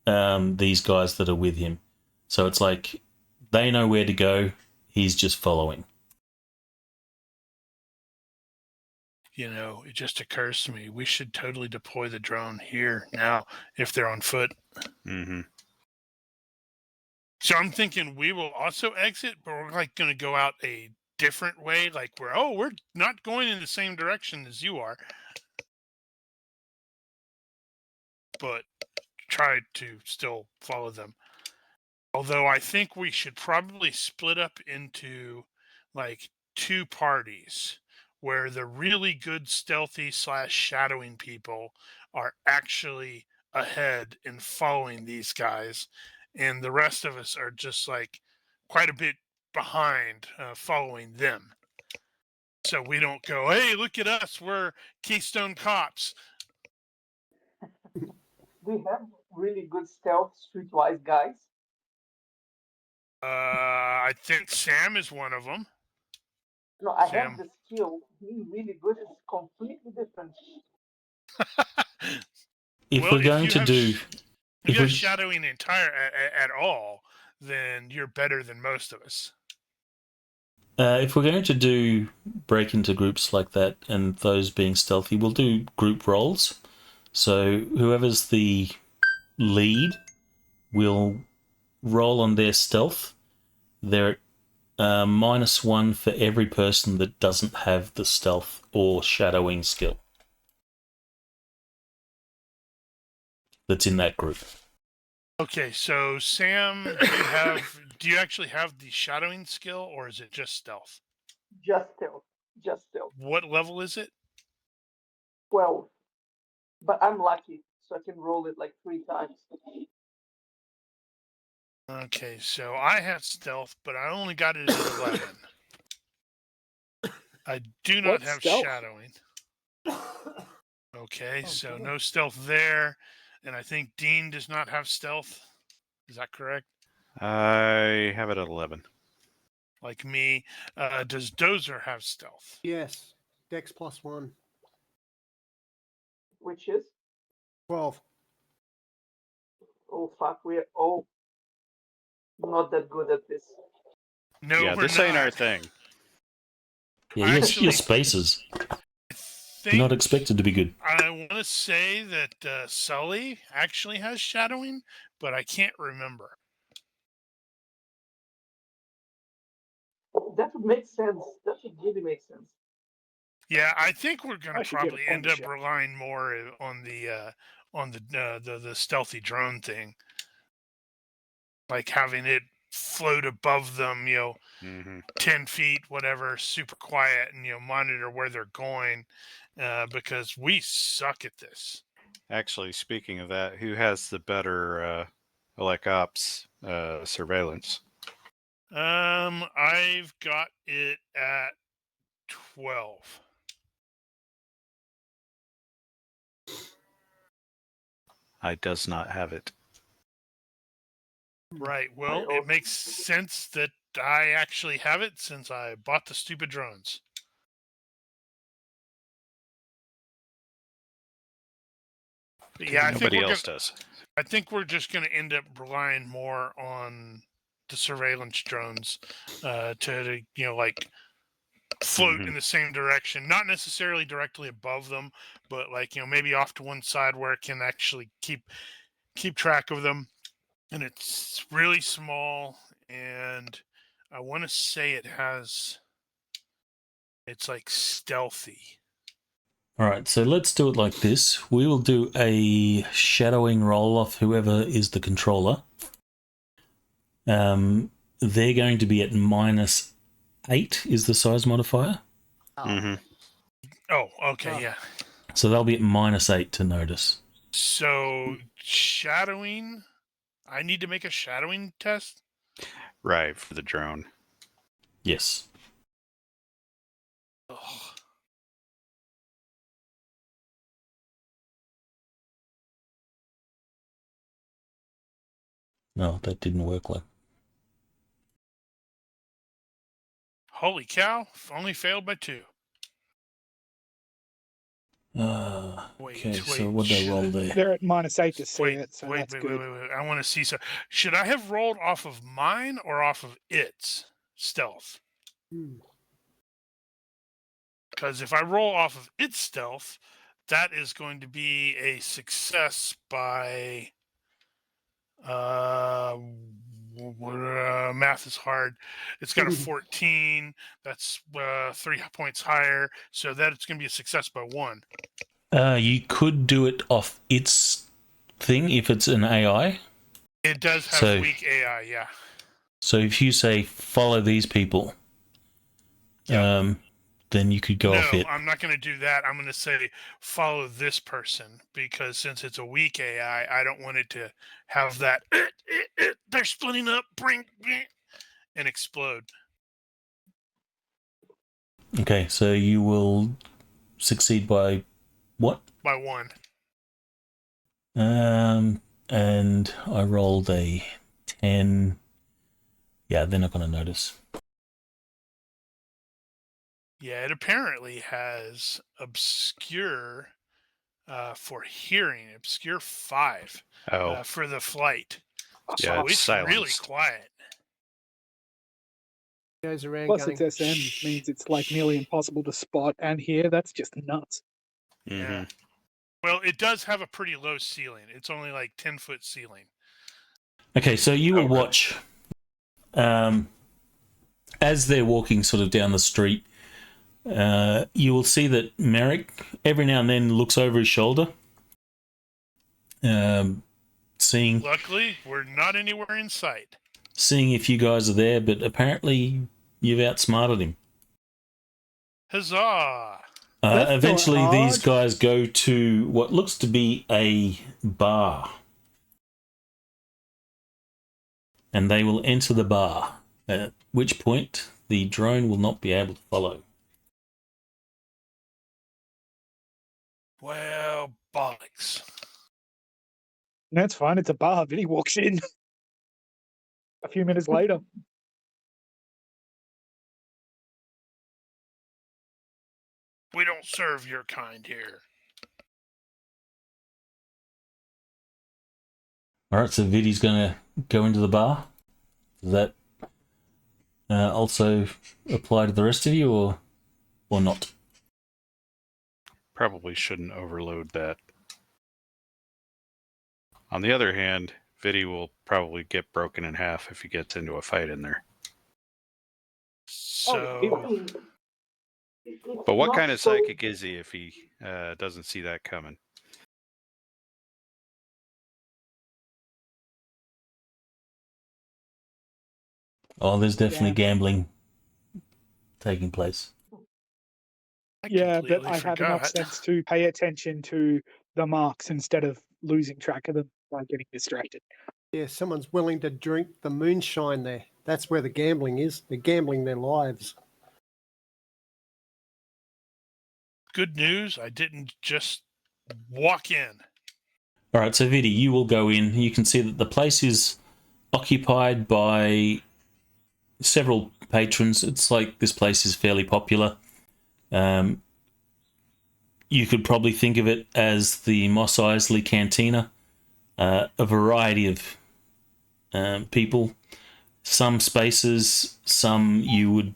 these guys that are with him, so it's like they know where to go. He's just following. It just occurs to me we should totally deploy the drone here now if they're on foot. Mm-hmm. So I'm thinking we will also exit, but we're like going to go out a different way. Like we're not going in the same direction as you are, but try to still follow them. Although I think we should probably split up into like 2 parties where the really good stealthy / shadowing people are actually ahead and following these guys, and the rest of us are just like quite a bit behind following them. So we don't go, hey, look at us, we're Keystone Cops. Do you have really good stealth streetwise guys? I think Sam is one of them. No, I Sam. have the skill. Being really good is completely different. If we're going to do, if you're shadowing entire at all, then you're better than most of us. if we're going to do break into groups like that, and those being stealthy, we'll do group rolls. So whoever's the lead will roll on their stealth. They're -1 for every person that doesn't have the stealth or shadowing skill that's in that group. Okay, so Sam, do you actually have the shadowing skill, or is it just stealth? Just stealth. Just stealth. What level is it? 12. But I'm lucky, so I can roll it like 3 times. Okay, so I have stealth, but I only got it at 11. I do not What's have stealth? shadowing. Okay, Oh, so God. no stealth there. And I think Dean does not have stealth. Is that correct? I have it at 11. Like me. Does Dozer have stealth? Yes. Dex +1. Which is? 12. Oh, fuck. We're all not that good at this. No, Yeah, we're this not. ain't our thing. Yeah, you're Actually, spacers. I You're not think expected to be good. I want to say that Sully actually has shadowing, but I can't remember. That would make sense. That would really make sense. Yeah, I think we're going I to should get a probably point end of up shot. relying more on the stealthy drone thing, like having it float above them, Mm-hmm. 10 feet, whatever, super quiet, and monitor where they're going, because we suck at this. Actually, speaking of that, who has the better Elec Ops surveillance? I've got it at 12. I does not have it. Right. Well, I it makes sense that I actually have it since I bought the stupid drones. But yeah, Nobody else does. I think we're just going to end up relying more on the surveillance drones to like float Mhm. in the same direction, not necessarily directly above them, but like maybe off to one side where it can actually keep track of them. And it's really small, and I want to say it's like stealthy. All right, so let's do it like this. We will do a shadowing roll off whoever is the controller. They're going to be at -8 is the size modifier. Mm-hmm. Oh, okay, Oh. yeah. So they'll be at -8 to notice. So shadowing, I need to make a shadowing test? Right, for the drone. Yes. Ugh. No, that didn't work like. Holy cow, only failed by 2. Okay, so wait, what did I roll there? They're at -8 to see Wait, it, so wait, that's wait, good. wait, wait, wait. I want to see. So, should I have rolled off of mine or off of its stealth? Hmm. Because if I roll off of its stealth, that is going to be a success by math is hard. It's got a 14. That's 3 points higher, so that it's going to be a success by 1. You could do it off its thing if it's an AI. It does have So- weak AI, yeah. So if you say follow these people, Yep. then you could go off No, it. I'm not going to do that. I'm going to say follow this person because since it's a weak AI, I don't want it to have that. They're splitting up, and explode. Okay, so you will succeed by what? By 1. And I rolled a 10. Yeah, they're not going to notice. Yeah, it apparently has obscure for hearing, obscure 5 Oh, for the flight. yeah, So it's it's really silenced. quiet. Goes around Plus, going, its SM "Shh." means it's like nearly impossible to spot and hear. That's just nuts. Mm-hmm. Yeah. Well, it does have a pretty low ceiling. It's only like 10-foot ceiling. Okay, so you will Oh, really? watch as they're walking sort of down the street. You will see that Marek every now and then looks over his shoulder, seeing Luckily, we're not anywhere in sight. if you guys are there, but apparently you've outsmarted him. Huzzah! Let's do it Eventually, these hard. guys go to what looks to be a bar. And they will enter the bar, at which point the drone will not be able to follow. Well, bollocks. That's fine. It's a bar. Vinny walks in a few minutes later. We don't serve your kind here. All right, so Vidi's going to go into the bar. Does that also apply to the rest of you, or not? Probably shouldn't overload that. On the other hand, Vidi will probably get broken in half if he gets into a fight in there. So, But what Not kind of so- psychic is he if he doesn't see that coming? Oh, there's definitely Yeah. gambling taking place. I Yeah, but completely I have enough forgot. sense to pay attention to the marks instead of losing track of them by getting distracted. Yeah, someone's willing to drink the moonshine there. That's where the gambling is. They're gambling their lives. Good news, I didn't just walk in. All right, so Vidi, you will go in. You can see that the place is occupied by several patrons. It's like this place is fairly popular. You could probably think of it as the Mos Eisley Cantina. A variety of people. Some spaces, some you would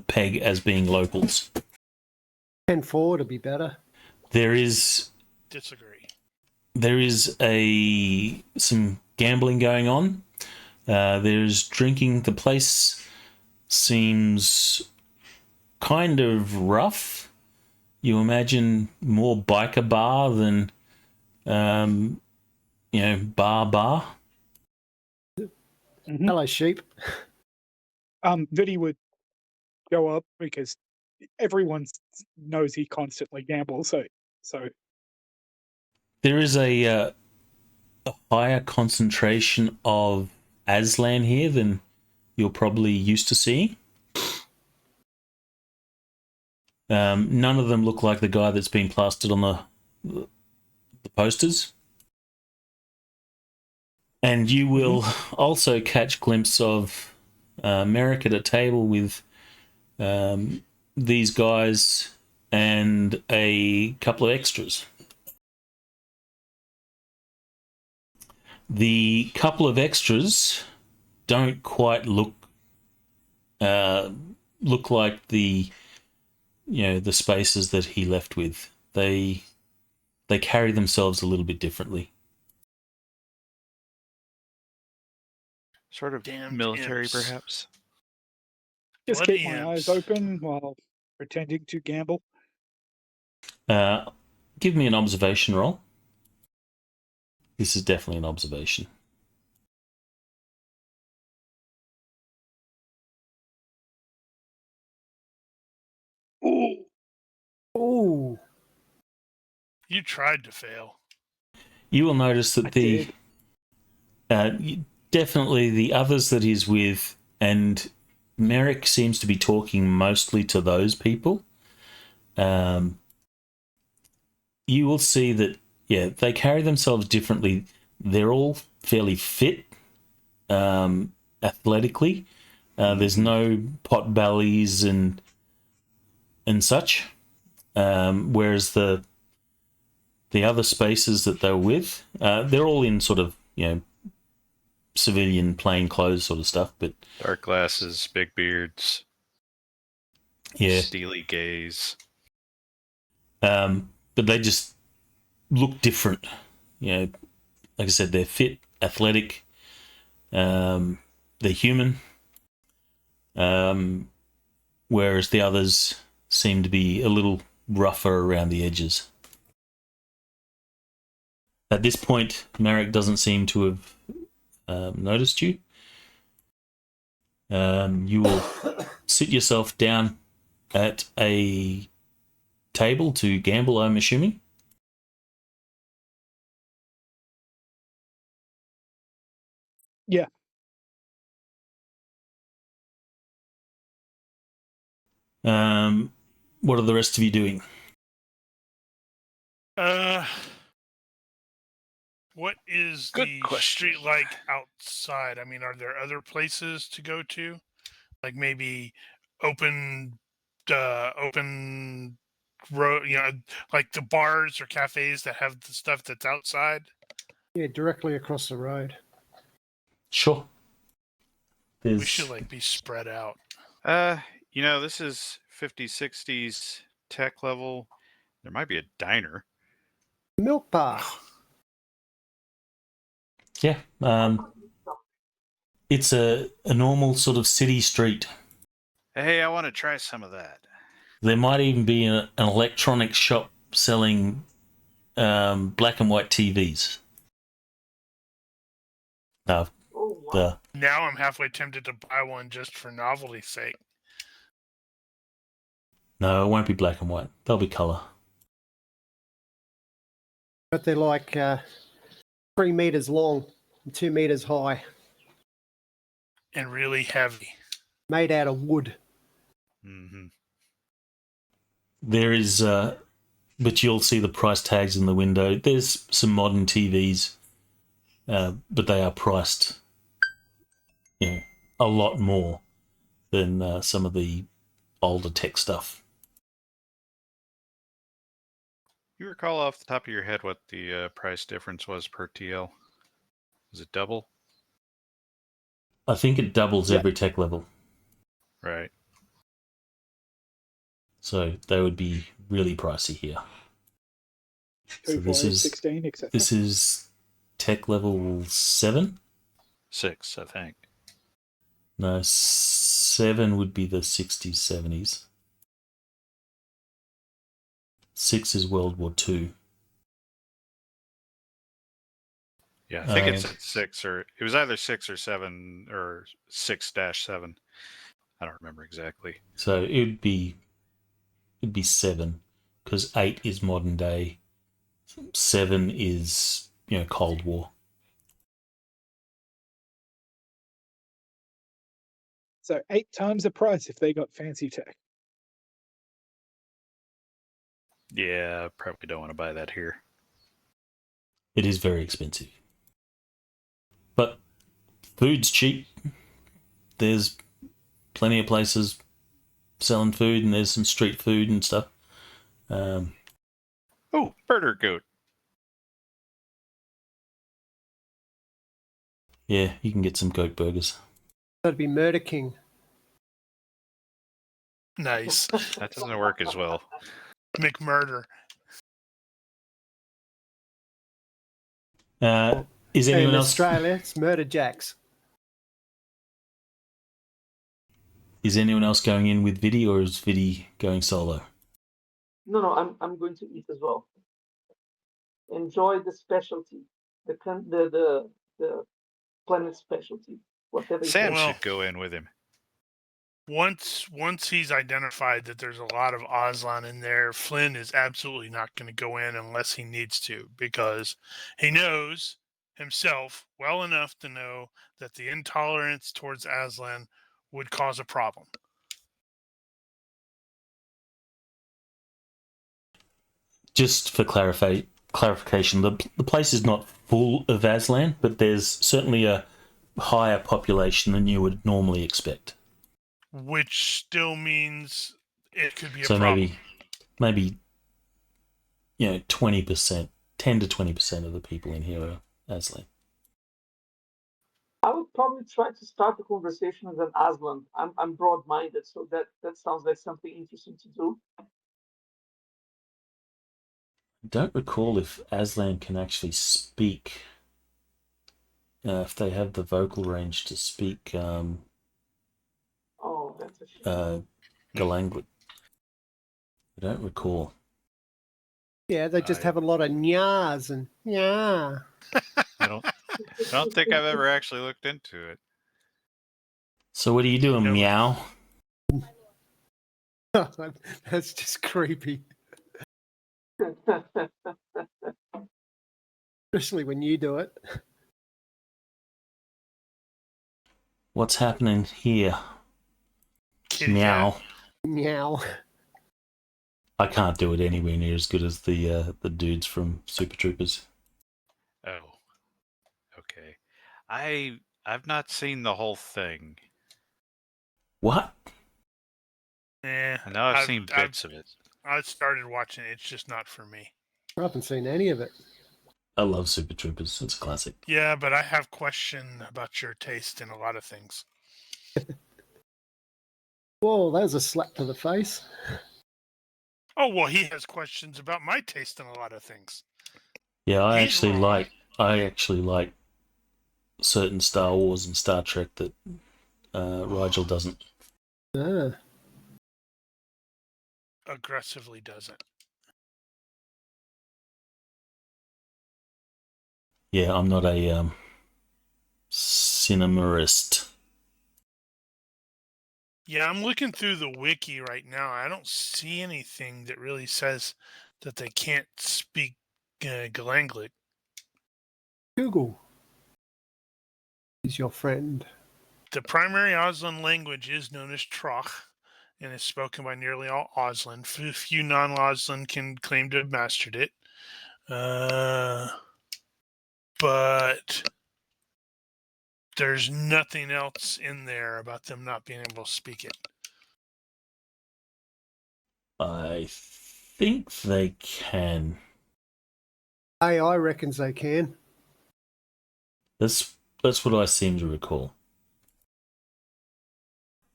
peg as being locals. 10-4 to be better. There is Disagree. some gambling going on. There's drinking. The place seems kind of rough. You imagine more biker bar than, bar. Mhm. Hello, sheep. Vidi would go up because everyone knows he constantly gambles. So There is a higher concentration of Aslan here than you're probably used to seeing. None of them look like the guy that's been plastered on the posters. And you will also catch glimpse of Marek at a table with these guys and a couple of extras. The couple of extras don't quite look like the spaces that he left with. They carry themselves a little bit differently. Sort of Damned military, imps. perhaps? just Bloody keep my eyes imps. open while pretending to gamble. Give me an observation roll. This is definitely an observation. Ooh. You tried to fail. You will notice that I did. definitely the others that he's with, and Marek seems to be talking mostly to those people. You will see that, they carry themselves differently. They're all fairly fit, athletically. There's no pot bellies and such. Whereas the other spaces that they were with, they're all in sort of, civilian plain clothes sort of stuff, but Dark glasses, big beards, steely gaze. But they just look different. Like I said, they're fit, athletic, they're human, whereas the others seem to be a little rougher around the edges. At this point, Marek doesn't seem to have noticed you. You will sit yourself down at a table to gamble, I'm assuming? Yeah. What are the rest of you doing? What is Good the question. street like outside? I mean, are there other places to go to? Like maybe open, open road, like the bars or cafes that have the stuff that's outside? Yeah, directly across the road. Sure. We should be spread out. This is 50s, 60s tech level. There might be a diner. Milk bar. Yeah. It's a normal sort of city street. Hey, I want to try some of that. There might even be an electronic shop selling black and white TVs. Oh, wow. Now I'm halfway tempted to buy one just for novelty's sake. No, it won't be black and white. They'll be colour. But they're like 3 meters long and 2 meters high, And really heavy. made out of wood. Mm-hmm. There is, but you'll see the price tags in the window. There's some modern TVs, but they are priced, a lot more than some of the older tech stuff. You recall off the top of your head what the price difference was per TL? Was it double? I think it doubles every tech level. Right. So they would be really pricey here. 2, 5, 16, etc. This is tech level 7? 6, I think. No, 7 would be the 60s, 70s. 6 is World War II. Yeah, I think it's at 6 or it was either 6 or 7 or 6-7. I don't remember exactly. So it'd be 7 because 8 is modern day. 7 is Cold War. So 8 times the price if they got fancy tech. Yeah, probably don't want to buy that here. It is very expensive. But food's cheap. There's plenty of places selling food, and there's some street food and stuff. Oh, burger goat. Yeah, you can get some goat burgers. That'd be Murder King. Nice. That doesn't work as well. McMurder. Is anyone in else? Australia, it's Murder Jacks. Is anyone else going in with Vidi, or is Vidi going solo? No, I'm going to eat as well. Enjoy the specialty, the planet specialty, whatever. Sam Well, should go in with him. Once he's identified that there's a lot of Aslan in there, Flynn is absolutely not going to go in unless he needs to, because he knows himself well enough to know that the intolerance towards Aslan would cause a problem. Just for clarification, the place is not full of Aslan, but there's certainly a higher population than you would normally expect. Which still means it could be a So problem. maybe 20%, 10 to 20% of the people in here are Aslan. I would probably try to start the conversation with an Aslan. I'm broad-minded, so that sounds like something interesting to do. I don't recall if Aslan can actually speak, if they have the vocal range to speak Oh, that's a shame. the language. I don't recall. Yeah, they just have a lot of nyas and nya. I don't think I've ever actually looked into it. So what are you doing, No. meow? That's just creepy. Especially when you do it. What's happening here? Kitty Meow. cat. Meow. I can't do it anywhere near as good as the dudes from Super Troopers. Oh, okay. I've not seen the whole thing. What? Yeah, I know I've seen bits of it. I started watching it. It's just not for me. I haven't seen any of it. I love Super Troopers. It's a classic. Yeah, but I have question about your taste in a lot of things. Whoa, that was a slap to the face. Oh, well, he has questions about my taste in a lot of things. Yeah, I He's actually wrong. like certain Star Wars and Star Trek that Rigel doesn't. Ah. Aggressively doesn't. Yeah, I'm not a cinemarist. Yeah, I'm looking through the wiki right now. I don't see anything that really says that they can't speak Galanglic. Google is your friend. The primary Aslan language is known as Troch and is spoken by nearly all Aslan. Few non-Aslan can claim to have mastered it. But there's nothing else in there about them not being able to speak it. I think they can. AI reckons they can. That's what I seem to recall.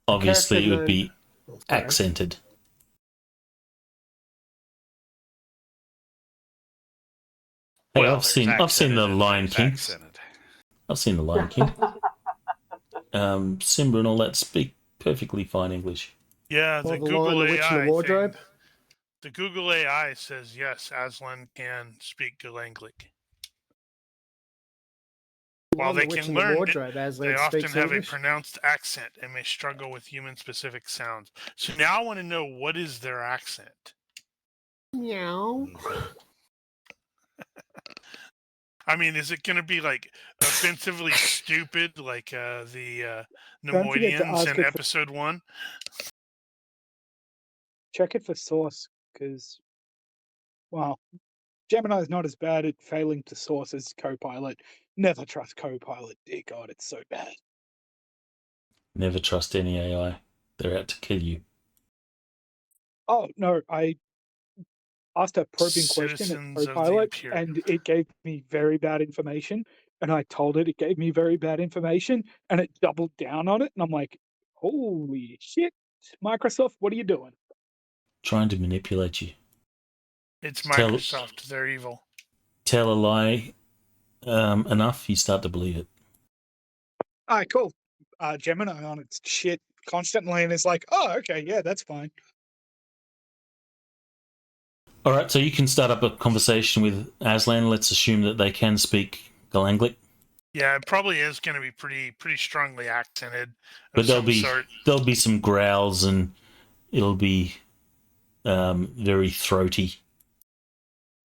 Obviously, it would be accented. Hey, Well, I've seen the Lion King. I've seen the Lion King. Simba and all that speak perfectly fine English. Yeah, Or the the Google Lion, the Witch, and AI the Wardrobe. thing, the Google AI says yes, Aslan can speak Galanglic. While The they Witch can and the learn it, Wardrobe, they Aslan often speaks have English. a pronounced accent and may struggle with human-specific sounds. So now I want to know, what is their accent? Meow. I mean, is it going to be like offensively stupid, like the Don't forget to Nemoidians ask in it for, episode 1? check it for source, because, well, Gemini is not as bad at failing to source as Copilot. Never trust Copilot. Dear God, it's so bad. Never trust any AI. They're out to kill you. Oh, no, I asked a probing question at Citizens of the Copilot, Imperium. and it gave me very bad information. And I told it gave me very bad information, and it doubled down on it. And I'm like, holy shit, Microsoft, what are you doing? Trying to manipulate you. It's Tell Microsoft. They're evil. a lie enough, you start to believe it. All right, cool. Gemini on its shit constantly, and it's like, oh, okay, yeah, that's fine. All right, so you can start up a conversation with Aslan. Let's assume that they can speak Galanglic. Yeah, it probably is going to be pretty strongly accented. But there'll be some growls, and it'll be very throaty.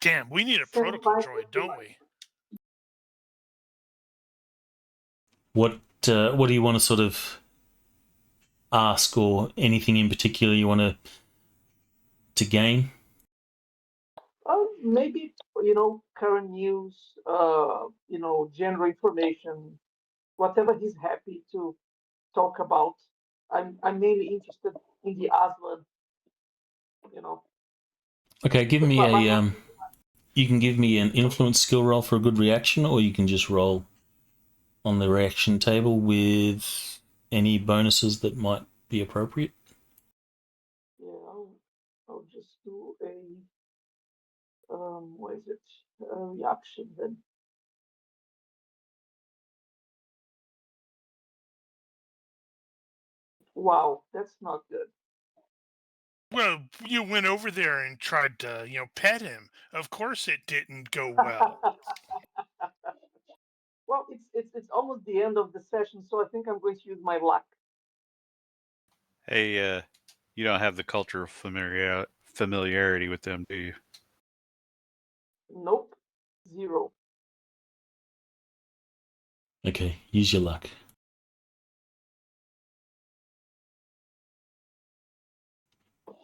Damn, we need a protocol droid, don't we? What do you want to sort of ask, or anything in particular you want to gain? Maybe, current news, general information, whatever he's happy to talk about. I'm mainly interested in the Aslan, Okay, give me a you can give me an influence skill roll for a good reaction, or you can just roll on the reaction table with any bonuses that might be appropriate. Yeah, I'll just do a what is it? A reaction then. Wow, that's not good. Well, you went over there and tried to, pet him. Of course, it didn't go well. Well, it's almost the end of the session, so I think I'm going to use my luck. Hey, You don't have the cultural familiarity with them, do you? Nope. 0. Okay, use your luck.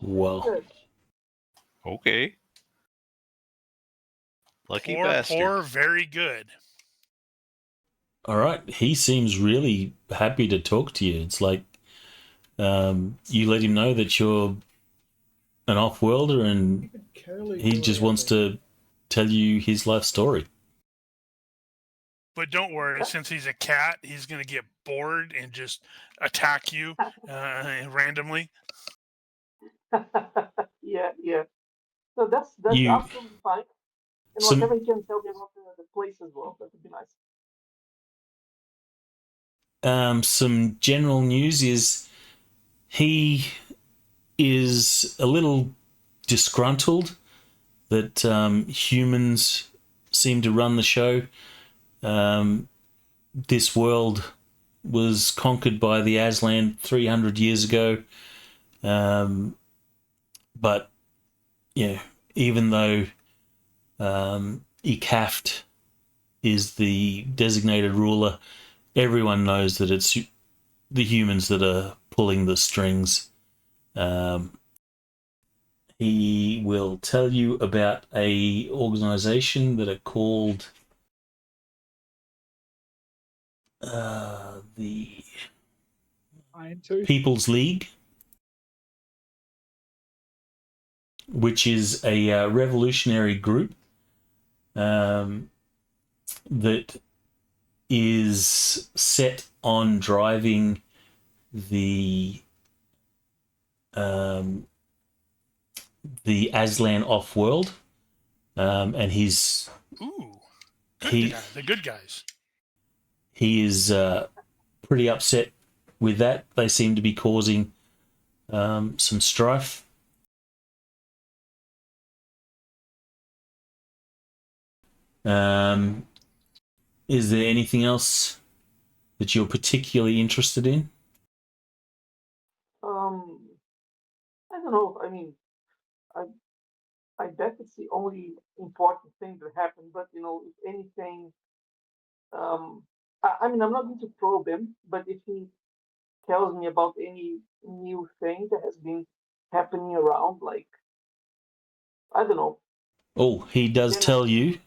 Well, Good. Okay. Lucky Poor, bastard. very good. all right. He seems really happy to talk to you. It's like you let him know that you're an off-worlder and he just wants to tell you his life story. But don't worry, Yeah. since he's a cat, he's going to get bored and just attack you randomly. Yeah. So that's You- absolutely fine. And Some- whatever you can tell me about the place as well, that would be nice. Some general news is he is a little disgruntled that humans seem to run the show. This world was conquered by the Aslan 300 years ago. But, yeah, even though Ikaft is the designated ruler, everyone knows that it's the humans that are pulling the strings. He will tell you about a organization that are called the Iron Tooth. People's League, which is a revolutionary group that is set on driving the Aslan off-world, and he's Ooh, the good guys. He is pretty upset with that. They seem to be causing some strife. Is there anything else that you're particularly interested in? I don't know. I mean, I bet it's the only important thing that happened. But if anything, I mean, I'm not going to probe him. But if he tells me about any new thing that has been happening around, like I don't know. Oh, he does Then- tell you.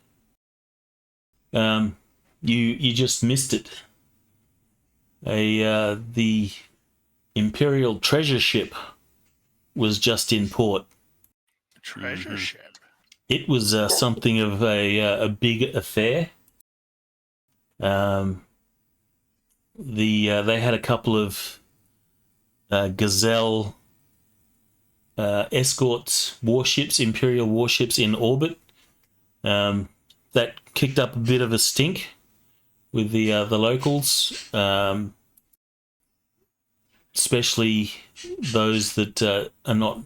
You just missed it. The Imperial treasure ship was just in port. Treasure ship. It was something of a big affair. They had a couple of Gazelle escorts, warships, Imperial warships in orbit. That kicked up a bit of a stink with the locals, especially those that are not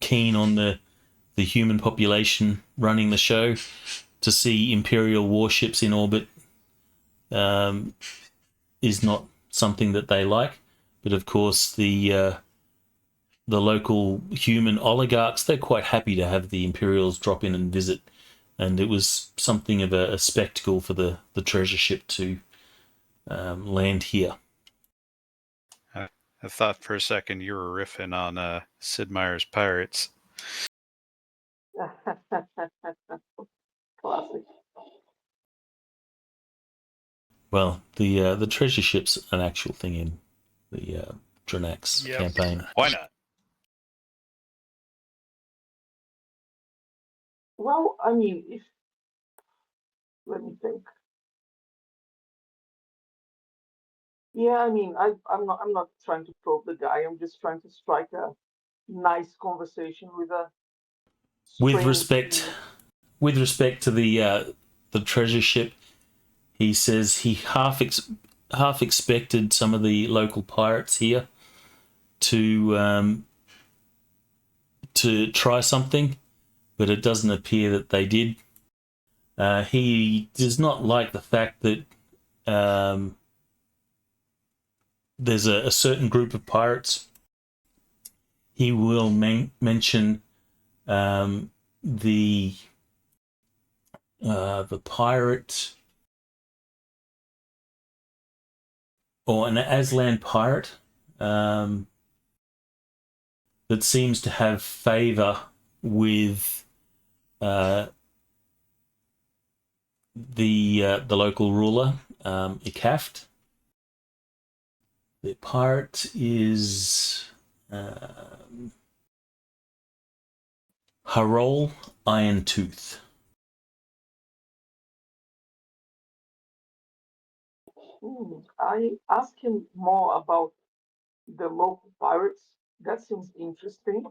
keen on the human population running the show. To see Imperial warships in orbit is not something that they like. But of course, the local human oligarchs, they're quite happy to have the Imperials drop in and visit. And it was something of a spectacle for the treasure ship to land here. I thought for a second you were riffing on Sid Meier's Pirates. Classic. Well, the treasure ship's an actual thing in the Dranax campaign. Why not? Well, I mean, let me think. Yeah, I mean, I'm not trying to probe the guy. I'm just trying to strike a nice conversation with a With strange respect to the treasure ship, he says he half expected some of the local pirates here to try something, but it doesn't appear that they did. He does not like the fact that there's a certain group of pirates he will mention the pirate, or an Aslan pirate that seems to have favour with the local ruler, Ikaft. The pirate is Harol Irontooth. I asked him more about the local pirates. That seems interesting.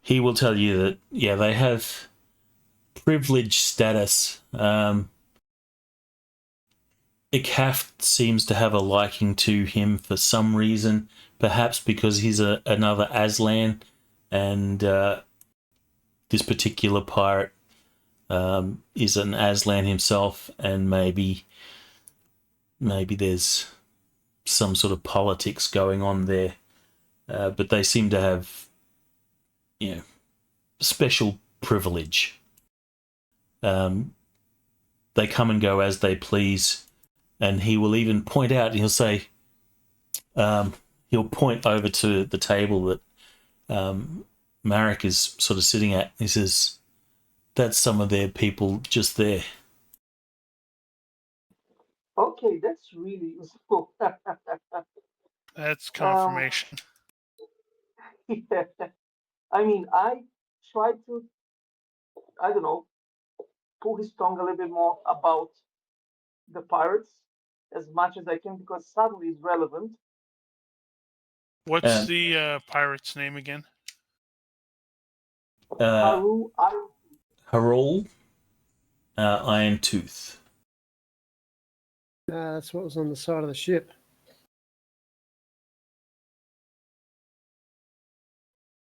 He will tell you that, yeah, they have privileged status. Ikaft seems to have a liking to him for some reason, perhaps because he's another Aslan, and this particular pirate is an Aslan himself, and maybe there's some sort of politics going on there. But they seem to have, special privilege. They come and go as they please, and he will even point out, and he'll say, he'll point over to the table that Marek is sort of sitting at. He says, "That's some of their people just there." Okay, that's really useful. That's confirmation. Yeah. I mean, I tried to, I don't know, pull his tongue a little bit more about the pirates as much as I can, because suddenly it's relevant. What's the pirate's name again? Harol Irontooth. That's what was on the side of the ship.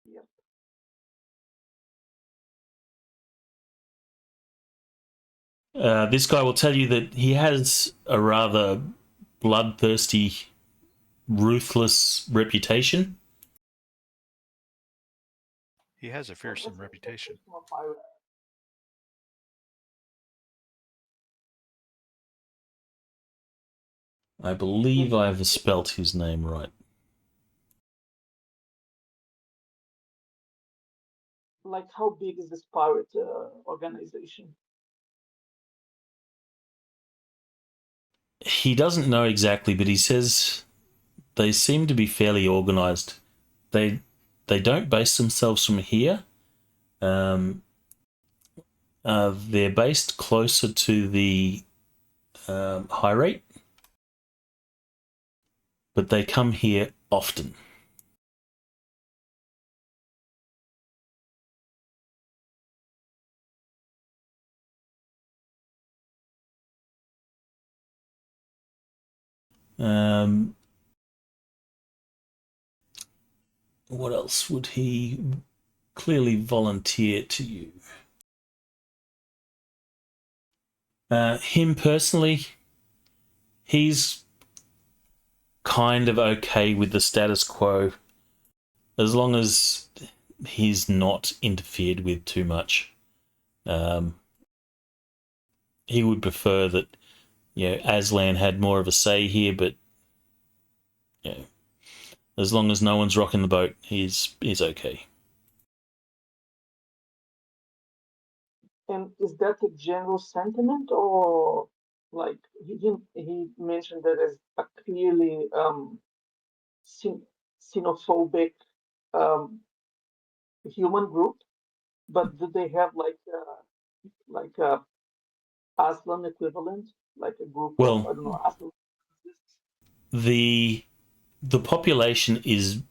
Yep. This guy will tell you that he has a rather bloodthirsty, ruthless reputation. He has a fearsome reputation. I believe I've spelt his name right. Like, how big is this pirate organization? He doesn't know exactly, but he says they seem to be fairly organised. They don't base themselves from here. They're based closer to the high rate, but they come here often. What else would he clearly volunteer to you? Him personally, he's kind of okay with the status quo as long as he's not interfered with too much. He would prefer that, Aslan had more of a say here, but as long as no one's rocking the boat, he's okay. And is that a general sentiment, or like he mentioned that as a clearly xenophobic human group, but do they have like a Aslan equivalent, like a group of, I don't know, Aslan? The population is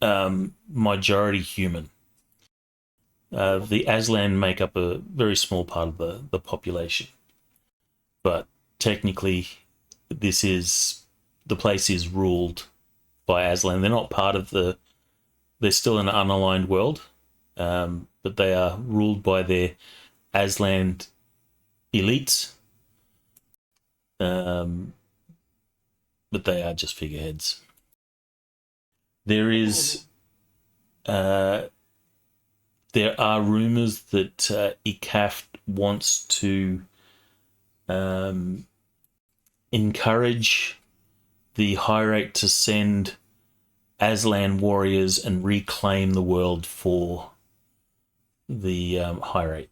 majority human. The Aslan make up a very small part of the population, but technically, the place is ruled by Aslan. They're not part of they're still an unaligned world, but they are ruled by their Aslan elites. But they are just figureheads. There is there are rumours that ICAF wants to encourage the high rate to send Aslan warriors and reclaim the world for the high rate.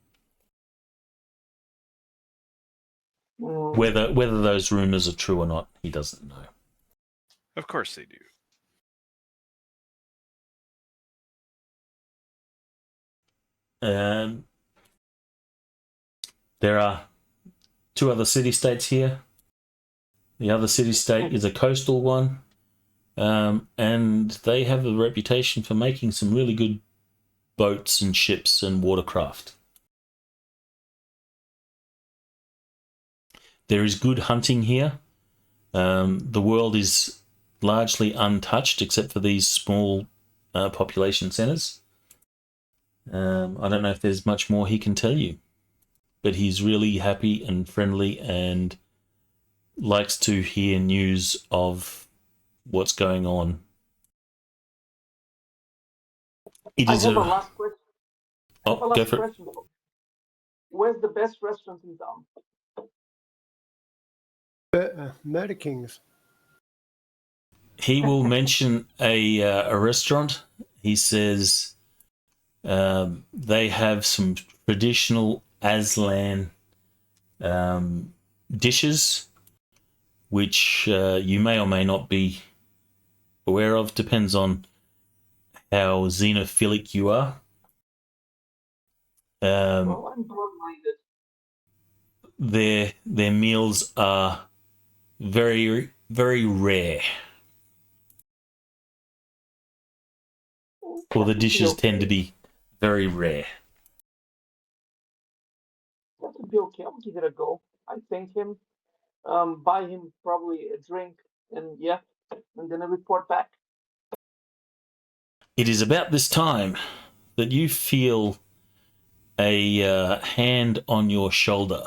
Whether those rumours are true or not, he doesn't know. Of course they do. There are 2 other city-states here. The other city-state is a coastal one, and they have a reputation for making some really good boats and ships and watercraft. There is good hunting here. The world is largely untouched except for these small population centres. I don't know if there's much more he can tell you, but he's really happy and friendly and likes to hear news of what's going on. It is I have a last question. Oh, go for it. Where's the best restaurant in town? Murder Kings. He will mention a restaurant. He says they have some traditional Aslan dishes, which you may or may not be aware of. Depends on how xenophilic you are. Well, I'm broad-minded. Their meals are very, very rare. Or the dishes tend to be very rare. That would be okay. I'll give it a go. I thank him, buy him probably a drink, and then I report back. It is about this time that you feel a hand on your shoulder.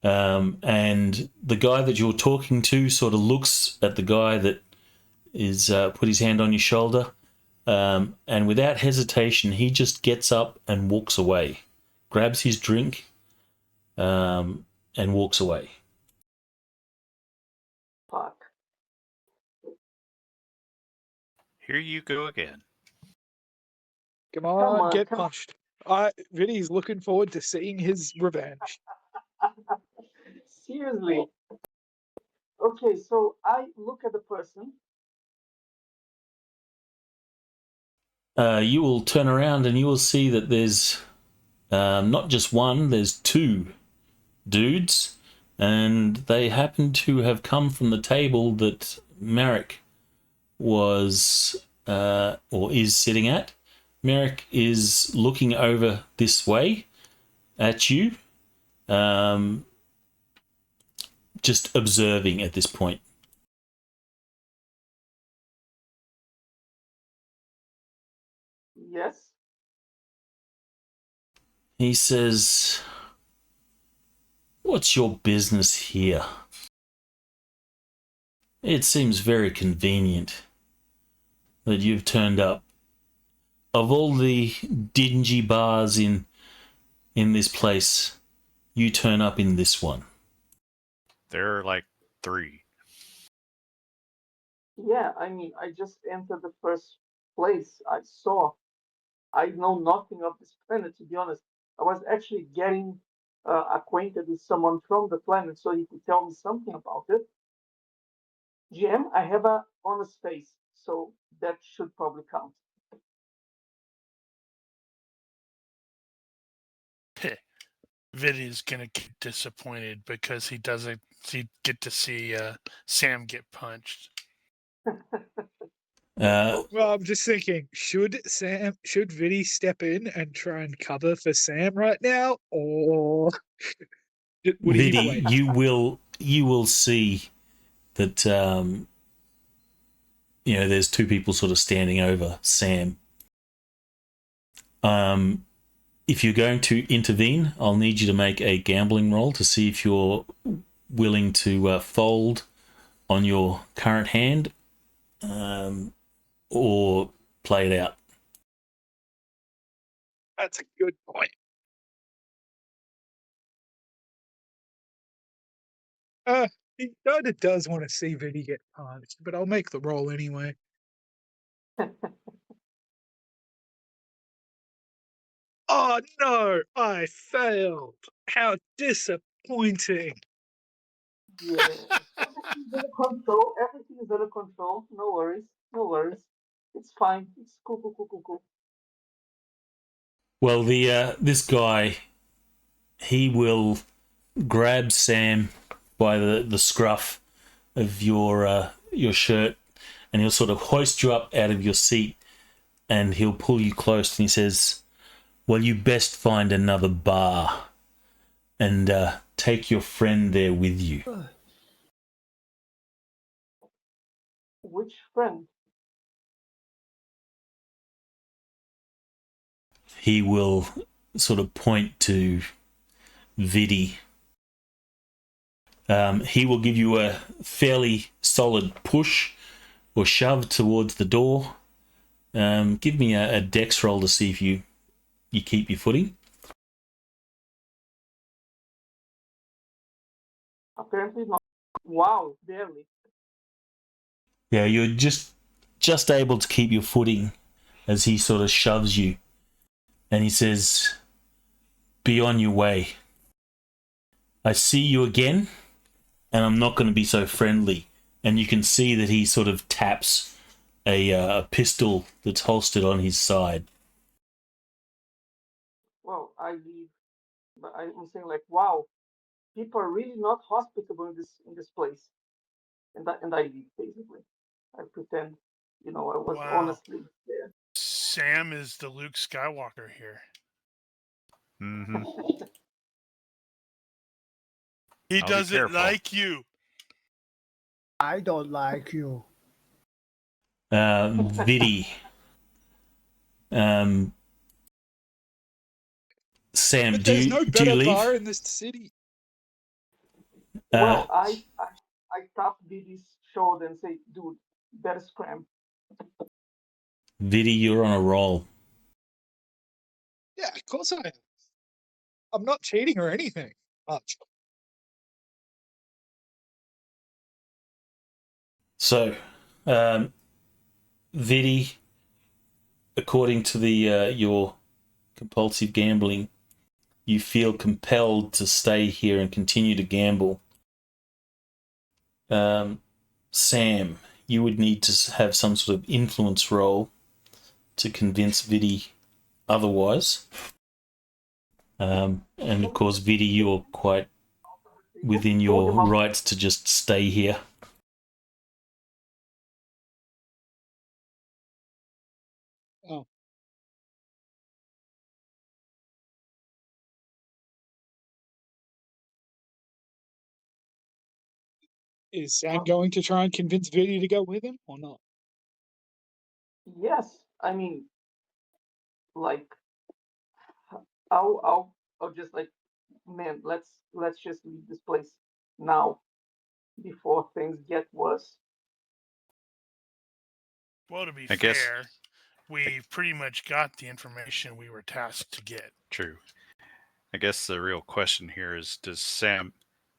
And the guy that you're talking to sort of looks at the guy that is put his hand on your shoulder, and without hesitation, he just gets up and walks away, grabs his drink, and walks away. Fuck. Here you go again. Come on, get come punched. Vinny's looking forward to seeing his revenge. Seriously. Okay, so I look at the person. You will turn around and you will see that there's not just one, there's 2 dudes, and they happen to have come from the table that Marek was or is sitting at. Marek is looking over this way at you, just observing at this point. Yes. He says, "What's your business here? It seems very convenient that you've turned up. Of all the dingy bars in this place, you turn up in this one." There are like 3. Yeah, I mean, I just entered the first place I saw. I know nothing of this planet, to be honest. I was actually getting acquainted with someone from the planet so he could tell me something about it. GM, I have a honest face, so that should probably count. Vinny's gonna get disappointed because he doesn't get to see Sam get punched. Well, I'm just thinking, should Vinny step in and try and cover for Sam right now, or would he Vinny, wait? you will see that there's 2 people sort of standing over Sam. If you're going to intervene, I'll need you to make a gambling roll to see if you're willing to fold on your current hand or play it out. That's a good point. He kind of does want to see Vinny get punched, but I'll make the roll anyway. Oh no, I failed. How disappointing. Yeah. Everything's under control. Everything is under control. No worries. No worries. It's fine. It's cool, cool, cool, cool, cool. Well, this guy, he will grab Sam by the scruff of your shirt, and he'll sort of hoist you up out of your seat, and he'll pull you close, and he says, "Well, you best find another bar, and take your friend there with you." Which friend? He will sort of point to Vidi. He will give you a fairly solid push or shove towards the door. Give me a dex roll to see if you keep your footing. Apparently not. Wow, barely. Yeah, you're just able to keep your footing as he sort of shoves you. And he says, "Be on your way. I see you again, and I'm not going to be so friendly." And you can see that he sort of taps a pistol that's holstered on his side. Well, I leave, but I'm saying like, wow, people are really not hospitable in this place, and I leave basically. I pretend, I was Wow. honestly there. Sam is the Luke Skywalker here. Mm-hmm. He I'll be doesn't careful. like you. I don't like you. Vidi. Sam, But do there's you no do you better leave? bar in this city. Well, I tap Diddy's shoulder and say, dude, better scram. Vidi, you're on a roll. Yeah, of course I am. I'm not cheating or anything. Much. So, Vidi, according to your compulsive gambling, you feel compelled to stay here and continue to gamble. Sam, you would need to have some sort of influence role to convince Vidi otherwise. And of course, Vidi, you're quite within your rights to just stay here. Oh. Is Sam going to try and convince Vinny to go with him or not? Yes, I mean, like, I'll just like, man, let's just leave this place now before things get worse. Well, to be I guess- fair, we pretty much got the information we were tasked to get. True. I guess the real question here is, does Sam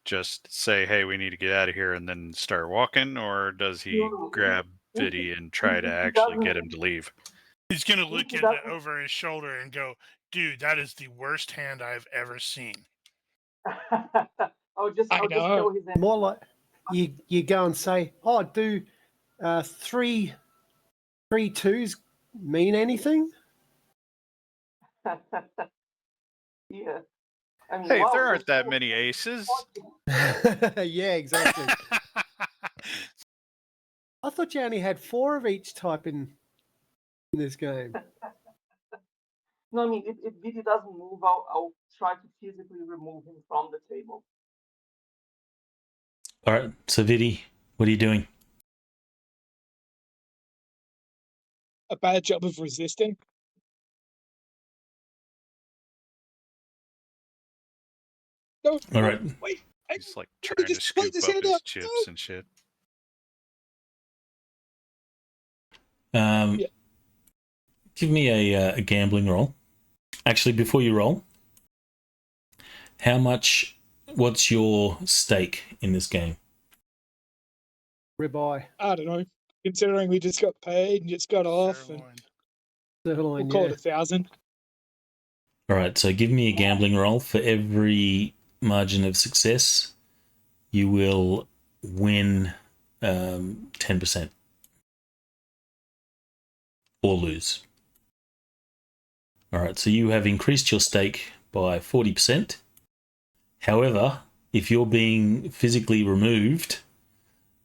just say, "Hey, we need to get out of here," and then start walking, or does he No, grab Vidi and try to actually get him to leave? He's going to look He at doesn't- over his shoulder and go, "Dude, that is the worst hand I've ever seen." I'll just I know. show his hand. More like you go and say, "Oh, do three twos mean anything?" Yeah. I mean, Hey, wow, there you're aren't that so many aces. Yeah, exactly. I thought you only had 4 of each type in this game. No, I mean, if Vidi doesn't move, I'll try to physically remove him from the table. All right, so Vidi, what are you doing? A bad job of resisting. No, All right. wait. He's like Let me trying to just put scoop this up hand his up. chips No. and shit. Yeah. Give me a gambling roll. Actually, before you roll, what's your stake in this game? Ribeye. I don't know. Considering we just got paid and just got off, and Sirloin. Sirloin, we'll call yeah. it 1,000. All right, so give me a gambling roll. For every margin of success, you will win 10% or lose. All right, so you have increased your stake by 40%. However, if you're being physically removed,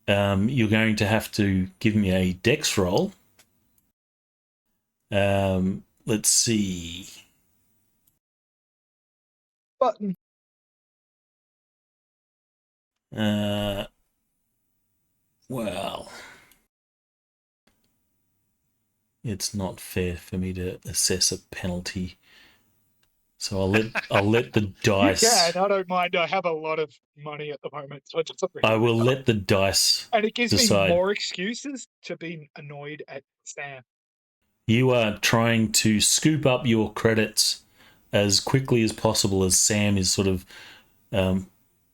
you're going to have to give me a dex roll. Let's see. Button. Well, it's not fair for me to assess a penalty, so I'll let the dice. Yeah, and I don't mind. I have a lot of money at the moment, so it doesn't really I will matter. let the dice And it gives decide. me more excuses to be annoyed at Sam. You are trying to scoop up your credits as quickly as possible as Sam is sort of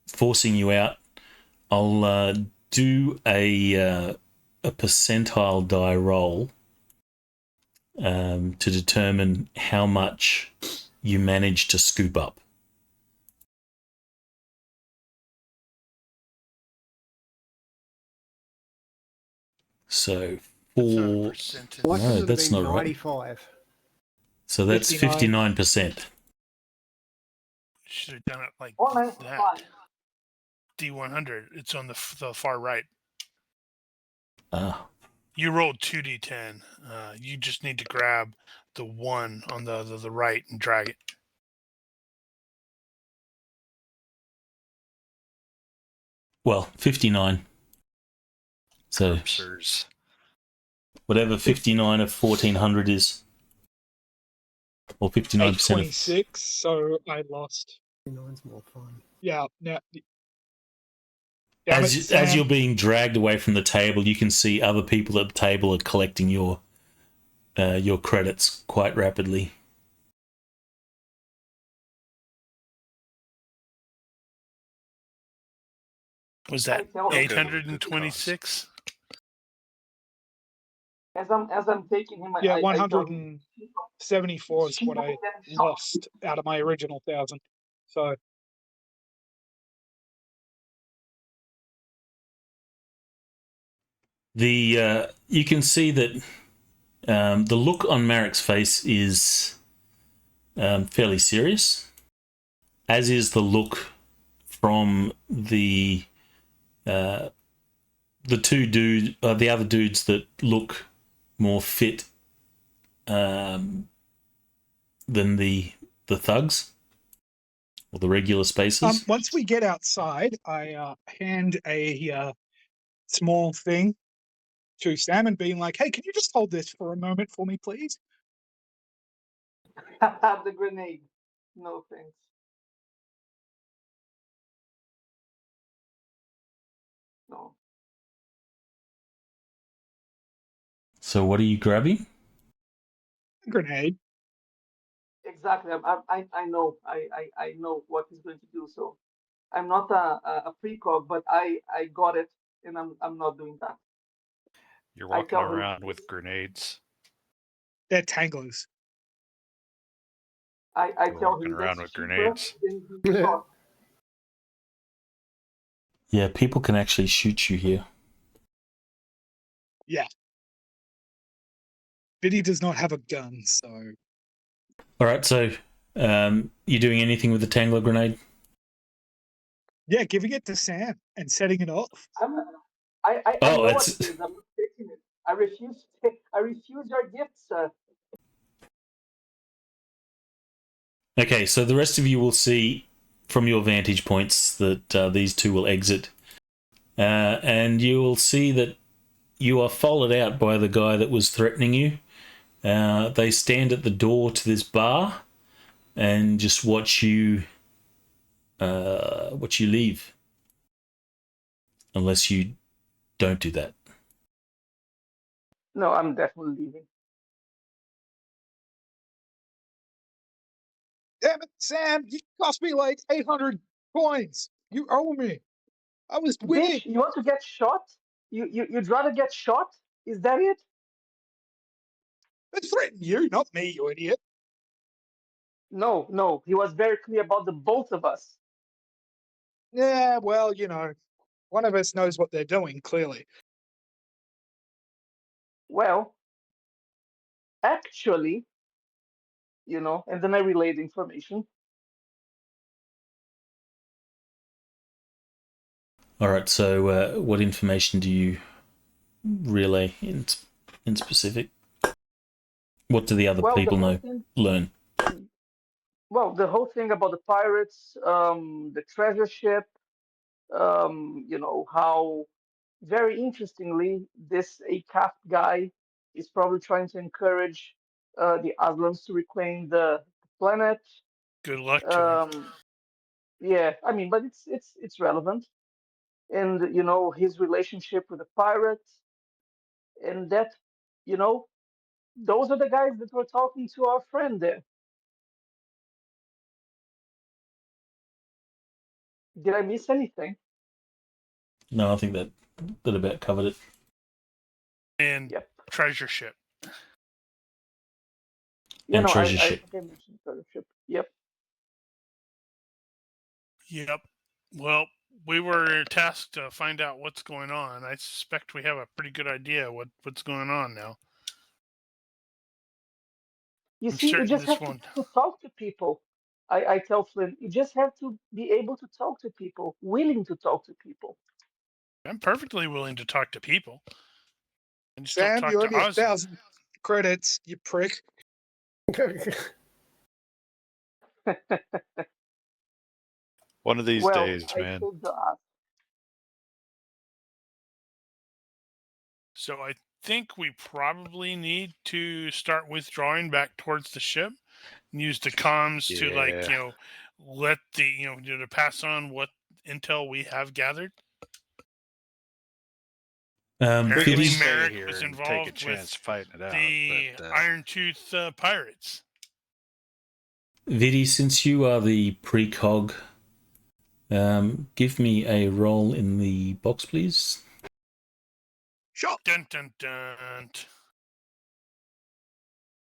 forcing you out. I'll do a percentile die roll to determine how much you manage to scoop up. So That's not a for percentage. Why No, couldn't it that's have been not right. 95? So that's 59%. Should have done it like Or that. 95. D100. It's on the far right. Ah, You rolled 2d10. You just need to grab the 1 on the right and drag it. well, 59. So GURPSers. whatever 59 of 1400 is, or 59% of 826, so I lost. 59's more fun. Yeah, now. Damn it, as Sam. you're being dragged away from the table, you can see other people at the table are collecting your credits quite rapidly. Was that I tell him, 826? as I'm taking him, Yeah, I tell him, 174 is what I "People get shot." lost out of my original 1,000. So You can see that the look on Marek's face is fairly serious, as is the look from the other dudes that look more fit than the thugs or the regular spacers. once we get outside, I hand a small thing to Sam and being like, "Hey, can you just hold this for a moment for me, please?" Have the grenade. No thanks. No. So what are you grabbing? Grenade. Exactly. I know. I know what he's going to do. So I'm not a precog, but I got it, and I'm not doing that. You're I walking tell him, around with grenades. They're tanglers. I You're tell walking him around that's with cheaper grenades. than being shot. Yeah, people can actually shoot you here. Yeah. Biddy does not have a gun, so All right, so you doing anything with the Tangler grenade? yeah, giving it to Sam and setting it off. I Oh, know what it's- it is. I'm not taking it. I refuse. I refuse your gift, sir. Okay, so the rest of you will see from your vantage points that these two will exit. And you will see that you are followed out by the guy that was threatening you. They stand at the door to this bar and just watch you leave. Unless you don't do that. No, I'm definitely leaving. Damn it, Sam! You cost me like 800 coins. You owe me. I was winning. Bitch, you want to get shot? You'd rather get shot? Is that it? I threatened you, not me, you idiot. No, no. He was very clear about the both of us. Yeah, well, you know, one of us knows what they're doing, clearly. Well, actually, and then I relayed information. All right. So, what information do you relay in specific? What do the other Well, the people whole know? thing. Learn. Well, the whole thing about the pirates, the treasure ship, how very interestingly, this ACAF guy is probably trying to encourage the Aslans to reclaim the planet. Good luck to him. Yeah, I mean, but it's relevant, and his relationship with the pirates, and that, those are the guys that were talking to our friend there. Did I miss anything? No, I think that about covered it. And Yep. treasure ship. Yeah, And no, treasure I ship. think I mentioned treasure ship. Yep. Yep. Well, we were tasked to find out what's going on. I suspect we have a pretty good idea what's going on now. You I'm see, you certain just this have one. to talk to people. I tell Flynn, you just have to be able to talk to people, willing to talk to people. I'm perfectly willing to talk to people. I just Sam, don't you talk owe to me Aslan. 1,000 credits, you prick. One of these Well, days, I man. could ask. So I think we probably need to start withdrawing back towards the ship and use the comms to let the to pass on what intel we have gathered. We can Apparently, Fiddy's, stay Marek here was and take a involved chance with fighting it out. the But, Iron Tooth pirates. Viddy, since you are the precog, give me a roll in the box, please. Shot. Dun dun dun.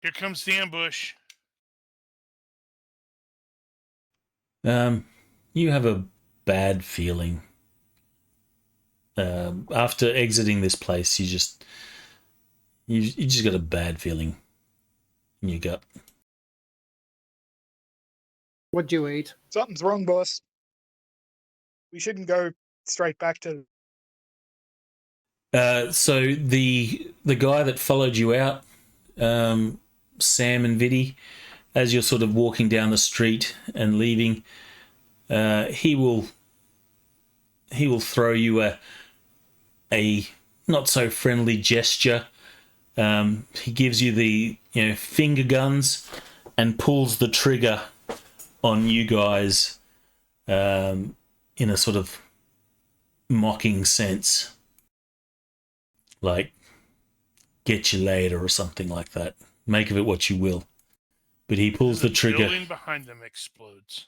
Here comes the ambush. You have a bad feeling. After exiting this place, you just got a bad feeling in your gut. What'd you eat? Something's wrong, boss. We shouldn't go straight back to... So the guy that followed you out, Sam and Viddy, as you're sort of walking down the street and leaving, he will throw you a not so friendly gesture. He gives you the finger guns and pulls the trigger on you guys in a sort of mocking sense, like "get you later" or something like that. Make of it what you will. But he pulls the trigger. The building behind them explodes.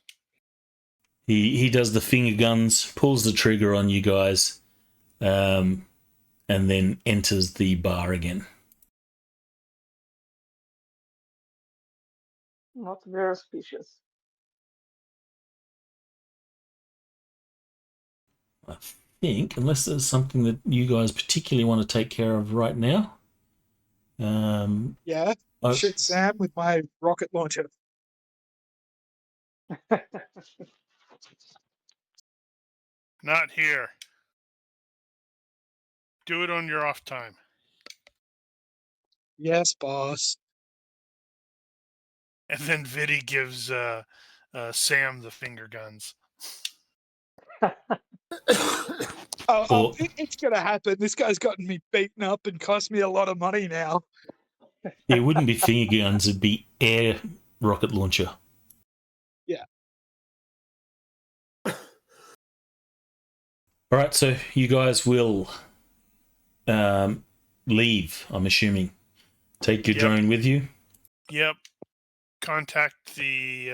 He does the finger guns, pulls the trigger on you guys, and then enters the bar again. Not very auspicious. I think, unless there's something that you guys particularly want to take care of right now. Yeah, shoot Sam with my rocket launcher. Not here. Do it on your off time. Yes, boss. And then Viddy gives Sam the finger guns. It's gonna happen. This guy's gotten me beaten up and cost me a lot of money now. It wouldn't be finger guns, it'd be air rocket launcher. Yeah. All right, so you guys will leave, I'm assuming. Take your Yep. drone with you. Yep. Contact the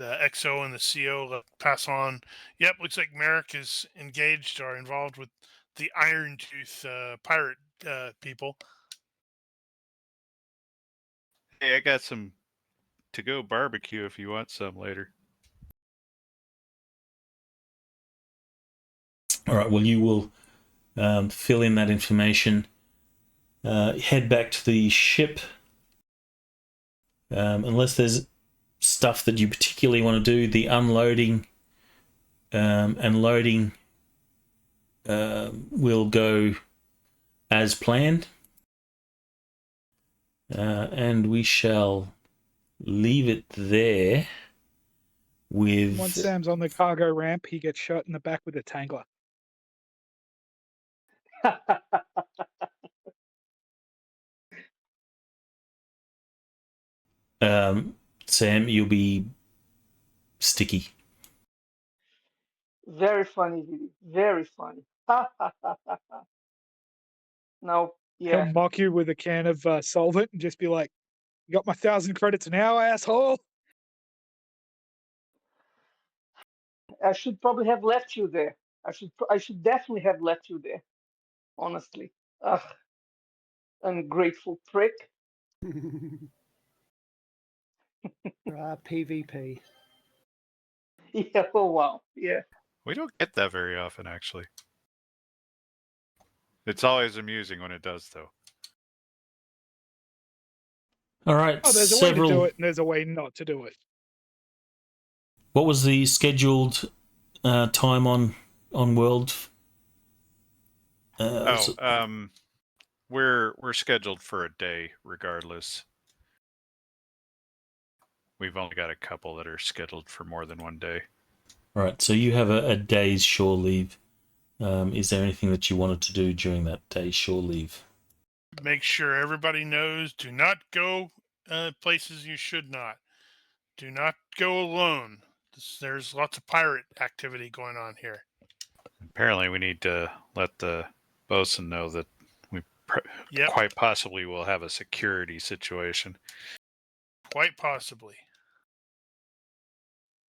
XO and the CO. Pass on. Yep. Looks like Marek is engaged or involved with the Iron Tooth pirate people. Hey, I got some to-go barbecue if you want some later. All right, well, you will fill in that information, head back to the ship, unless there's stuff that you particularly want to do. The unloading and loading will go as planned, and we shall leave it there with... Once Sam's on the cargo ramp, he gets shot in the back with a tangler. Sam, you'll be sticky. Very funny, Didi. Very funny. No, He'll yeah. mock you with a can of solvent and just be like, "You got my 1,000 credits now, asshole." I should probably have left you there. I should definitely have left you there. Honestly. Ugh, ungrateful prick. PvP. Yeah, oh wow. Yeah. We don't get that very often, actually. It's always amusing when it does, though. All right, Oh, there's a way to do it, and there's a way not to do it. What was the scheduled time on World? We're scheduled for a day regardless. We've only got a couple that are scheduled for more than one day. All right, so you have a day's shore leave. Is there anything that you wanted to do during that day's shore leave? Make sure everybody knows, do not go places you should not. Do not go alone. There's lots of pirate activity going on here. Apparently, we need to let the bosun know that we Yep. quite possibly will have a security situation. Quite possibly.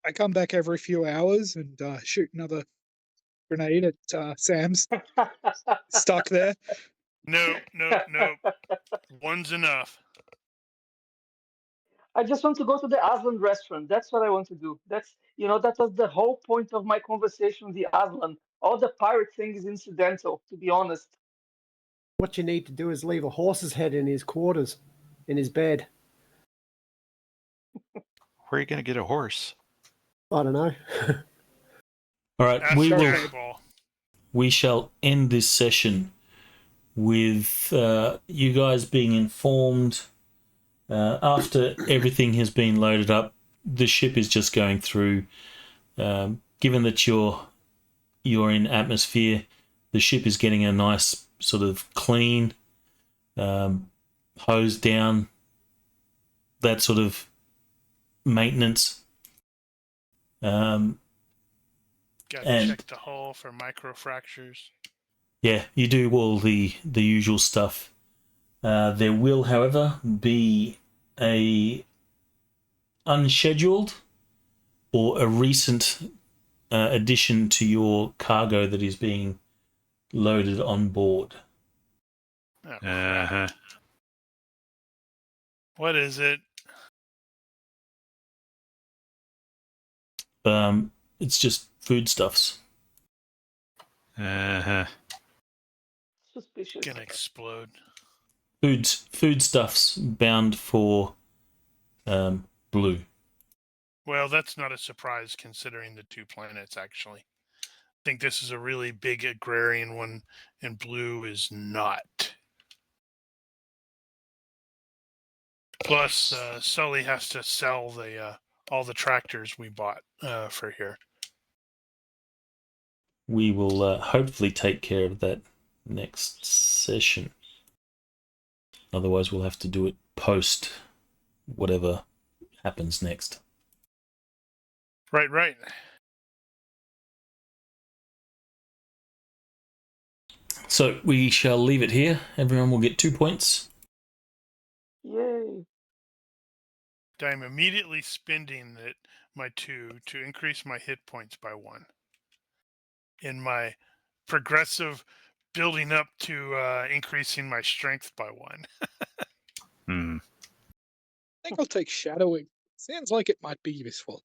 I come back every few hours and shoot another grenade at Sam's stuck there. Nope. One's enough. I just want to go to the Aslan restaurant. That's what I want to do. That's that was the whole point of my conversation with the Aslan. All the pirate thing is incidental, to be honest. What you need to do is leave a horse's head in his quarters, in his bed. Where are you going to get a horse? I don't know. All right, Ask Jack Ball. we shall end this session with you guys being informed. After everything has been loaded up, the ship is just going through. Given that you're in atmosphere, the ship is getting a nice sort of clean, hose down, that sort of maintenance. Got to check the hull for microfractures. Yeah, you do all the usual stuff. There will, however, be a unscheduled or a recent addition to your cargo that is being loaded on board. Oh, crap. What is it? It's just foodstuffs. Suspicious. Gonna explode. Foodstuffs bound for Blue. Well, that's not a surprise considering the two planets, actually. I think this is a really big agrarian one, and Blue is not. Plus, Sully has to sell all the tractors we bought for here. We will hopefully take care of that next session. Otherwise, we'll have to do it post whatever happens next. Right. So we shall leave it here. Everyone will get 2 points. Yay. I'm immediately spending my 2 to increase my hit points by 1. In my progressive building up to increasing my strength by 1. Hmm. I think I'll take shadowing. Sounds like it might be useful.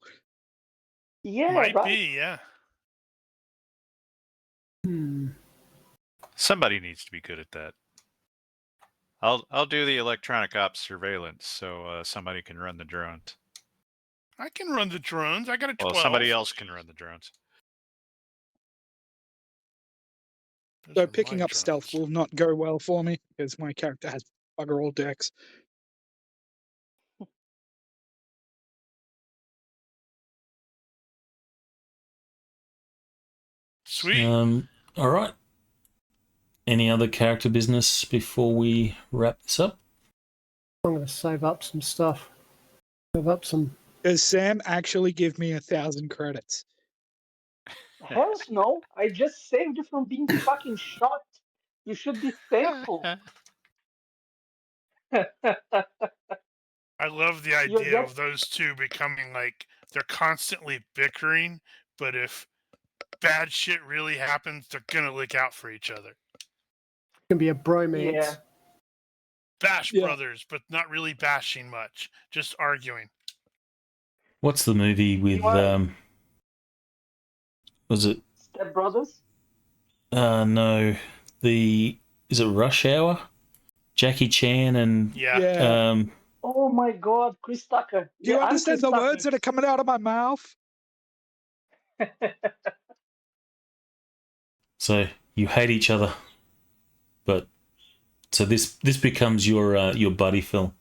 Yeah, Might right? be, yeah. Somebody needs to be good at that. I'll do the electronic ops surveillance, so somebody can run the drones. I can run the drones. I got a 12. Well, somebody else can run the drones. Those So are picking my up stealth drones. will not go well for me because my character has bugger all decks. Sweet. All right. Any other character business before we wrap this up? I'm going to save up some stuff. Save up some. Does Sam actually give me 1,000 credits? Hells no. I just saved you from being fucking shot. You should be thankful. I love the You're idea get of those two becoming like they're constantly bickering, but if bad shit really happens, they're gonna look out for each other. Can be a bromance. Yeah. Bash Yeah. brothers, but not really bashing much, just arguing. What's the movie with Meanwhile- was it Step Brothers? no, is it Rush Hour? Jackie Chan and Yeah. Oh my god, Chris Tucker. Do you I'm understand Chris the Tucker. words that are coming out of my mouth? so you hate each other. But so this becomes your buddy film.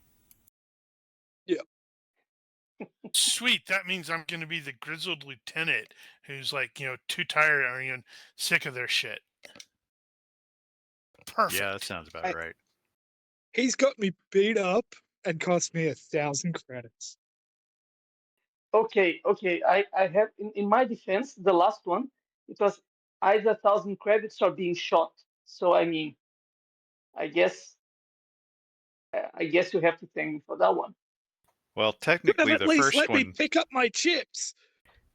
Sweet. That means I'm gonna be the grizzled lieutenant who's like, too tired or even sick of their shit. Perfect. Yeah, that sounds about right. He's got me beat up and cost me 1,000 credits. Okay. I have in my defense, the last one, it was either 1,000 credits or being shot. So I mean, I guess you have to thank me for that one. Well, Could have technically at the least first let me one. pick up my chips.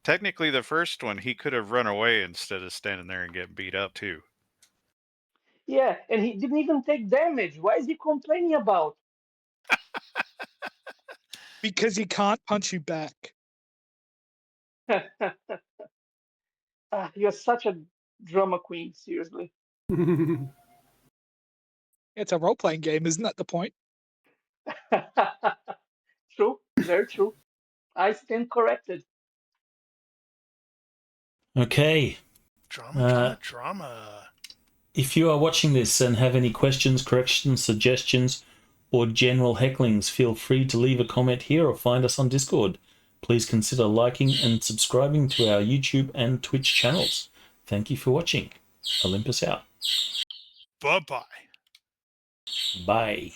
Technically, the first one, he could have run away instead of standing there and getting beat up too. Yeah, and he didn't even take damage. Why is he complaining about? Because he can't punch you back. You're such a drama queen, seriously. It's a role-playing game, isn't that the point? True, very true. I stand corrected. Okay. Drama. If you are watching this and have any questions, corrections, suggestions, or general hecklings, feel free to leave a comment here or find us on Discord. Please consider liking and subscribing to our YouTube and Twitch channels. Thank you for watching. Olympus out. Bye-bye. Bye.